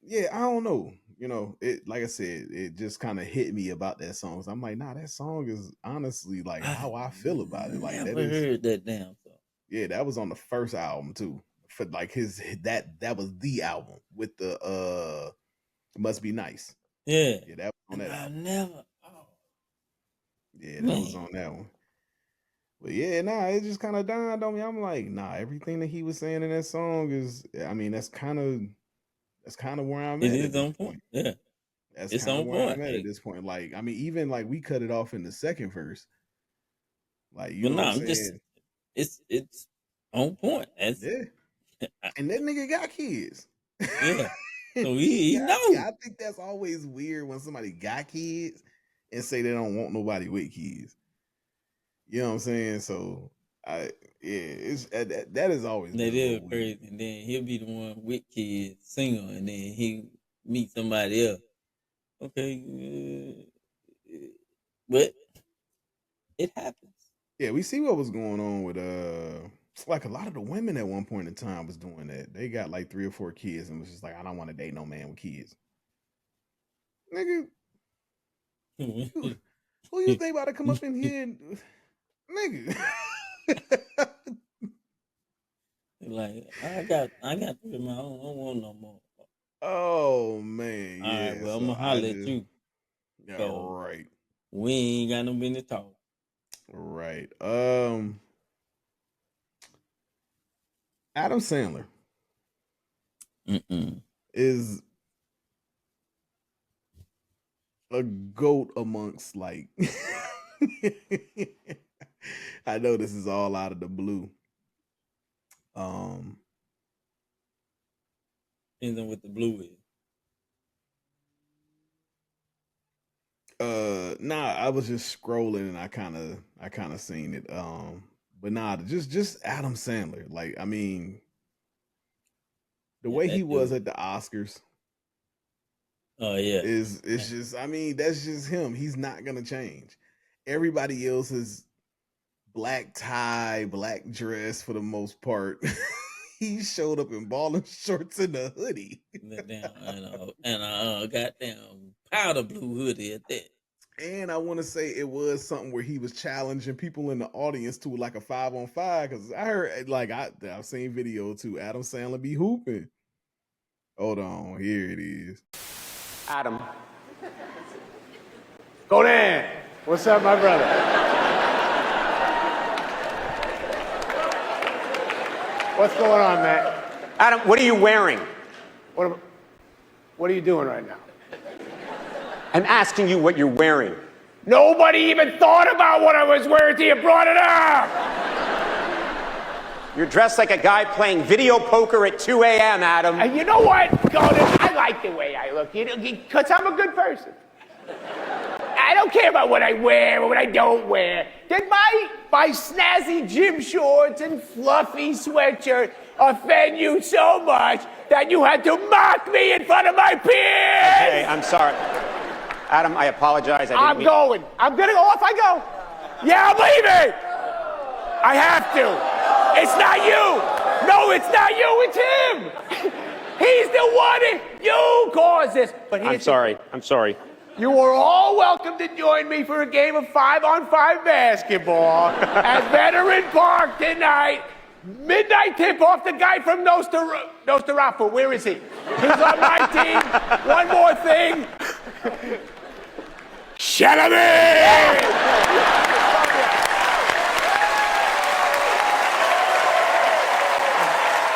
Speaker 1: yeah, I don't know. You know, it like I said, it just kind of hit me about that song. So I'm like, nah, that song is honestly like
Speaker 2: I
Speaker 1: how I feel about it. Like that
Speaker 2: never
Speaker 1: is,
Speaker 2: heard that damn song.
Speaker 1: yeah, that was on the first album too. For like his that was the album with the Must Be Nice.
Speaker 2: Yeah.
Speaker 1: Yeah, that was on
Speaker 2: And
Speaker 1: that
Speaker 2: I
Speaker 1: album.
Speaker 2: never oh
Speaker 1: Yeah, that was
Speaker 2: man.
Speaker 1: on that one. But yeah, nah, it just kind of dawned on me. I'm like, nah, everything that he was saying in that song is, I mean, that's kind of where I'm
Speaker 2: It
Speaker 1: at
Speaker 2: is
Speaker 1: this
Speaker 2: on point.
Speaker 1: point.
Speaker 2: Yeah.
Speaker 1: That's
Speaker 2: It's
Speaker 1: kind of
Speaker 2: on
Speaker 1: where
Speaker 2: point.
Speaker 1: I'm at
Speaker 2: Hey.
Speaker 1: this point. Like, I mean, even like we cut it off in the second verse. Like, you
Speaker 2: But
Speaker 1: know
Speaker 2: no,
Speaker 1: what I'm
Speaker 2: I'm just
Speaker 1: saying?
Speaker 2: it's on point. That's
Speaker 1: Yeah. And that nigga got kids.
Speaker 2: yeah. So
Speaker 1: He
Speaker 2: he
Speaker 1: got. Yeah,
Speaker 2: know.
Speaker 1: I think that's always weird when somebody got kids and say they don't want nobody with kids. You know what I'm saying? So I yeah, it's that has always
Speaker 2: That
Speaker 1: been a
Speaker 2: is
Speaker 1: little weird.
Speaker 2: crazy. And then he'll be the one with kids, single, and then he meet somebody else. Okay. But it happens.
Speaker 1: Yeah, we see what was going on with like a lot of the women at one point in time was doing that. They got like 3 or 4 kids and was just like, I don't want to date no man with kids. Nigga, who, who you think about to come up in here and nigga?
Speaker 2: Like I got three of my own. I don't want no more.
Speaker 1: Oh man,
Speaker 2: All right,
Speaker 1: yeah.
Speaker 2: well I'm
Speaker 1: So
Speaker 2: gonna
Speaker 1: I
Speaker 2: holler at
Speaker 1: just
Speaker 2: you
Speaker 1: yeah,
Speaker 2: because
Speaker 1: right.
Speaker 2: we ain't got no business talking.
Speaker 1: Right. Adam Sandler
Speaker 2: Mm-mm.
Speaker 1: is a goat amongst like I know this is all out of the blue. Um
Speaker 2: Depends on what the blue is.
Speaker 1: nah, I was just scrolling and I kind of seen it. But nah, just Adam Sandler. Like, I mean, the
Speaker 2: Yeah,
Speaker 1: way he
Speaker 2: that
Speaker 1: was
Speaker 2: dude.
Speaker 1: at the Oscars
Speaker 2: Oh yeah.
Speaker 1: is
Speaker 2: Yeah.
Speaker 1: it's just I mean, that's just him. He's not gonna change. Everybody else is black tie, black dress for the most part. He showed up in ballin' shorts and a hoodie.
Speaker 2: That damn and goddamn powder blue hoodie at that.
Speaker 1: And I want to say it was something where he was challenging people in the audience to like a 5-on-5 because I heard like I've seen video too. Adam Sandler be hooping. Hold on, here it is.
Speaker 4: Adam. Go there. What's up, my brother? What's going on, man?
Speaker 5: Adam, what are you wearing?
Speaker 4: What are you doing right now?
Speaker 5: I'm asking you what you're wearing.
Speaker 4: Nobody even thought about what I was wearing till you brought it up.
Speaker 5: You're dressed like a guy playing video poker at 2 a.m., Adam.
Speaker 4: And you know what, Conan? I like the way I look, because I'm a good person. I don't care about what I wear or what I don't wear. Did my snazzy gym shorts and fluffy sweatshirt offend you so much that you had to mock me in front of my peers?
Speaker 5: Hey, I'm sorry. Adam, I apologize.
Speaker 4: I'm going. I'm gonna go off. I go. Yeah, I'm leaving. I have to. It's not you. No, it's not you. It's him. He's the one. You caused this. But
Speaker 5: I'm sorry. I'm sorry.
Speaker 4: You are all welcome to join me for a game of 5-on-5 basketball at Veteran Park tonight. Midnight tip-off, the guy from Nostarafu. Where is he? He's on my team. One more thing. Shelby!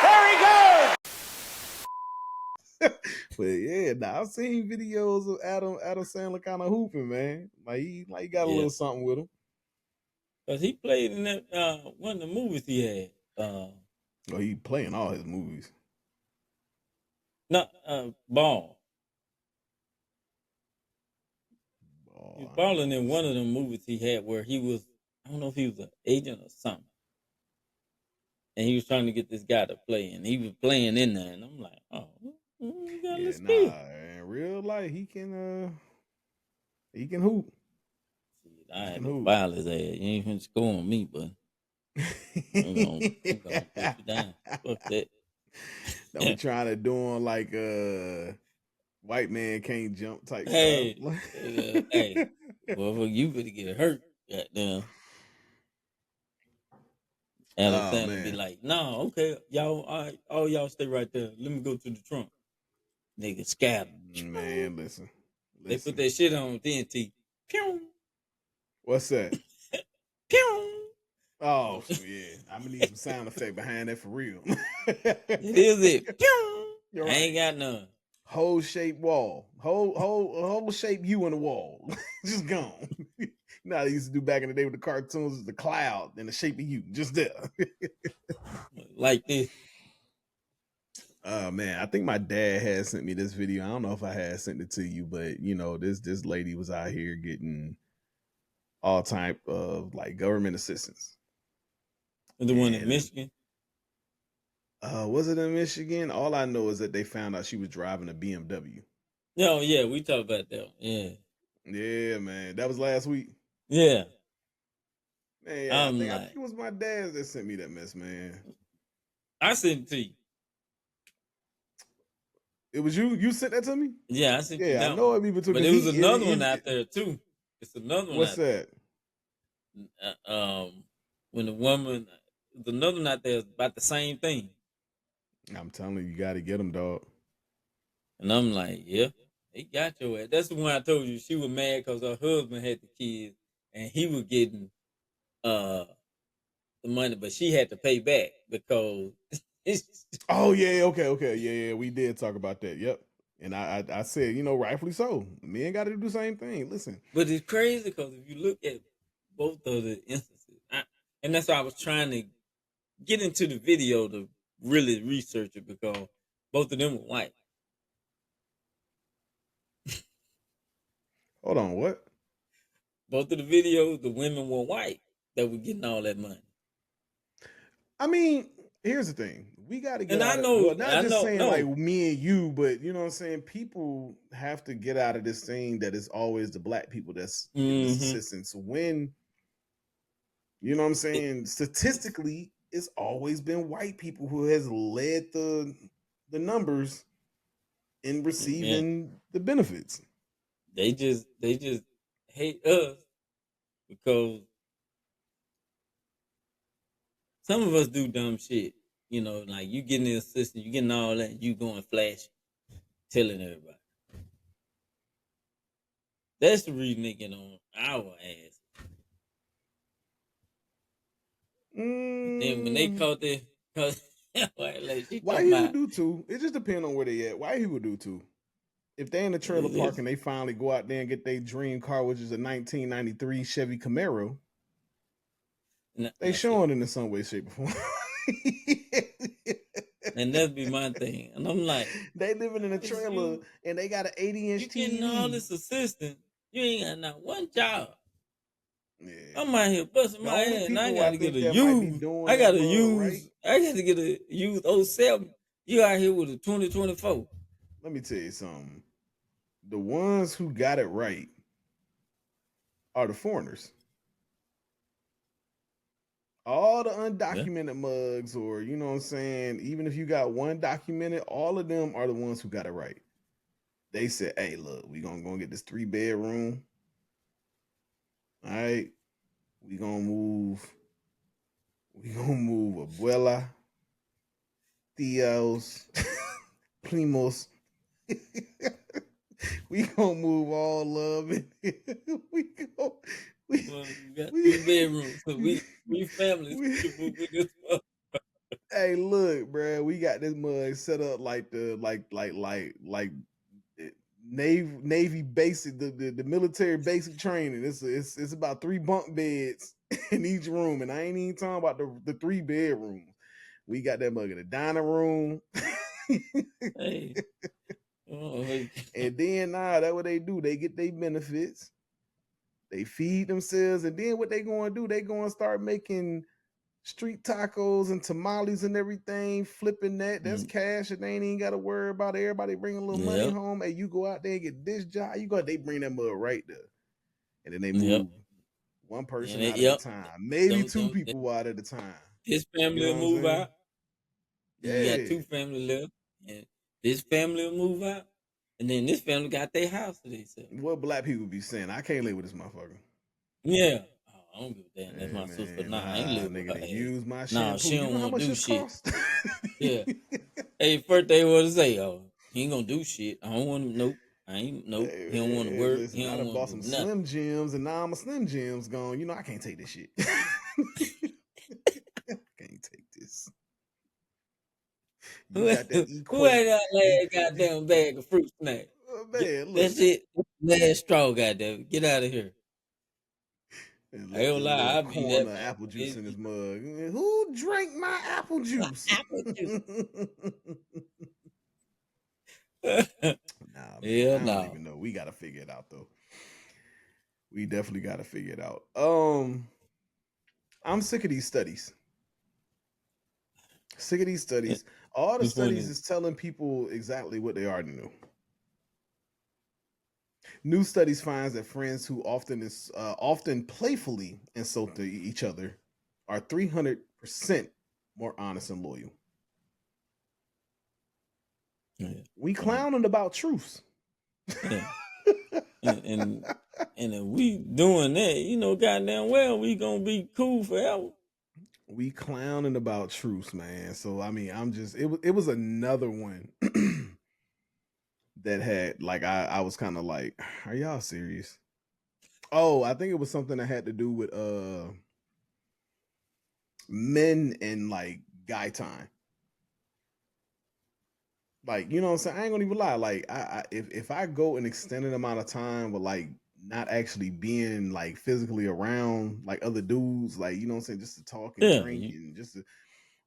Speaker 5: There he goes!
Speaker 1: But yeah, nah, I've seen videos of Adam Sandler kind of hooping, man. Like he got a
Speaker 2: Yeah,
Speaker 1: little something with him.
Speaker 2: because he played in that one of the movies he had.
Speaker 1: Oh, he playing all his movies.
Speaker 2: Not Ball. He
Speaker 1: Oh,
Speaker 2: was
Speaker 1: I don't
Speaker 2: balling
Speaker 1: know.
Speaker 2: in
Speaker 1: Let's
Speaker 2: one of
Speaker 1: see.
Speaker 2: them movies he had where he was. I don't know if he was an agent or something, and he was trying to get this guy to play, and he was playing in there, and I'm like, oh, you got a little
Speaker 1: Yeah,
Speaker 2: skill.
Speaker 1: nah. In real life, he can hoop.
Speaker 2: Shit, I
Speaker 1: He
Speaker 2: had
Speaker 1: can
Speaker 2: to
Speaker 1: hoop.
Speaker 2: file his ass. You ain't finna score on me, but I'm gonna put you down. Fuck that.
Speaker 1: Don't be trying to do on like white man can't jump type stuff.
Speaker 2: Hey, well, you better get hurt. Goddamn. Adam
Speaker 1: Oh
Speaker 2: Sandler be
Speaker 1: man.
Speaker 2: like, no, okay, y'all, all y'all stay right there. Let me go to the trunk. Nigga scatter.
Speaker 1: Man, listen.
Speaker 2: They put
Speaker 1: Listen.
Speaker 2: that shit on TNT. Pew,
Speaker 1: What's that?
Speaker 2: pew.
Speaker 1: Oh yeah. I'm gonna need some sound effect behind that for real.
Speaker 2: It is it. Pew.
Speaker 1: You're
Speaker 2: I ain't
Speaker 1: right.
Speaker 2: got none.
Speaker 1: Whole shape wall. Whole shape you in the wall. Just gone. You know how they used to do back in the day with the cartoons, the cloud and the shape of you. Just there.
Speaker 2: Like this.
Speaker 1: Oh man, I think my dad had sent me this video. I don't know if I had sent it to you, but this lady was out here getting all type of like government assistance.
Speaker 2: The one in
Speaker 1: And
Speaker 2: Michigan.
Speaker 1: was it in Michigan? All I know is that they found out she was driving a BMW.
Speaker 2: No, yeah, we talked about that. Yeah.
Speaker 1: Yeah, man. That was last week.
Speaker 2: Yeah.
Speaker 1: Man, yeah,
Speaker 2: I'm
Speaker 1: I think
Speaker 2: like,
Speaker 1: it was my dad that sent me that mess, man.
Speaker 2: I sent it to you.
Speaker 1: It was you. You sent that to me.
Speaker 2: Yeah, I sent you
Speaker 1: Yeah, I
Speaker 2: that one.
Speaker 1: know it even took
Speaker 2: But
Speaker 1: because
Speaker 2: there was
Speaker 1: he.
Speaker 2: another one out there too. It's another one
Speaker 1: What's
Speaker 2: out there.
Speaker 1: that?
Speaker 2: When the woman, there's another one out there about the same thing.
Speaker 1: I'm telling you, you got to get him, dog.
Speaker 2: And I'm like, yeah, he got your ass. That's the one I told you. She was mad because her husband had the kids and he was getting uh the money, but she had to pay back because.
Speaker 1: Oh yeah, okay, yeah. We did talk about that. Yep. And I said, rightfully so. Men got to do the same thing. Listen.
Speaker 2: But it's crazy because if you look at both of the instances, and that's why I was trying to get into the video to really research it because both of them were white.
Speaker 1: Hold on, what?
Speaker 2: Both of the videos, the women were white that were getting all that money.
Speaker 1: I mean, here's the thing. We got to get
Speaker 2: And
Speaker 1: out of well, not just saying like
Speaker 2: no.
Speaker 1: me and you, but you know what I'm saying. People have to get out of this thing that it's always the black people that's getting this
Speaker 2: Mm-hmm.
Speaker 1: assistance. When you know what I'm
Speaker 2: It,
Speaker 1: saying, statistically, it's always been white people who has led the numbers in
Speaker 2: yeah,
Speaker 1: receiving the benefits.
Speaker 2: they just hate us because some of us do dumb shit. You know, like you getting the assistant, you getting all that, you going flash, telling everybody. That's the reason they get on our ass. But then when they
Speaker 1: Mm,
Speaker 2: caught this, cause like she
Speaker 1: white
Speaker 2: talking
Speaker 1: people
Speaker 2: about
Speaker 1: do too. It just depends on where they at. White people do too. If they in the trailer park
Speaker 2: this,
Speaker 1: and they finally go out there and get their dream car, which is a 1993 Chevy Camaro, they
Speaker 2: now see,
Speaker 1: showing it in some way, shape, or form.
Speaker 2: and that'd be my thing. And I'm like,
Speaker 1: They living in a
Speaker 2: is
Speaker 1: trailer and they got an 80-inch
Speaker 2: you getting all
Speaker 1: TV.
Speaker 2: this assistance, you ain't got not one job.
Speaker 1: Yeah.
Speaker 2: I'm out here busting
Speaker 1: The
Speaker 2: my
Speaker 1: only
Speaker 2: ass, and I
Speaker 1: people I
Speaker 2: gotta get
Speaker 1: think
Speaker 2: a
Speaker 1: that might be
Speaker 2: used.
Speaker 1: doing
Speaker 2: I
Speaker 1: that
Speaker 2: gotta
Speaker 1: mug right.
Speaker 2: use. I gotta get a used '07. You out here with a 2024.
Speaker 1: Let me tell you something. The ones who got it right are the foreigners. All the
Speaker 2: Yeah.
Speaker 1: undocumented mugs, or you know what I'm saying, even if you got one documented, all of them are the ones who got it right. They said, hey, look, we gonna go get this 3 bedroom. All right. We gonna move. We gonna move Abuela, Theos, Primos. We gonna move all of it. we go. We
Speaker 2: Well, we got
Speaker 1: we
Speaker 2: 3 bedrooms, so we got 3 families.
Speaker 1: we.
Speaker 2: We can move in this.
Speaker 1: Hey, look, bro, we got this mug set up like the Navy basic, the military basic training. It's about 3 bunk beds in each room, and I ain't even talking about the 3 bedrooms. We got that mug in the dining room.
Speaker 2: Hey.
Speaker 1: And then that's what they do. They get their benefits. They feed themselves, and then what they going to do? They going to start making street tacos and tamales and everything, flipping that. That's cash, and they ain't even got to worry about it. Everybody bring a little money home. Hey, you go out there and get this job. You go, they bring that mug right there, and then they move one person out at a time, maybe 2 people out at a time.
Speaker 2: His family
Speaker 1: You know
Speaker 2: will move out.
Speaker 1: Yeah.
Speaker 2: You got 2 families left, and this family will move out, and then this family got their house to themselves.
Speaker 1: What black people be saying? I can't live with this motherfucker.
Speaker 2: Yeah. I don't give a damn. That's my sister. Nah, I ain't live with her.
Speaker 1: Nigga, use my shampoo.
Speaker 2: Nah, she don't
Speaker 1: you know
Speaker 2: want to do shit.
Speaker 1: Cost?
Speaker 2: Yeah. Hey, first they want to say, "Oh, he ain't gonna do shit. I don't want to. Nope. I ain't. Nope.
Speaker 1: Hey,
Speaker 2: he don't want to work.
Speaker 1: Listen,
Speaker 2: he
Speaker 1: I
Speaker 2: don't
Speaker 1: done bought
Speaker 2: want
Speaker 1: some
Speaker 2: to do nothing."
Speaker 1: Slim Jims, and now my Slim Jims gone. You know I can't take this shit. Can't take this.
Speaker 2: Who got that last goddamn bag of fruit snacks?
Speaker 1: Man, look.
Speaker 2: That's it. Last straw, goddamn. Get out of here. I don't lie. I be that
Speaker 1: apple juice in his mug. Who drank my apple juice?
Speaker 2: Apple juice.
Speaker 1: Nah, man, I don't even know. We gotta figure it out though. We definitely gotta figure it out. I'm sick of these studies. All the studies is telling people exactly what they already knew. New studies finds that friends who often playfully insult each other are 300% more honest and loyal. Yeah. We clowning about truths.
Speaker 2: Yeah. and if we doing that, goddamn well, we gonna be cool forever.
Speaker 1: We clowning about truths, man. So I mean, it was another one that had like I was kind of like, are y'all serious? Oh, I think it was something that had to do with men and like guy time. Like, you know what I'm saying? I ain't gonna even lie. Like, if I go an extended amount of time with like not actually being like physically around like other dudes, like, you know what I'm saying, just to talk and drink and just to,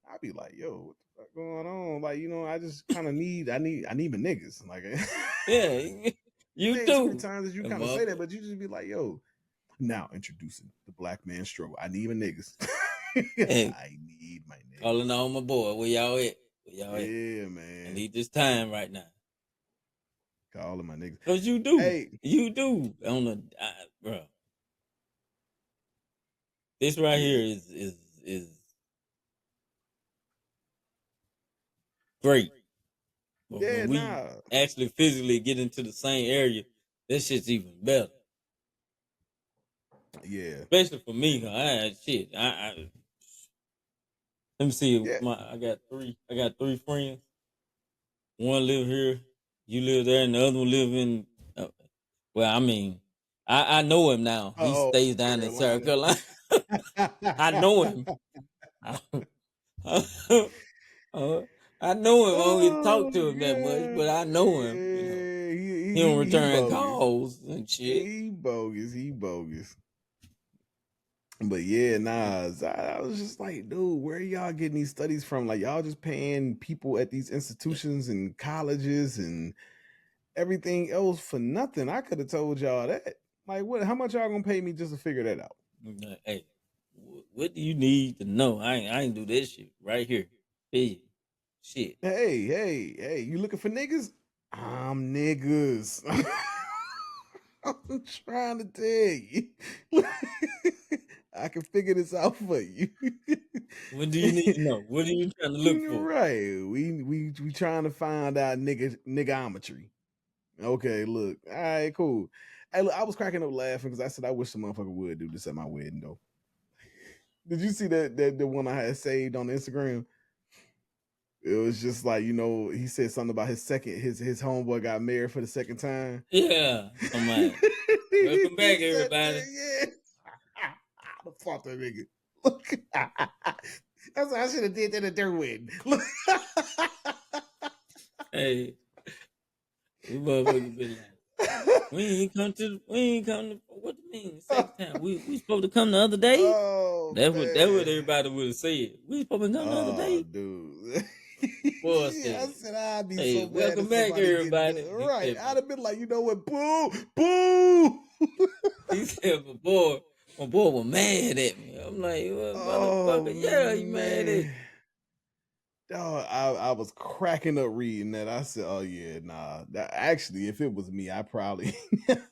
Speaker 1: I'd be like, yo, what the fuck going on? Like, I just kind of need my niggas. Like,
Speaker 2: yeah, you do.
Speaker 1: So many times that you kind of say that, but you just be like, yo, now introducing the black man stroke. I need my niggas.
Speaker 2: Hey,
Speaker 1: I need my niggas.
Speaker 2: Calling on my boy. Where y'all at?
Speaker 1: Yeah, man.
Speaker 2: I need this time right now.
Speaker 1: Calling my niggas.
Speaker 2: Cause you do.
Speaker 1: Hey.
Speaker 2: You do. Bro. This right here is great. But when we actually physically get into the same area, that shit's even better.
Speaker 1: Yeah.
Speaker 2: Especially for me, let me see. I got 3 friends. One live here, you live there, and the other one live in. Well, I mean, I know him now. He stays down in South Carolina. I know him. I know him. I don't get to talk to him that much, but I know him. He don't return calls and shit.
Speaker 1: He bogus. But yeah, I was just like, dude, where are y'all getting these studies from? Like, y'all just paying people at these institutions and colleges and everything else for nothing. I could have told y'all that. Like, what? How much y'all gonna pay me just to figure that out?
Speaker 2: Hey, what do you need to know? I ain't do this shit right here. Hey, shit.
Speaker 1: Hey, you looking for niggas? I'm niggas. I'm trying to tell you. I can figure this out for you.
Speaker 2: What do you need to know? What are you trying to look for?
Speaker 1: Right. We trying to find out niggometry. Okay, look. All right, cool. Hey, look, I was cracking up laughing because I said I wish the motherfucker would do this at my wedding though. Did you see that the one I had saved on Instagram? It was just like, he said something about his homeboy got married for the second time.
Speaker 2: Yeah. I'm like, welcome back, everybody.
Speaker 1: Yeah. Fuck that nigga. Look. That's what I should have did that at their wedding. Look.
Speaker 2: Hey, we motherfuckers be like, we ain't come to what do you mean second time? We supposed to come the other day?
Speaker 1: Oh
Speaker 2: That's what
Speaker 1: man.
Speaker 2: everybody would have said. We supposed to come the other
Speaker 1: Oh
Speaker 2: day.
Speaker 1: dude.
Speaker 2: Boy
Speaker 1: I
Speaker 2: said,
Speaker 1: said I'd be
Speaker 2: hey,
Speaker 1: so mad
Speaker 2: welcome
Speaker 1: if
Speaker 2: back
Speaker 1: somebody get
Speaker 2: everybody.
Speaker 1: done.
Speaker 2: He
Speaker 1: Right.
Speaker 2: said,
Speaker 1: I'd have been like, you know what? Boo! Boo!
Speaker 2: he said, my boy was mad at me. I'm like, well,
Speaker 1: Oh
Speaker 2: motherfucker, yeah, he mad at you.
Speaker 1: man. Oh, I was cracking up reading that. I said, "Oh yeah, nah." Actually, if it was me, I probably,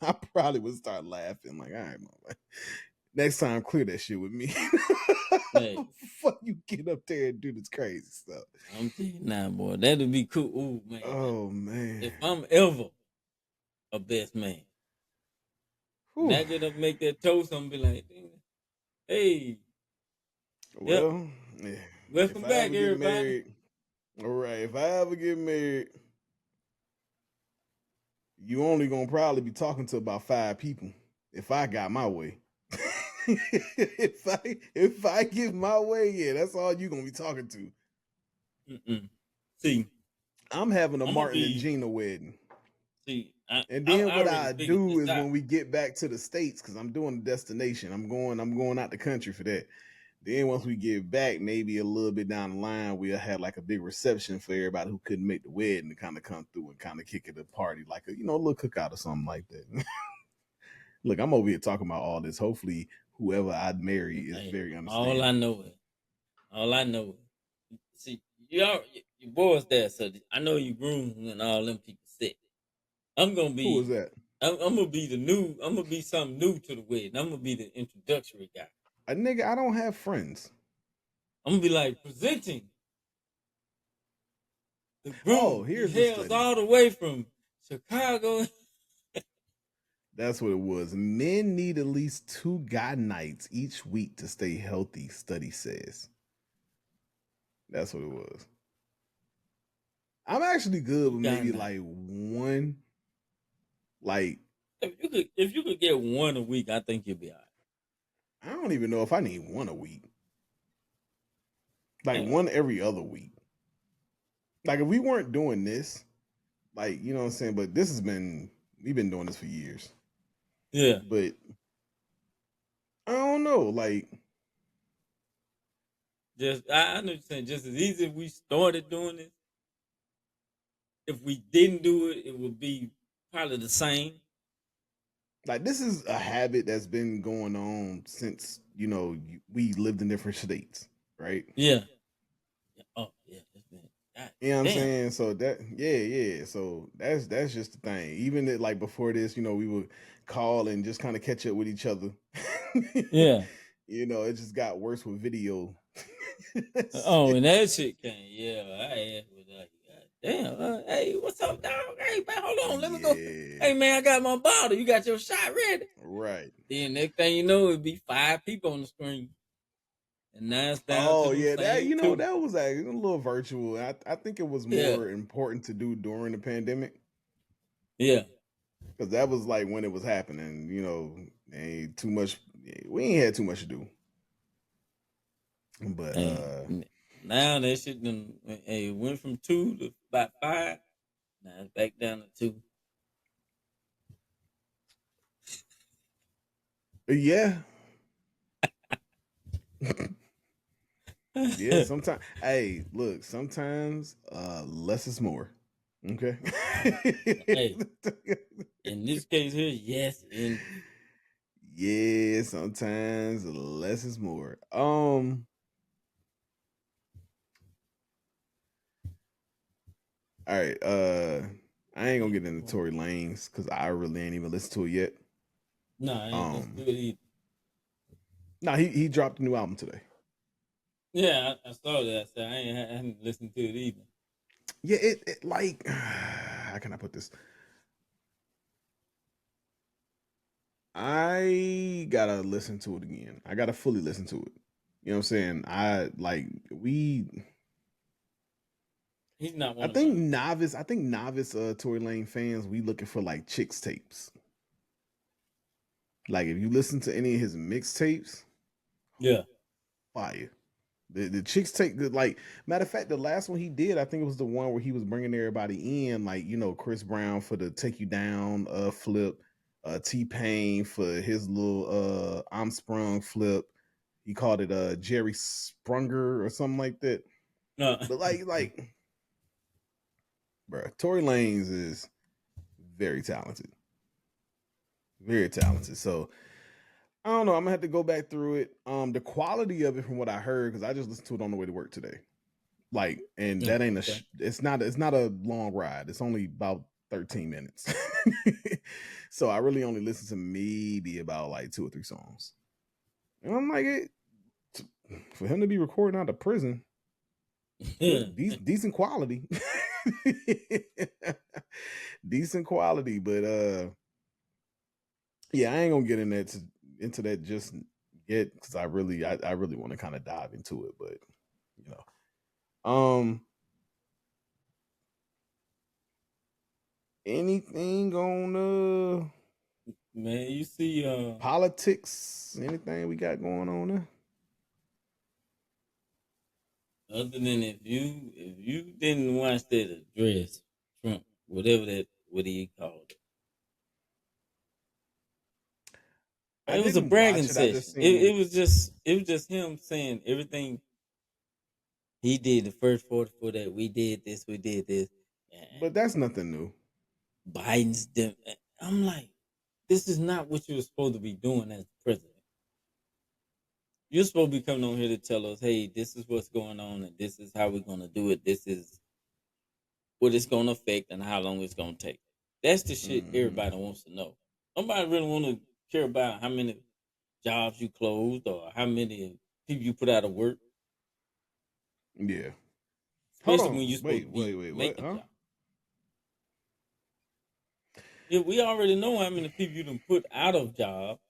Speaker 1: I probably would start laughing. Like, all right, mama. Next time, clear that shit with me.
Speaker 2: Hey,
Speaker 1: Fuck you, get up there and do this crazy stuff.
Speaker 2: I'm telling you now, boy, that'd be cool. Ooh, man.
Speaker 1: Oh man.
Speaker 2: If I'm ever a best man, and
Speaker 1: Whew.
Speaker 2: I get up and make that toast, I'm gonna be like, hey, yep,
Speaker 1: Well, yeah. If
Speaker 2: welcome
Speaker 1: I
Speaker 2: back,
Speaker 1: ever get
Speaker 2: everybody.
Speaker 1: married, all right. If I ever get married, you only gonna probably be talking to about 5 people. If I got my way. if I give my way, yeah, that's all you gonna be talking to.
Speaker 2: Mm-mm. See,
Speaker 1: I'm having a
Speaker 2: I'm gonna
Speaker 1: Martin and
Speaker 2: be.
Speaker 1: Gina wedding.
Speaker 2: See,
Speaker 1: And
Speaker 2: I
Speaker 1: then what
Speaker 2: already
Speaker 1: I
Speaker 2: figured
Speaker 1: do
Speaker 2: this
Speaker 1: is
Speaker 2: out.
Speaker 1: when we get back to the States, because I'm doing a destination, I'm going out the country for that. Then once we get back, maybe a little bit down the line, we'll have like a big reception for everybody who couldn't make the wedding to kind of come through and kind of kick it a party, like a little cookout or something like that. Look, I'm over here talking about all this. Hopefully, whoever I marry is
Speaker 2: Hey,
Speaker 1: very
Speaker 2: all I
Speaker 1: understanding.
Speaker 2: know is, all I know is, see, your boy's there, so I know you grooms and all them people sick. I'm gonna
Speaker 1: Who is
Speaker 2: be,
Speaker 1: that?
Speaker 2: I'm gonna be the new, I'm gonna be something new to the wedding. I'm gonna be the introductory guy.
Speaker 1: A nigga, I don't have friends.
Speaker 2: I'm gonna be like presenting the
Speaker 1: Oh,
Speaker 2: groom. He
Speaker 1: here's the
Speaker 2: hails
Speaker 1: study.
Speaker 2: all the way from Chicago.
Speaker 1: That's what it was. Men need at least 2 guy nights each week to stay healthy, study says. That's what it was. I'm actually good
Speaker 2: You
Speaker 1: with
Speaker 2: got
Speaker 1: maybe
Speaker 2: night.
Speaker 1: like one, like,
Speaker 2: If you could get one a week, I think you'll be all
Speaker 1: I don't even know if I need one a week. Like
Speaker 2: right.
Speaker 1: one every other week. Like if we weren't doing this, like, you know what I'm saying? But we've been doing this for years.
Speaker 2: Yeah.
Speaker 1: But I don't know. Like,
Speaker 2: Just I know you're saying just as easy if we started doing it. If we didn't do it, it would be probably the same.
Speaker 1: this is a habit that's been going on since, we lived in different states, right?
Speaker 2: Yeah. Oh yeah, that's been God
Speaker 1: You know what I'm
Speaker 2: damn.
Speaker 1: saying? So that, yeah. So that's just the thing. Even like before this, we would call and just kind of catch up with each other.
Speaker 2: Yeah.
Speaker 1: It just got worse with video.
Speaker 2: Oh, and that shit came. Yeah, I asked was like, God damn. Hey, what's up, dog? Hey man, hold on, let me go.
Speaker 1: Yeah,
Speaker 2: Hey man, I got my bottle. You got your shot ready?
Speaker 1: right.
Speaker 2: Then next thing you know, it'd be 5 people on the screen, and now it's down to
Speaker 1: Oh
Speaker 2: them
Speaker 1: yeah, that
Speaker 2: same two.
Speaker 1: that was actually a little virtual. I think it was
Speaker 2: Yeah.
Speaker 1: more important to do during the pandemic
Speaker 2: Yeah.
Speaker 1: because that was like when it was happening. Ain't too much. We ain't had too much to do. But
Speaker 2: Now that shit done, hey, went from 2 to about 5. Now it's back down to 2.
Speaker 1: yeah, yeah. Sometimes, hey, look. Sometimes, less is more. Okay.
Speaker 2: Hey, in this case here, yes, indeed.
Speaker 1: Yeah. Sometimes less is more. All right. I ain't gonna get into Tory Lanez because I really ain't even listened to it yet.
Speaker 2: No, I ain't listen to
Speaker 1: Um,
Speaker 2: it either.
Speaker 1: nah, he dropped a new album today.
Speaker 2: Yeah, I saw that. I said I hadn't listened to it either.
Speaker 1: Yeah, it like how can I put this? I gotta listen to it again. I gotta fully listen to it. You know what I'm saying?
Speaker 2: He's not
Speaker 1: I
Speaker 2: one of
Speaker 1: think
Speaker 2: mine.
Speaker 1: novice Tory Lane fans, we looking for like chicks tapes. Like if you listen to any of his mixtapes,
Speaker 2: Yeah.
Speaker 1: fire. The chicks take the like. Matter of fact, the last one he did, I think it was the one where he was bringing everybody in, like Chris Brown for the "Take You Down" flip, T-Pain for his little "I'm Sprung" flip. He called it Jerry Sprunger or something like that.
Speaker 2: No.
Speaker 1: But bro, Tory Lanez is very talented, very talented. So I don't know. I'm gonna have to go back through it. The quality of it, from what I heard, because I just listened to it on the way to work today. Like, and that ain't
Speaker 2: Okay.
Speaker 1: it's not a long ride. It's only about 13 minutes. So I really only listened to maybe about like 2 or 3 songs. And I'm like, for him to be recording out of prison, decent quality. Decent quality, but yeah, I ain't gonna get into that just yet, because I really want to kind of dive into it, but you know, anything on
Speaker 2: Man, you see,
Speaker 1: politics, anything we got going on there?
Speaker 2: other than if you didn't watch that address, Trump, what he called it.
Speaker 1: I
Speaker 2: It was a
Speaker 1: didn't watch
Speaker 2: bragging
Speaker 1: it. I just
Speaker 2: session. It,
Speaker 1: seen,
Speaker 2: it was just it was just him saying everything he did the first 44 that we did this,
Speaker 1: but
Speaker 2: and
Speaker 1: that's nothing new.
Speaker 2: Biden's. I'm like, this is not what you're supposed to be doing as president. You're supposed to be coming on here to tell us, hey, this is what's going on, and this is how we're gonna do it. This is what it's gonna affect, and how long it's gonna take. That's the shit
Speaker 1: Hmm.
Speaker 2: everybody wants to know. Nobody really want to care about how many jobs you closed or how many people you put out of work,
Speaker 1: Yeah. Hold
Speaker 2: especially
Speaker 1: on.
Speaker 2: when you're supposed to be
Speaker 1: Wait. What?
Speaker 2: making
Speaker 1: Huh?
Speaker 2: jobs. Yeah, we already know how many people you done put out of jobs.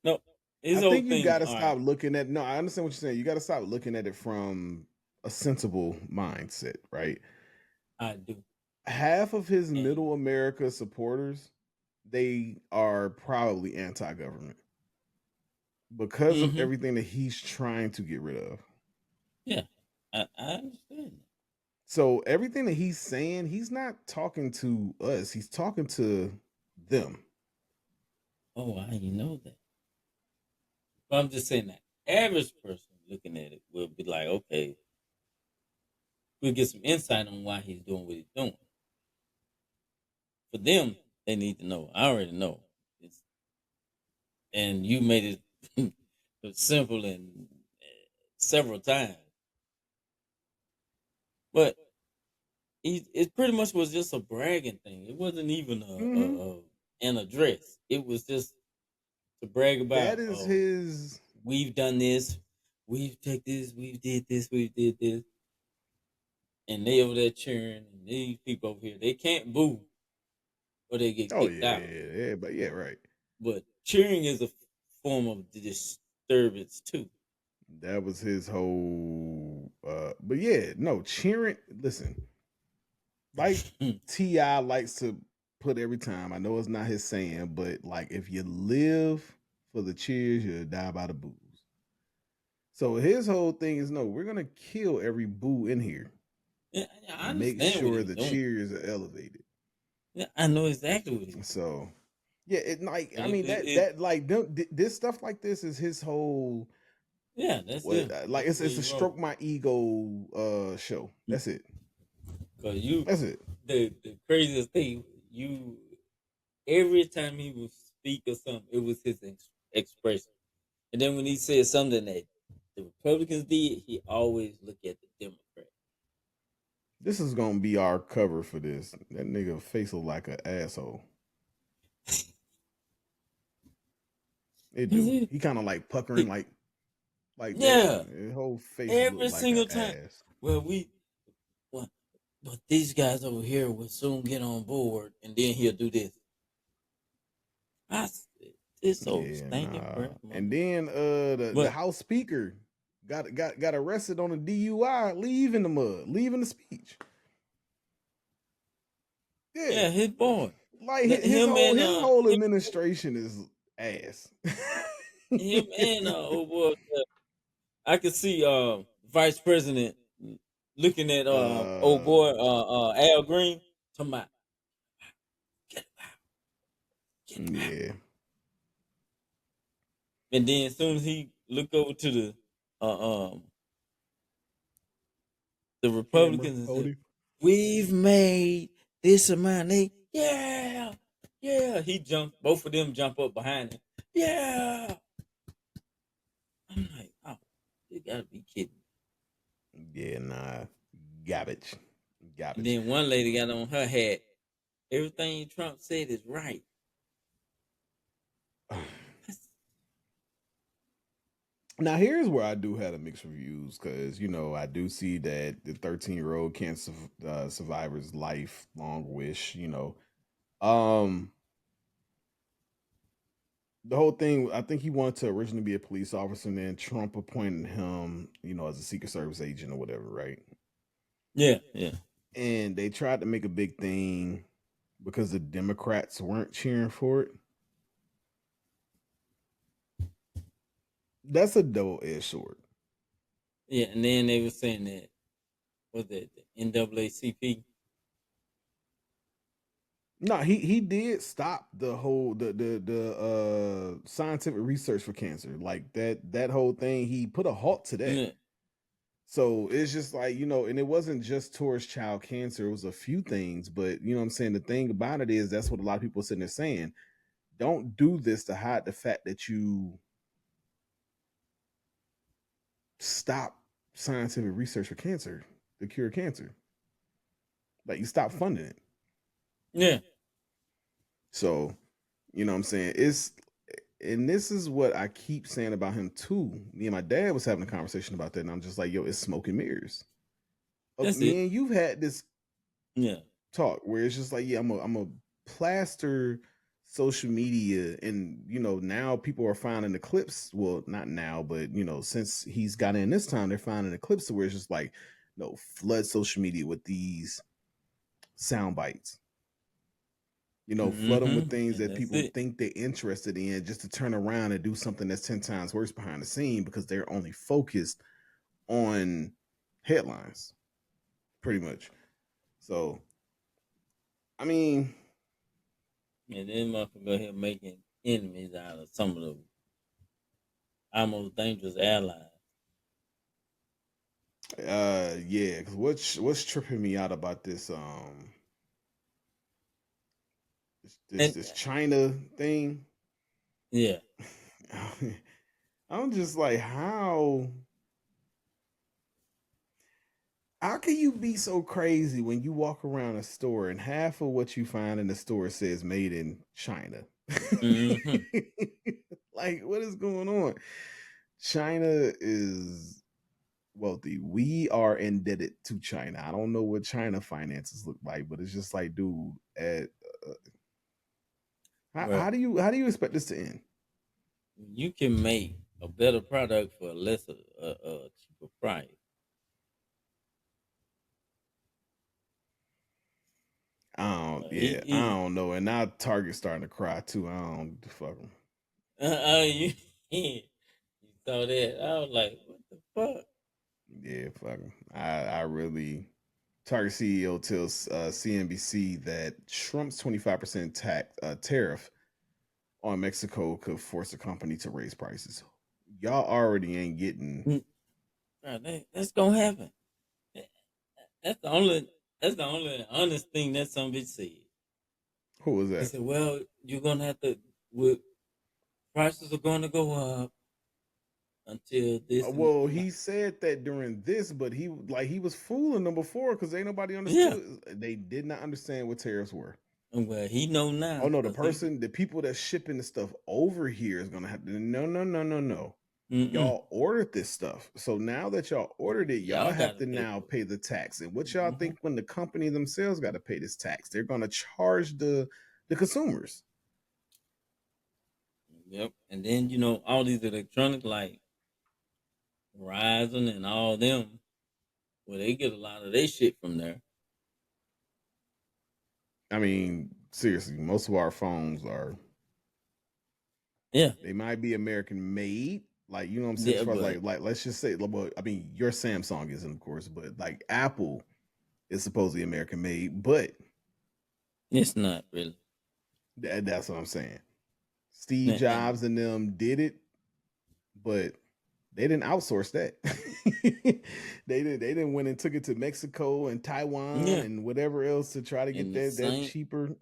Speaker 2: No, his
Speaker 1: I
Speaker 2: whole
Speaker 1: think you got
Speaker 2: thing.
Speaker 1: to
Speaker 2: All
Speaker 1: stop
Speaker 2: right,
Speaker 1: looking at. No, I understand what you're saying. You got to stop looking at it from a sensible mindset, right?
Speaker 2: I do,
Speaker 1: Half of his
Speaker 2: and
Speaker 1: middle America supporters, they are probably anti-government because of
Speaker 2: mm-hmm,
Speaker 1: everything that he's trying to get rid of.
Speaker 2: yeah, I understand.
Speaker 1: So everything that he's saying, he's not talking to us. He's talking to them.
Speaker 2: Oh, I didn't know that. But I'm just saying that average person looking at it will be like, okay, we'll get some insight on why he's doing what he's doing. For them, they need to know. I already know. It's, and you made it simple and several times. But it pretty much was just a bragging thing. It wasn't even
Speaker 1: Hmm.
Speaker 2: an address. It was just to brag
Speaker 1: That
Speaker 2: about,
Speaker 1: is
Speaker 2: oh,
Speaker 1: his.
Speaker 2: we've done this, we've take this, we did this, and they over there cheering, and these people over here they can't boo or they get
Speaker 1: Oh
Speaker 2: kicked
Speaker 1: yeah,
Speaker 2: out.
Speaker 1: yeah, but yeah, right.
Speaker 2: But cheering is a form of disturbance too.
Speaker 1: That was his whole. But yeah, no cheering. Listen, like Ti likes to put every time. I know it's not his saying, but like if you live for the cheers, you'll die by the boos. So his whole thing is no, we're gonna kill every boo in here
Speaker 2: Yeah, I
Speaker 1: and make
Speaker 2: understand what
Speaker 1: sure
Speaker 2: he's
Speaker 1: the
Speaker 2: doing.
Speaker 1: cheers are elevated.
Speaker 2: Yeah, I know exactly what he's doing.
Speaker 1: So yeah, it like
Speaker 2: And
Speaker 1: I mean that like this stuff like this is his whole
Speaker 2: yeah, that's
Speaker 1: what
Speaker 2: him.
Speaker 1: like
Speaker 2: That's the way
Speaker 1: it's
Speaker 2: he
Speaker 1: a
Speaker 2: rolls.
Speaker 1: stroke my ego show. That's it.
Speaker 2: Cause you,
Speaker 1: That's it.
Speaker 2: the craziest thing, you every time he would speak or something, it was his expression. And then when he said something that the Republicans did, he always looked at the Democrats.
Speaker 1: This is gonna be our cover for this. That nigga face look like an asshole. It do. He kind of like puckering
Speaker 2: He,
Speaker 1: like that.
Speaker 2: yeah,
Speaker 1: His whole face look
Speaker 2: every
Speaker 1: like an
Speaker 2: single time.
Speaker 1: ass.
Speaker 2: Well, well, but these guys over here will soon get on board, and then he'll do this. I said, this old
Speaker 1: Yeah,
Speaker 2: stinking
Speaker 1: nah.
Speaker 2: breath,
Speaker 1: And
Speaker 2: mother.
Speaker 1: then the
Speaker 2: But
Speaker 1: House Speaker got arrested on a DUI, leaving the mud, leaving the speech. Yeah,
Speaker 2: yeah, his boy,
Speaker 1: like
Speaker 2: him and
Speaker 1: his whole
Speaker 2: him,
Speaker 1: administration is ass.
Speaker 2: him and old boy. I could see Vice President looking at old
Speaker 1: uh,
Speaker 2: boy Al Green talking about get him out, get him out.
Speaker 1: yeah.
Speaker 2: And then as soon as he look over to uh, um the
Speaker 1: Camera,
Speaker 2: Republicans and said,
Speaker 1: Odie.
Speaker 2: "We've made this amount." They, yeah, yeah. He jumped. Both of them jump up behind him. Yeah. I'm like, oh, you gotta be kidding.
Speaker 1: Yeah, nah, garbage,
Speaker 2: And
Speaker 1: garbage.
Speaker 2: then one lady got on her hat. Everything Trump said is right.
Speaker 1: Now here's where I do have a mixed reviews because I do see that the 13-year-old cancer survivor's lifelong wish. Um, the whole thing. I think he wanted to originally be a police officer, and then Trump appointed him, as a Secret Service agent or whatever, right?
Speaker 2: Yeah, yeah.
Speaker 1: And they tried to make a big thing because the Democrats weren't cheering for it. That's a double-edged sword.
Speaker 2: Yeah, and then they were saying that was it the NAACP?
Speaker 1: No, he did stop the whole the scientific research for cancer. Like that whole thing, he put a halt to that.
Speaker 2: Yeah,
Speaker 1: So it's just like, and it wasn't just towards child cancer, it was a few things, but you know what I'm saying? The thing about it is that's what a lot of people are sitting there saying. Don't do this to hide the fact that you stop scientific research for cancer, to cure cancer. Like you stop funding it.
Speaker 2: yeah.
Speaker 1: So, you know what I'm saying? And this is what I keep saying about him too. Me and my dad was having a conversation about that, and I'm just like, yo, it's smoke and mirrors.
Speaker 2: That's it.
Speaker 1: Me and you've had this
Speaker 2: Yeah,
Speaker 1: talk where it's just like, yeah, I'm a plaster social media, and now people are finding the clips. Well, not now, but since he's got in this time, they're finding the clips where it's just like, no, flood social media with these sound bites. Flood them with things
Speaker 2: and
Speaker 1: that
Speaker 2: that's
Speaker 1: people
Speaker 2: it.
Speaker 1: think they're interested in just to turn around and do something that's 10 times worse behind the scene because they're only focused on headlines, pretty much. So, I mean,
Speaker 2: And then motherfucker go here making enemies out of some of the almost dangerous allies.
Speaker 1: yeah, because what's tripping me out about
Speaker 2: And
Speaker 1: this China thing,
Speaker 2: yeah,
Speaker 1: I'm just like, how can you be so crazy when you walk around a store and half of what you find in the store says made in China?
Speaker 2: mm-hmm.
Speaker 1: Like, what is going on? China is wealthy. We are indebted to China. I don't know what China finances look like, but it's just like, dude,
Speaker 2: Bro,
Speaker 1: how do you expect this to end?
Speaker 2: you can make a better product for a lesser, cheaper price.
Speaker 1: I
Speaker 2: He
Speaker 1: don't know. And now Target's starting to cry too. I don't fuck them.
Speaker 2: you saw that? I was like, what the fuck?
Speaker 1: Yeah, fuck 'em. I really. Target CEO tells CNBC that Trump's 25% tariff on Mexico could force the company to raise prices. Y'all already ain't getting.
Speaker 2: Mm, bro, that's gonna happen. That's the only. That's the only honest thing that some bitch said.
Speaker 1: Who was
Speaker 2: He
Speaker 1: that?
Speaker 2: said, "Well, you're gonna have to. With prices are gonna go up until this and
Speaker 1: Well,
Speaker 2: I'm like,
Speaker 1: he said that during this, but he was fooling them before because ain't nobody
Speaker 2: yeah.
Speaker 1: understood. They did not understand what tariffs were.
Speaker 2: Well, he know
Speaker 1: Oh
Speaker 2: now
Speaker 1: no,
Speaker 2: because he.
Speaker 1: the people that's shipping the stuff over here is gonna have to. No, no, no, no, no.
Speaker 2: Mm-mm.
Speaker 1: Y'all ordered this stuff, so now that y'all ordered it, y'all
Speaker 2: Y'all
Speaker 1: have
Speaker 2: gotta
Speaker 1: to
Speaker 2: pay
Speaker 1: now
Speaker 2: for
Speaker 1: pay the tax. And what
Speaker 2: it.
Speaker 1: y'all think when the company themselves got to pay this tax? They're gonna charge the consumers.
Speaker 2: Yep. And then all these electronic like Verizon and all them, well, they get a lot of their shit from there.
Speaker 1: I mean, seriously, most of our phones are
Speaker 2: Yeah,
Speaker 1: They might be American made, like you know what I'm saying. As
Speaker 2: yeah,
Speaker 1: far as
Speaker 2: but
Speaker 1: like let's just say, well, I mean, your Samsung isn't, of course, but like Apple is supposedly American made, but
Speaker 2: it's not really.
Speaker 1: that's what I'm saying. Steve
Speaker 2: And
Speaker 1: Jobs and them did it, but they didn't outsource that. They didn't went and took it to Mexico and Taiwan
Speaker 2: yeah,
Speaker 1: and whatever else to try to get
Speaker 2: and the
Speaker 1: that
Speaker 2: same.
Speaker 1: cheaper.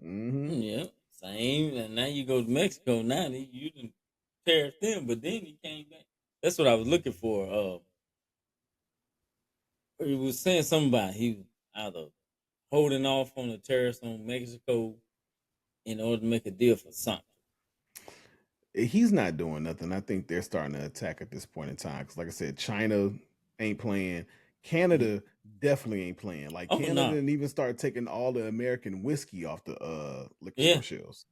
Speaker 2: Yeah, same. And now you go to Mexico. Now you didn't tariff them, but then he came back. That's what I was looking for. He was saying something about he was either holding off on the tariffs on Mexico in order to make a deal for something.
Speaker 1: He's not doing nothing. I think they're starting to attack at this point in time. Because, like I said, China ain't playing.
Speaker 2: Mhm.
Speaker 1: Canada definitely ain't playing. Like
Speaker 2: Oh
Speaker 1: Canada
Speaker 2: no,
Speaker 1: didn't even start taking all the American whiskey off the liquor
Speaker 2: yeah.
Speaker 1: store shelves.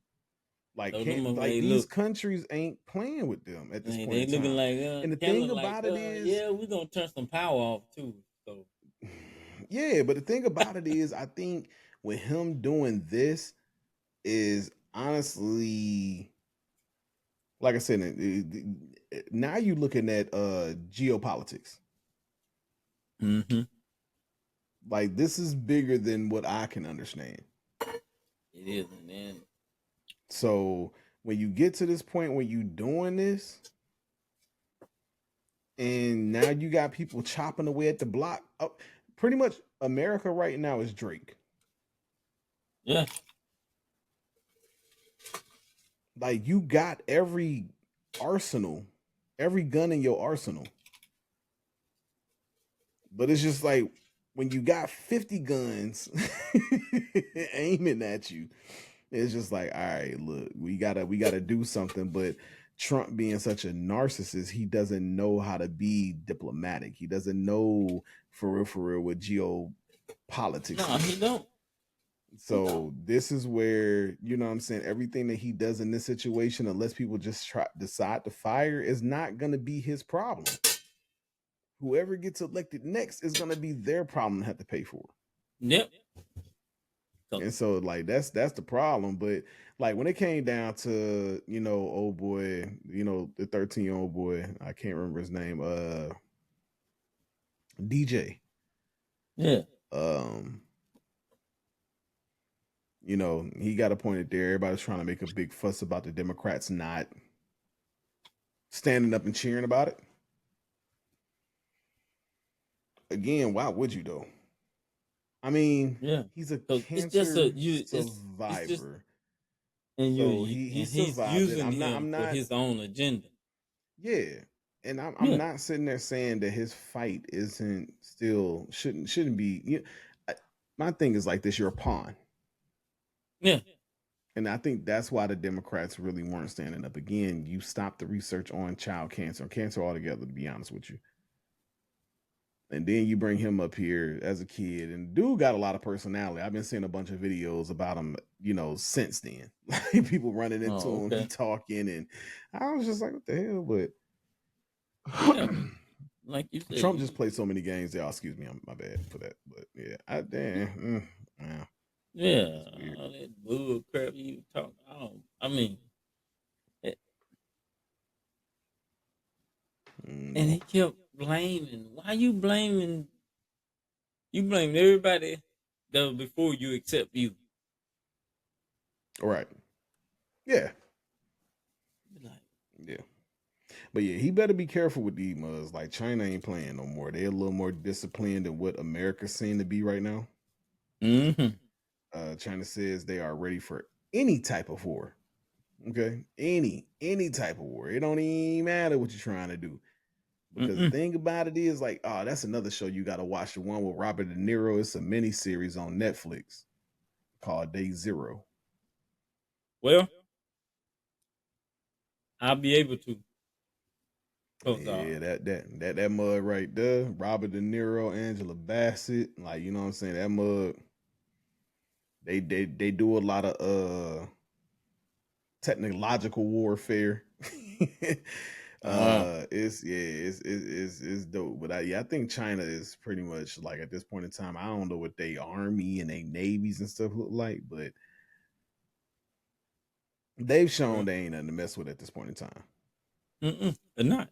Speaker 1: Like
Speaker 2: So them
Speaker 1: can't like
Speaker 2: they
Speaker 1: these
Speaker 2: look,
Speaker 1: countries ain't playing with them at this point
Speaker 2: they
Speaker 1: in
Speaker 2: looking
Speaker 1: time.
Speaker 2: like
Speaker 1: And the
Speaker 2: Canada
Speaker 1: thing
Speaker 2: like
Speaker 1: about it is,
Speaker 2: yeah, we're gonna turn some power off too. So
Speaker 1: yeah, but the thing about it is, I think with him doing this is honestly, like I said, now you looking at geopolitics.
Speaker 2: mm-hmm.
Speaker 1: Like this is bigger than what I can understand.
Speaker 2: It is, and then
Speaker 1: So when you get to this point where you doing this, and now you got people chopping away at the block, pretty much America right now is Drake.
Speaker 2: yeah,
Speaker 1: Like you got every arsenal, every gun in your arsenal, but it's just like when you got 50 guns aiming at you, it's just like, all right, look, we gotta do something. But Trump being such a narcissist, he doesn't know how to be diplomatic. He doesn't know for real what
Speaker 2: no,
Speaker 1: geopolitics
Speaker 2: he
Speaker 1: is.
Speaker 2: don't. He don't.
Speaker 1: So this is where, you know what I'm saying, everything that he does in this situation, unless people just decide to fire, is not gonna be his problem. Whoever gets elected next is gonna be their problem to have to pay for.
Speaker 2: Yep.
Speaker 1: And so like that's the problem. But like when it came down to, old boy, the 13-year-old boy, I can't remember his name, DJ.
Speaker 2: Yeah.
Speaker 1: Um, he got appointed there. Everybody's trying to make a big fuss about the Democrats not standing up and cheering about it. Again, why would you though? I mean,
Speaker 2: Yeah.
Speaker 1: he's a
Speaker 2: So it's just a
Speaker 1: cancer
Speaker 2: you. It's just
Speaker 1: survivor.
Speaker 2: and
Speaker 1: So
Speaker 2: you
Speaker 1: he
Speaker 2: and he's
Speaker 1: survived it.
Speaker 2: using
Speaker 1: I'm not
Speaker 2: him
Speaker 1: I'm
Speaker 2: for
Speaker 1: not
Speaker 2: his own agenda.
Speaker 1: Yeah, and I'm
Speaker 2: Yeah.
Speaker 1: not sitting there saying that his fight isn't still shouldn't be. My thing is like this: you're a pawn,
Speaker 2: Yeah.
Speaker 1: and I think that's why the Democrats really weren't standing up. Again, you stopped the research on child cancer, or cancer altogether. To be honest with you, and then you bring him up here as a kid, and dude got a lot of personality. I've been seeing a bunch of videos about him, since then. Like people running into
Speaker 2: Oh,
Speaker 1: him, he
Speaker 2: okay.
Speaker 1: talking, and I was just like, what the hell? But
Speaker 2: Yeah. Like you said,
Speaker 1: Trump just played so many games. Y'all, excuse me, I'm my bad for that. But yeah, yeah,
Speaker 2: yeah,
Speaker 1: it's weird.
Speaker 2: all that bull crap you talk. I mean, eh, and
Speaker 1: No,
Speaker 2: he kept blaming. Why you blaming? You blamed everybody that was before you except you.
Speaker 1: all right, yeah,
Speaker 2: Like,
Speaker 1: yeah. But yeah, he better be careful with these mugs. Like China ain't playing no more. They're a little more disciplined than what America seem to be right now.
Speaker 2: mm-hmm.
Speaker 1: China says they are ready for any type of war. Okay, any type of war. It don't even matter what you're trying to do. Because the
Speaker 2: Mm-mm.
Speaker 1: thing about it is, like, oh, that's another show you got to watch. The one with Robert De Niro. It's a mini series on Netflix called Day Zero.
Speaker 2: Well, I'll be able to. Cause
Speaker 1: Yeah, that mud right there. Robert De Niro, Angela Bassett. Like, you know what I'm saying? That mud. They do a lot of technological warfare.
Speaker 2: uh,
Speaker 1: It's dope. But I think China is pretty much like at this point in time. I don't know what they army and they navies and stuff look like, but they've shown they ain't nothing to mess with at this point in time.
Speaker 2: They're not.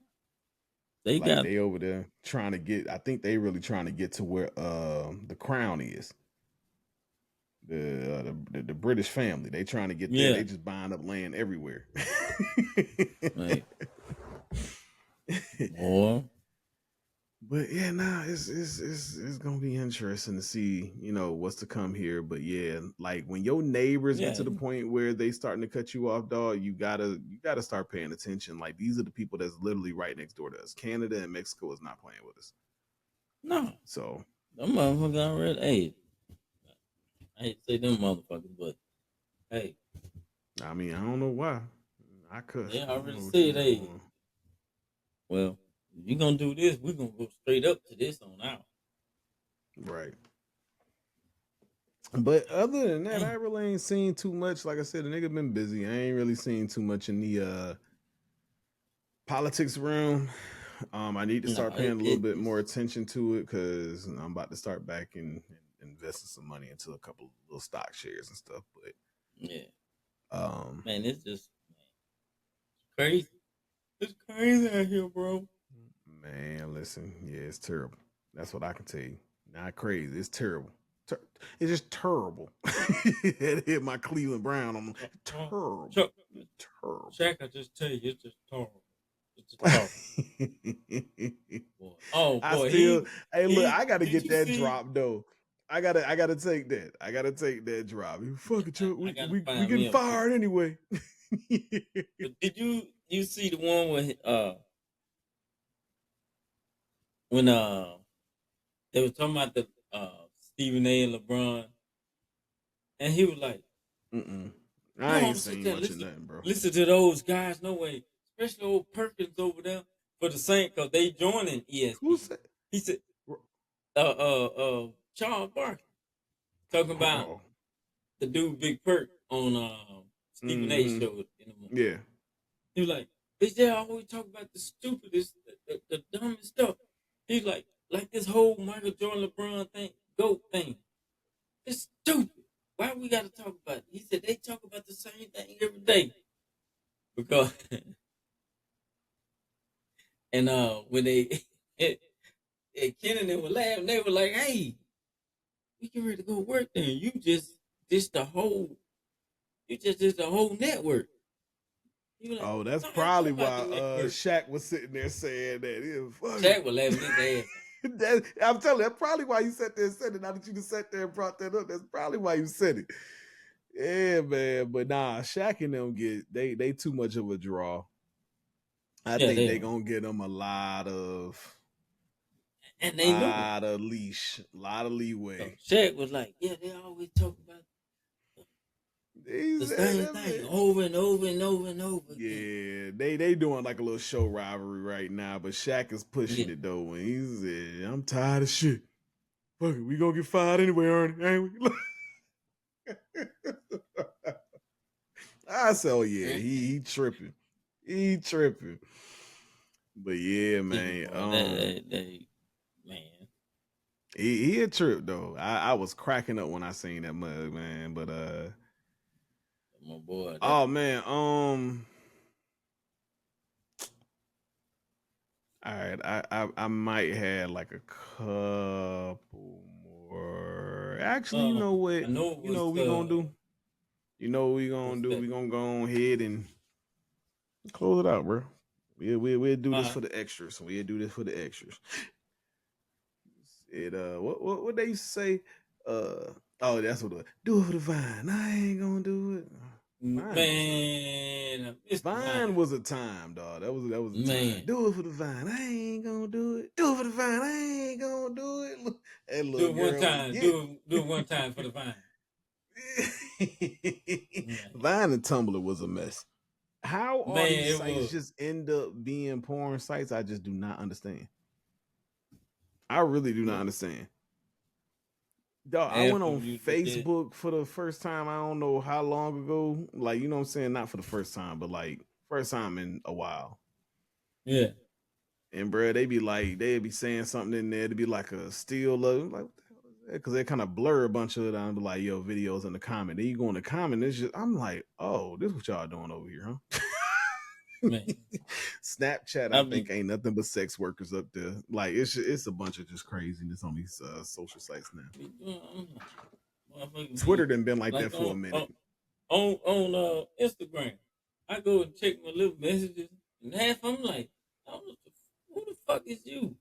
Speaker 2: They
Speaker 1: Like
Speaker 2: got
Speaker 1: they over there trying to get. I think they really trying to get to where the crown is. The British family. They trying to get there.
Speaker 2: yeah,
Speaker 1: They just buying up land everywhere.
Speaker 2: like boy.
Speaker 1: But yeah, nah, it's gonna be interesting to see, what's to come here. But yeah, like when your neighbors get
Speaker 2: Yeah,
Speaker 1: to the point where they starting to cut you off, dog, you gotta start paying attention. Like these are the people that's literally right next door to us. Canada and Mexico is not playing with us.
Speaker 2: no,
Speaker 1: So
Speaker 2: them motherfuckers already. Hey, I hate to say them motherfuckers, but hey,
Speaker 1: I mean, I don't know why. I cuss.
Speaker 2: they
Speaker 1: I don't
Speaker 2: already
Speaker 1: know what you
Speaker 2: said,
Speaker 1: got going
Speaker 2: hey,
Speaker 1: on.
Speaker 2: well, if you gonna do this, we're gonna go straight up to this on out.
Speaker 1: Right. But other than that, I
Speaker 2: Damn.
Speaker 1: really ain't seen too much. Like I said, the nigga been busy. I ain't really seen too much in the politics realm. I need to
Speaker 2: No,
Speaker 1: start paying a little bit more
Speaker 2: it's
Speaker 1: attention to it because I'm about to start back and investing some money into a couple of little stock shares and stuff. But
Speaker 2: yeah,
Speaker 1: um,
Speaker 2: man, it's just crazy. It's crazy out here, bro.
Speaker 1: man, listen, yeah, it's terrible. That's what I can tell you. Not crazy, it's terrible. It's just terrible. It hit my Cleveland Brown. I'm terrible,
Speaker 2: Chuck,
Speaker 1: terrible.
Speaker 2: Shaq, I just tell you, it's just horrible. It's just horrible. Boy. Oh
Speaker 1: I
Speaker 2: boy,
Speaker 1: still, hey, look,
Speaker 2: he
Speaker 1: I gotta
Speaker 2: did
Speaker 1: get
Speaker 2: you
Speaker 1: that
Speaker 2: see?
Speaker 1: drop though. I gotta take that. I gotta take that drop. You fucking Chuck,
Speaker 2: I
Speaker 1: we
Speaker 2: gotta
Speaker 1: we we
Speaker 2: find
Speaker 1: getting
Speaker 2: me a picture.
Speaker 1: fired anyway.
Speaker 2: But did you see the one when they were talking about the Stephen A. and LeBron, and he was like,
Speaker 1: Mm-mm.
Speaker 2: "You
Speaker 1: I
Speaker 2: don't
Speaker 1: ain't
Speaker 2: want to sit
Speaker 1: seen
Speaker 2: there and
Speaker 1: much of nothing, bro.
Speaker 2: listen to those guys, no way, especially old Perkins over there for the Saints, because they joining
Speaker 1: Who
Speaker 2: ESPN."
Speaker 1: said?
Speaker 2: He said, Charles Barkley talking about
Speaker 1: Oh,
Speaker 2: the dude Big Perk on Stephen A.
Speaker 1: mm-hmm.
Speaker 2: show in the morning.
Speaker 1: Yeah.
Speaker 2: He was like, bitch, they always talk about the stupidest, the dumbest stuff. He's like this whole Michael Jordan LeBron thing, GOAT thing. It's stupid. Why we gotta talk about it? He said they talk about the same thing every day. Because and when they Kenan and were laughing, they were like, hey, we get ready to go work then. You just this the whole you just did the whole network. He was like,
Speaker 1: Oh, that's
Speaker 2: no, I ain't
Speaker 1: probably
Speaker 2: talking
Speaker 1: why
Speaker 2: about the network.
Speaker 1: Shaq was sitting there saying that. It was fucking.
Speaker 2: Shaq was laughing his ass off.
Speaker 1: I'm telling you, that's probably why you sat there and said it. Now that you just sat there and brought that up, that's probably why you said it. Yeah, man. But nah, Shaq and them they too much of a draw. I
Speaker 2: Yeah,
Speaker 1: think
Speaker 2: they
Speaker 1: they
Speaker 2: are.
Speaker 1: gonna get them a
Speaker 2: And they know it.
Speaker 1: lot of leash, a lot of
Speaker 2: So
Speaker 1: leeway.
Speaker 2: Shaq was like, yeah, they always talk about
Speaker 1: He
Speaker 2: the
Speaker 1: said
Speaker 2: same
Speaker 1: that,
Speaker 2: thing
Speaker 1: man.
Speaker 2: over and over and over and over again.
Speaker 1: Yeah, they doing like a little show rivalry right now, but Shaq is pushing
Speaker 2: Yeah.
Speaker 1: it though. When he said, "I'm tired of shit. Fuck it, we gonna get fired anyway, Ernie, ain't we?" I said, "Oh yeah, he tripping, he tripping." But yeah,
Speaker 2: See,
Speaker 1: man,
Speaker 2: boy, they man.
Speaker 1: he a trip though. I was cracking up when I seen that mug, man. But
Speaker 2: My boy, that
Speaker 1: oh man, all right, I might have like a couple more. Actually, you know what?
Speaker 2: I know it
Speaker 1: You know
Speaker 2: was
Speaker 1: what we gonna do? You know what we gonna
Speaker 2: what's
Speaker 1: do?
Speaker 2: that?
Speaker 1: We gonna go on ahead and close it out, bro. We'll do this
Speaker 2: Uh
Speaker 1: for the extras. We'll do this for the extras. It what they used to say? Oh, that's what do it for the vine. I ain't gonna do it. Vine was a
Speaker 2: man, Mr.
Speaker 1: Vine
Speaker 2: Vine.
Speaker 1: was a time, dog. That was a time.
Speaker 2: Man.
Speaker 1: Do it for the vine. I ain't gonna do it. Do it for the vine. I ain't gonna do it. Look, that
Speaker 2: Do
Speaker 1: little
Speaker 2: it one
Speaker 1: girl was
Speaker 2: time.
Speaker 1: getting.
Speaker 2: Do it one time for the Vine. Man.
Speaker 1: Vine and Tumblr was a mess. How all
Speaker 2: Man,
Speaker 1: these
Speaker 2: it
Speaker 1: sites
Speaker 2: was
Speaker 1: just end up being porn sites? I just do not understand. I really do not
Speaker 2: look,
Speaker 1: understand. Dog, I
Speaker 2: half
Speaker 1: went
Speaker 2: of
Speaker 1: on
Speaker 2: you look at
Speaker 1: Facebook for the first time. I don't know how long ago. Like, you know what I'm saying? Not for the first time, but like first time in a while.
Speaker 2: yeah.
Speaker 1: And bro, they'd be saying something in there to be like a still love. I'm like, what the hell is because they kind of blur a bunch of it and be like, yo, videos in the comment. Then you go in the comment, it's just I'm like, oh, this what y'all doing over here, huh?
Speaker 2: Man,
Speaker 1: Snapchat,
Speaker 2: I
Speaker 1: I
Speaker 2: be
Speaker 1: think, ain't nothing but sex workers up there. Like it's a bunch of just craziness on these social sites now.
Speaker 2: motherfucking
Speaker 1: Twitter
Speaker 2: be
Speaker 1: done been like
Speaker 2: like
Speaker 1: that for a minute.
Speaker 2: on Instagram. I go and check my little messages, and half I'm like, oh, who the fuck is you?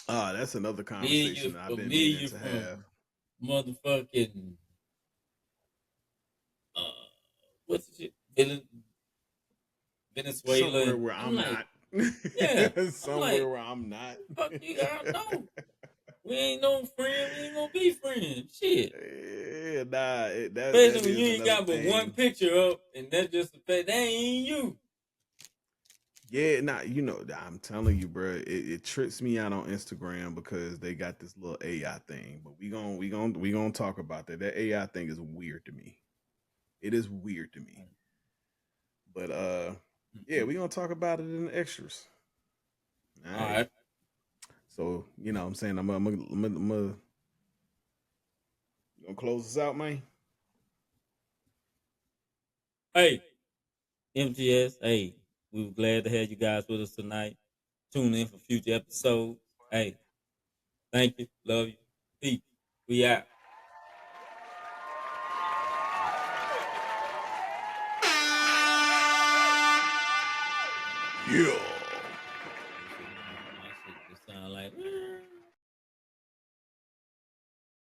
Speaker 1: That's another
Speaker 2: Familiar,
Speaker 1: conversation I've been meaning
Speaker 2: familiar
Speaker 1: to have.
Speaker 2: from motherfucking uh, what's the shit? Venezuela.
Speaker 1: Somewhere where
Speaker 2: I'm
Speaker 1: I'm
Speaker 2: like,
Speaker 1: not.
Speaker 2: yeah. I'm
Speaker 1: Somewhere
Speaker 2: like,
Speaker 1: where I'm not.
Speaker 2: fuck you, I know. We ain't no friend. We ain't gonna be friends. Shit.
Speaker 1: Yeah, nah, that
Speaker 2: Especially when you
Speaker 1: is
Speaker 2: ain't
Speaker 1: another
Speaker 2: got but one
Speaker 1: thing.
Speaker 2: picture up, and that's just the fact that ain't you.
Speaker 1: Yeah, nah, I'm telling you, bro, it trips me out on Instagram because they got this little AI thing. But we gonna talk about that. That AI thing is weird to me. It is weird to me. But yeah, we gonna talk about it in the extras. All
Speaker 2: All
Speaker 1: right.
Speaker 2: right.
Speaker 1: So what I'm saying I'm gonna close this out, man.
Speaker 2: Hey, MTS. Hey, we were glad to have you guys with us tonight. Tune in for future episodes. Hey, thank you. Love you. Peace. We out.
Speaker 1: Yeah.